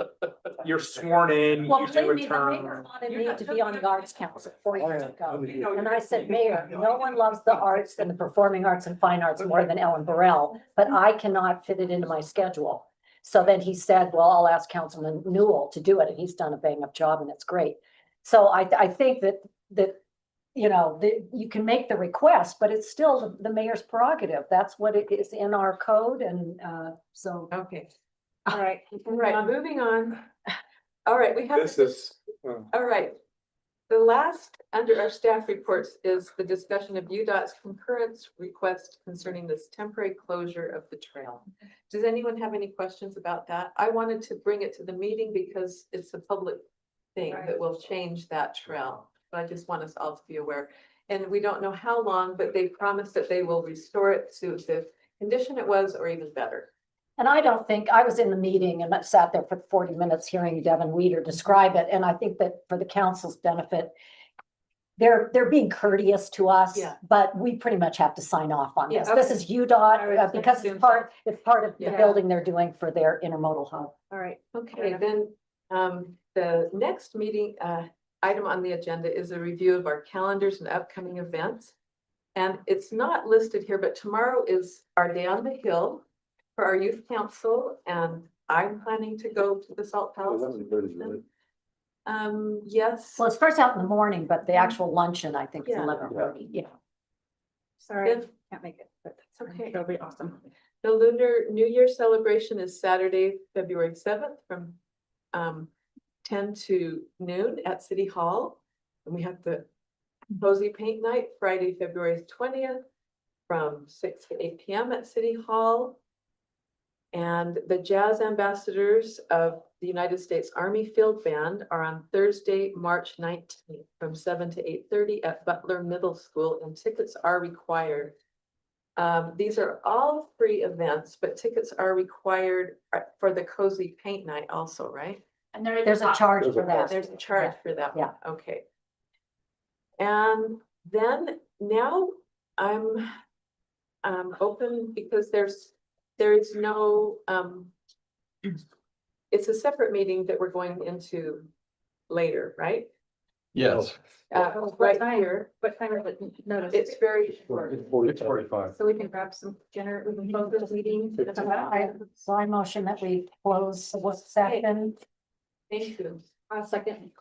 you're sworn in, Well, you do believe a me, the mayor term. wanted me to be on the Arts Council 4 years ago. And I said, Mayor, no one loves the arts and the performing arts and fine arts more than Ellen Burrell, but I cannot fit it into my schedule. So then he said, well, I'll ask Councilman Newell to do it, and he's done a bang up job and it's great. So I think that, you know, you can make the request, but it's still the mayor's prerogative. That's what it is in our code, and so. Okay. All right, moving on. All right, we have. This is. All right. The last, under our staff reports, is the discussion of UDOT's concurrence request concerning this temporary closure of the trail. Does anyone have any questions about that? I wanted to bring it to the meeting because it's a public thing that will change that trail. But I just want us all to be aware. And we don't know how long, but they promised that they will restore it to the condition it was or even better. And I don't think, I was in the meeting and I sat there for 40 minutes hearing Devin Weeder describe it, and I think that for the council's benefit, they're being courteous to us, Yeah. but we pretty much have to sign off on Yeah, this. This okay. is UDOT, would because assume it's part of the Yeah. building they're doing for their intermodal hub. All right, okay, then, the next meeting, item on the agenda is a review of our calendars and upcoming events. And it's not listed here, but tomorrow is our Day on the Hill for our youth council, and I'm planning to go to the Salt Palace. Yes. Well, it starts out in the morning, but the actual luncheon, I think, is Yeah. 11:30, Sorry, Good. can't make it, but that's Okay. okay. It'll be awesome. The Lunar New Year celebration is Saturday, February 7th from 10 to noon at City Hall. And we have the Cozy Paint Night, Friday, February 20th from 6 to 8 p.m. at City Hall. And the Jazz Ambassadors of the United States Army Field Band are on Thursday, March 19th from 7 to 8:30 at Butler Middle School, and tickets are required. These are all free events, but tickets are required for the Cozy Paint Night also, right? And there There's a charge for that. There's a charge for that one. Yeah. Okay. And then now I'm open because there is no, it's a separate meeting that we're going into later, right? Yes. Right here, What time is it? Notice. it's very short. It's 45. So we can grab some dinner, we can close this meeting. So I motion that we close the work session. Thank you. I'll second.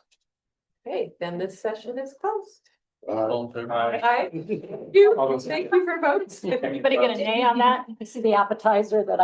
Okay, then this session is closed. All in favor? Thank you for voting. Anybody get a nay on that? This is the appetizer that